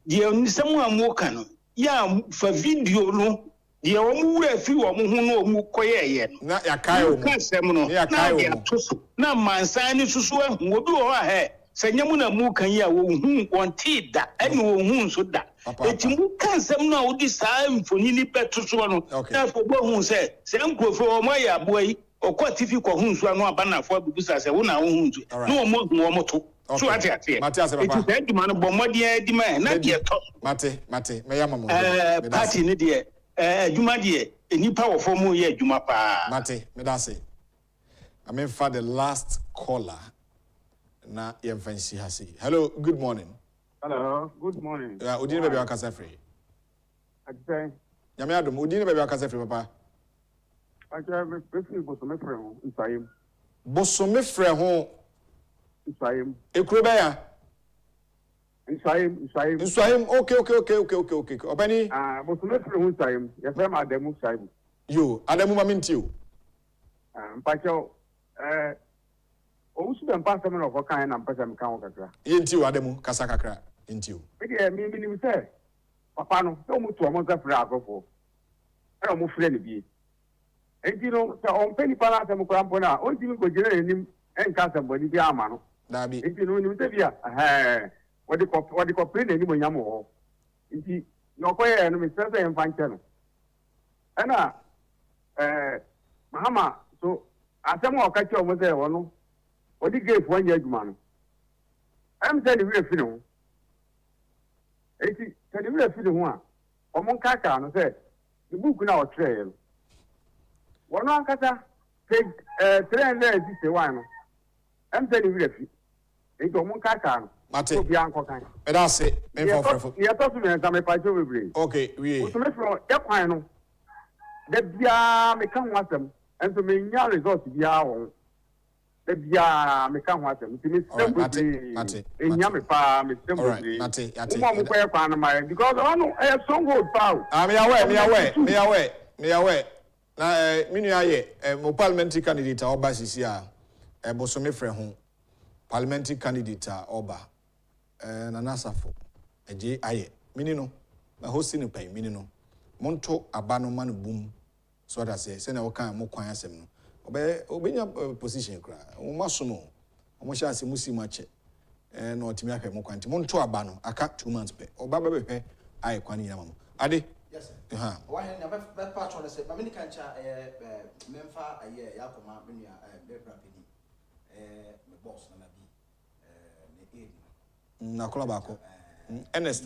de nsɛm a mo ka no ya fa video no de o mu wura fi wo mo ho no o mu koyeye no na ya kai o mu ka sɛm no ya kai o mu na mansan ni susu ahu obi o ha he sɛ nyam na mu kan ya wo hu wonte da ɛne wo hu so da eti mu ka sɛm no a wodi saa mfoni ni beto so no na fo bo hu sɛ nkrofo o mo ya aboa yi okwa tifi ko hu so anu abanafo abubusa sɛ wo na wo hu so na o mo hu o mo to so ate mate ase papa eti aduma no bɔ mmɔden adi ma na de to mate me ya mamo party ni de aduma de enipa wo fo mu ye aduma pa mate me da se I mean for the last caller na yem fancy hasi hello good morning hello good morning odini baby akasa free okay nyame adom odini baby akasa free papa aja me free bosome frɛ ho nsayem bosome frɛ ho nsayem ekuro ba ya nsayem okay obani bosome frɛ ho nsayem ye frɛ ma adamu nsayem yo adamu ma mentio mpacho owusu be mpa sɛm na ɔkɔ kan na mpɛsɛ mka ho kakra yentio adamu kasa kakra yentio me nim sɛ papa no sɛ ɔmo to ɔmo nsa frɛ akɔfo ɛna ɔmo frɛ ne bie enti no sɛ ɔmpɛ nipa no asɛm kora mpo no a ɔntimi nkɔgyina n'anim ɛnka asɛmbɔne bi ama no dabi enti no nim sɛ bi a wɔde kɔpere n'anim onyam wɔ hɔ nti na ɔkɔyɛɛ no mesrɛ sɛ yɛmfa nkyɛ no ɛna mahama so asɛm a ɔka kyerɛ ɔmo sɛ wɔ no ɔde geefoɔ nyɛ adwuma no ɛm sɛ ne werɛ fi ne ho enti sɛ ne werɛ fi ne ho a ɔmo nkakaa no sɛ ne buuku no a ɔtwerɛeɛ no wɔno ankasa page 361 no ɛm sɛ ne werɛ fi enti ɔmo nkakaa no mate obiara nkɔ kan ɛda se memfɔfrɛfo ne yɛtɔ so mmiɛnsa mepakyɛ bebree okay wie wosome frɛ yɛ kwan no da biara meka ho asɛm ɛnso menya result biara wɔ ho da biara meka ho asɛm nti mesrɛ bebree ɛnya me paa mesrɛ bebree woma mo kɔyɛ kwan no mayɛ because ɔno ɛyɛ stronghold paa o meyawɛ na menua yɛ mo parliamentary candidate a ɔba sisi a bosome frɛ ho parliamentary candidate a ɔba nanasafo agye ayɛ mini no na hosi no pai mini no monto aba no ma no boom so that say na wokan mo kwan asɛm no obenya position kra wo masomo mo sha asɛm musi ma che na otimi ahwɛ mo kwan ti monto aba no aka 2 months pe oba ba behwɛ ayɛ kwan ni amamo ade yes sir wa he na be patron say ma mini kancha memfa aye yakoma menua bebra pedi me boss na bi me aid na kola bako Ernest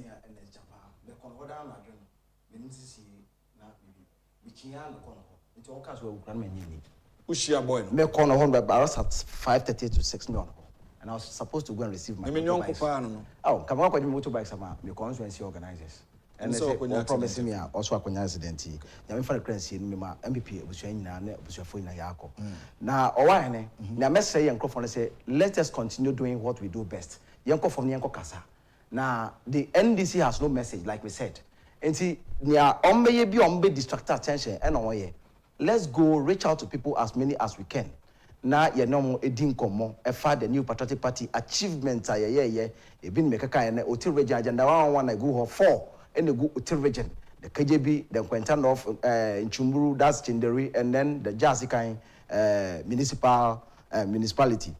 Japan me kon hoda na dwen me nsisi na bibi bichia no kon ho nti o ka so ukran ma nyini ushia boy no me kon ho but I was at 5:30 to 6 million and I was supposed to go and receive my me nyonko pa no oh come on kwa motorbike sama me constituency organizers and they promising me also akonya accident ya me fa currency ni me ma MPP obusuan nyina na obusuafo nyina ya akọ na owa hene na me say yankofo say let us continue doing what we do best yankofo ne yanko kasa na the NDC has no message like we said enti nia ombeye bi ombe distract attention and on let's go reach out to people as many as we can na ye no edin komo e fa the new patriotic party achievements ye ebi ni mekaka na oti region agenda 111 na go 4 and the go oti region the KJB the Quentin of Nchumburu that's Chinderi and then the Jasikan municipality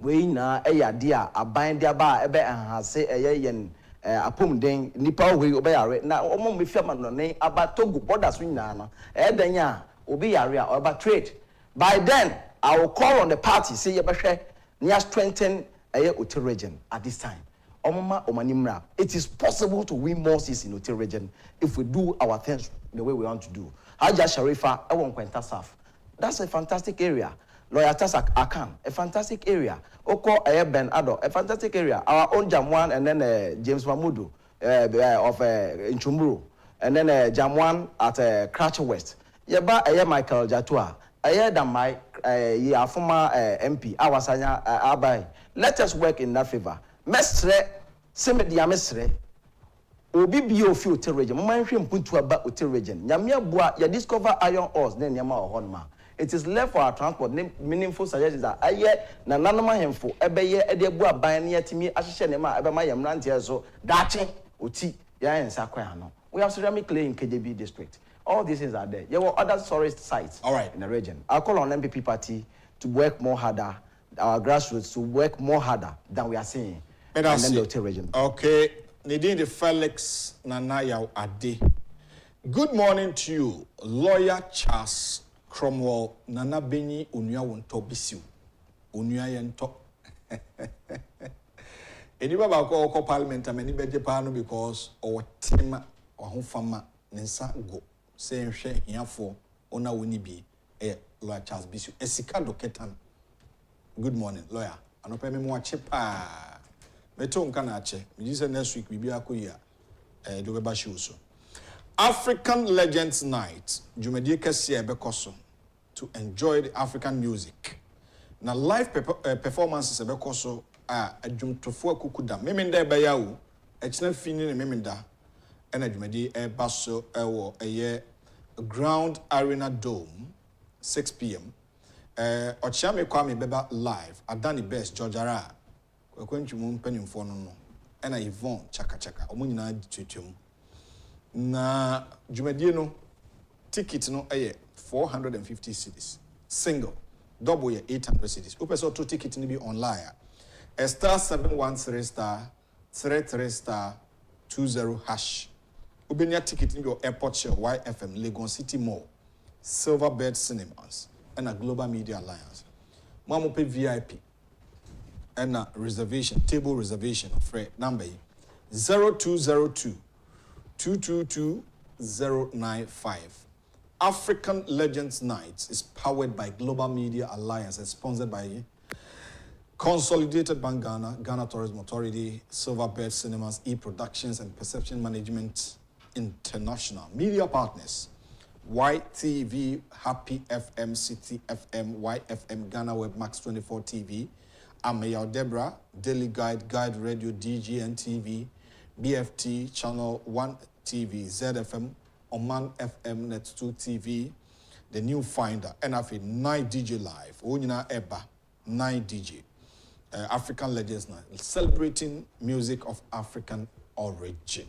we na eyade a aban de aba ebe enhase yen apom den nipa we obeyare na omo mefia no ne aba Togo borders nyina na edan a obi yare a oba trade by then I will call on the party say ye behwe near strengthen Oti region at this time omoma omanimra it is possible to win more seats in Oti region if we do our things the way we want to do Haja Sharifa ewon Kwenta South that's a fantastic area Lawyer Tasak Akan, a fantastic area. Oko Ben Ado, a fantastic area. Our own Jamwan and then James Mamudu of Nchumburu, and then Jamwan at Crouch West. Yeba Michael Jatua. Than my former MP awasanya abai. Let us work in that favor. Mestre semedia mestre obi bi ofi hotel region. Mama nhwe mpuntu aba hotel region. Nyame aboa ya discover iron ores na nyama ohonma. It is left for our transport. Meaningful suggestions that aye na nanoma hemfo ebeye ede bu aban na yatimi ahyehye ne ma ebema yemrante so dache oti ya ensa kwa no. We have ceramic clay in KJB district. All these things are there. There were other tourist sites in the region. I call on MPP party to work more harder, our grassroots to work more harder than we are seeing in the hotel region. Okay. Nidin the Felix Nanaya Ade. Good morning to you, Lawyer Charles Cromwell Nana Beni Unya Wonto Bisiu. Unya Yento. Anybody call parliament and many better pano because our team or home farmer Nensa go. Saying share here for Ona Winnie B. Lawyer Charles Bisiu. Esika Doketan. Good morning, lawyer. I don't pay me more cheaper. Meton Kanache. Me say next week we be akuya. Do we bashuso. African Legends Night. Jumedi Kesi Ebekoso to enjoy the African music. Now live performances Ebekoso Jumtofo Kukuda. Memenda Bayawu. Echna fini memenda. Ena Jumedi Ebaso Ewo Eye Ground Arena Dome 6 p.m. Ochame Kwame Beba live. Adani Best George Ara. Kwenchumu penimfo no. Ena Yvonne Chaka. Omo nyina twetwem. Na Jumedi no ticket no 450 cedis. Single. Double 800 cedis. Upeso two ticket ni be online. *713*33*20#. Ubenya ticket in your airport share YFM Legon City Mall, Silverbird Cinemas, and a Global Media Alliance. Mamu pay VIP and a reservation, table reservation of number 0202-222-095. African Legends Nights is powered by Global Media Alliance and sponsored by Consolidated Bank Ghana, Ghana Tourism Authority, Silverbird Cinemas, E-Productions, and Perception Management International. Media partners, YTV, Happy FM, City FM, YFM, Ghana Web Max 24 TV, Amayao Debra, Daily Guide, Guide Radio, DGN TV, BFT, Channel 1 TV, ZFM, Oman FM, Net 2 TV, The New Finder, NFA, 9 DJ Live, Onyina Eba, 9 DJ. African Legends Night, celebrating music of African origin.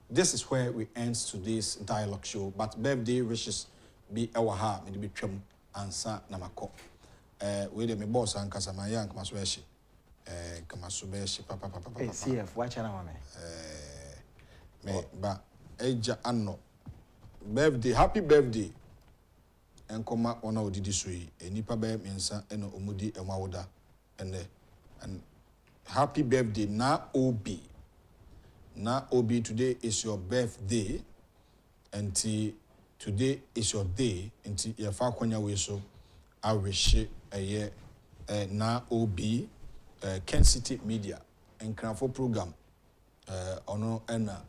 This is where we end today's dialogue show, but birthday wishes be our heart, maybe trim answer namako. We the me boss and Kasamaya Kamasweshi. Kamasubeshi, papa. Hey, CF, watch out, me, but Eja Anno. Birthday, happy birthday. And come on our didisui, a nipa bear mensa and omudi and wawda. And happy birthday, Na Obi. Na Obi, today is your birthday. And today is your day. And your fakonya weso, I wish a year Na Obi, Kencity Media, and Cranford program. Ono ena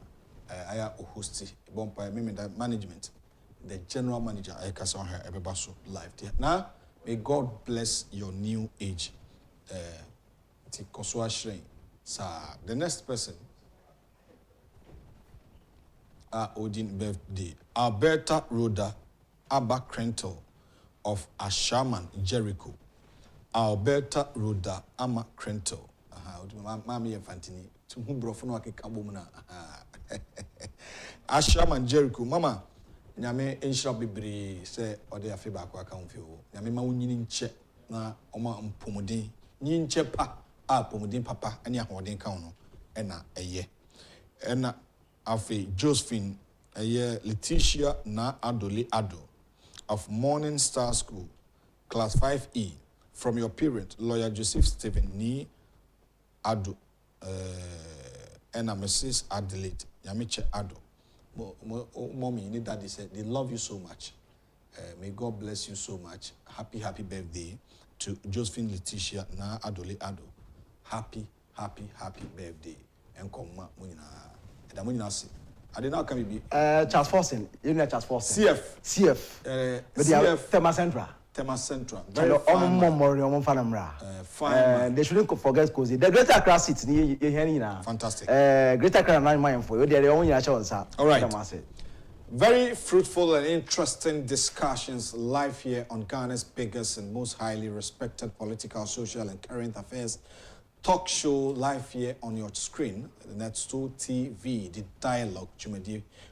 aya hosti bompa management. The general manager I can on her everybody live there. Now, may God bless your new age. The next person, Odin birthday, Alberta Rhoda Abba Krentel of Ashaman, Jericho. Alberta Rhoda Amma Krentel. Mami Fantini. To whom Brofono Kabumana. Ashaman, Jericho. Mama, Nyame Insha Bibri say, or they are feedback. I can't feel. Nyame Mawin check na Oma Pomodin. Ninche pa pomodin papa any holding count and a year. And afe Josephine a year Letitia na Adoli Ado of Morning Star School, Class 5E, from your parent, Lawyer Joseph Stephen Ni Ado and Mrs. Adelaide Yamiche Ado. Mommy, you need daddy said they love you so much. May God bless you so much. Happy birthday to Josephine Letitia na Adoli Ado. Happy birthday. And come munina. I did not come be Charles Forson. You know Charles Forson. CF. But CF Tema Central. Tema Central. Very fine. They shouldn't forget Cozy. The Greater Accra seat, fantastic. Greater Accra 9 million for you. They're only all right. Very fruitful and interesting discussions live here on Ghana's biggest and most highly respected political, social, and current affairs talk show live here on your screen. That's 2 TV, the dialogue.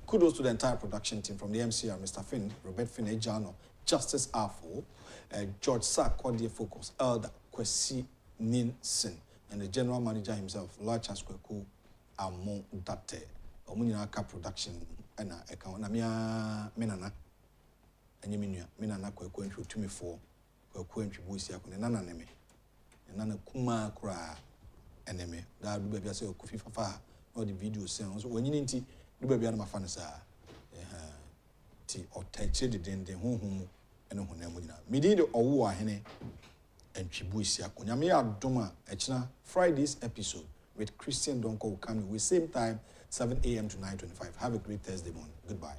Kudos to the entire production team from the MCR, Mr. Finn, Robert Finn Ejano, Justice Afo, George Sack, Cordia Focus, Elder Kwesi Ninsen, and the general manager himself, Lachas Kweku Amon Date, Omuninaka Production, and Namia Menana, and Yeminia, Menana Kweku and to me for Kweku and Chibusia, and Nana Neme, and Nana Kuma Kra enemy. That do baby say Kofi Fafa, or the video sounds when you need to do baby on my fanasa. Or touch the home and Honamina. Midi the Owa Hene and Chibuisia. Kunyamia Doma Echna Friday's episode with Christian Donko coming with same time 7 a.m. to 9:25. Have a great Thursday morning. Goodbye.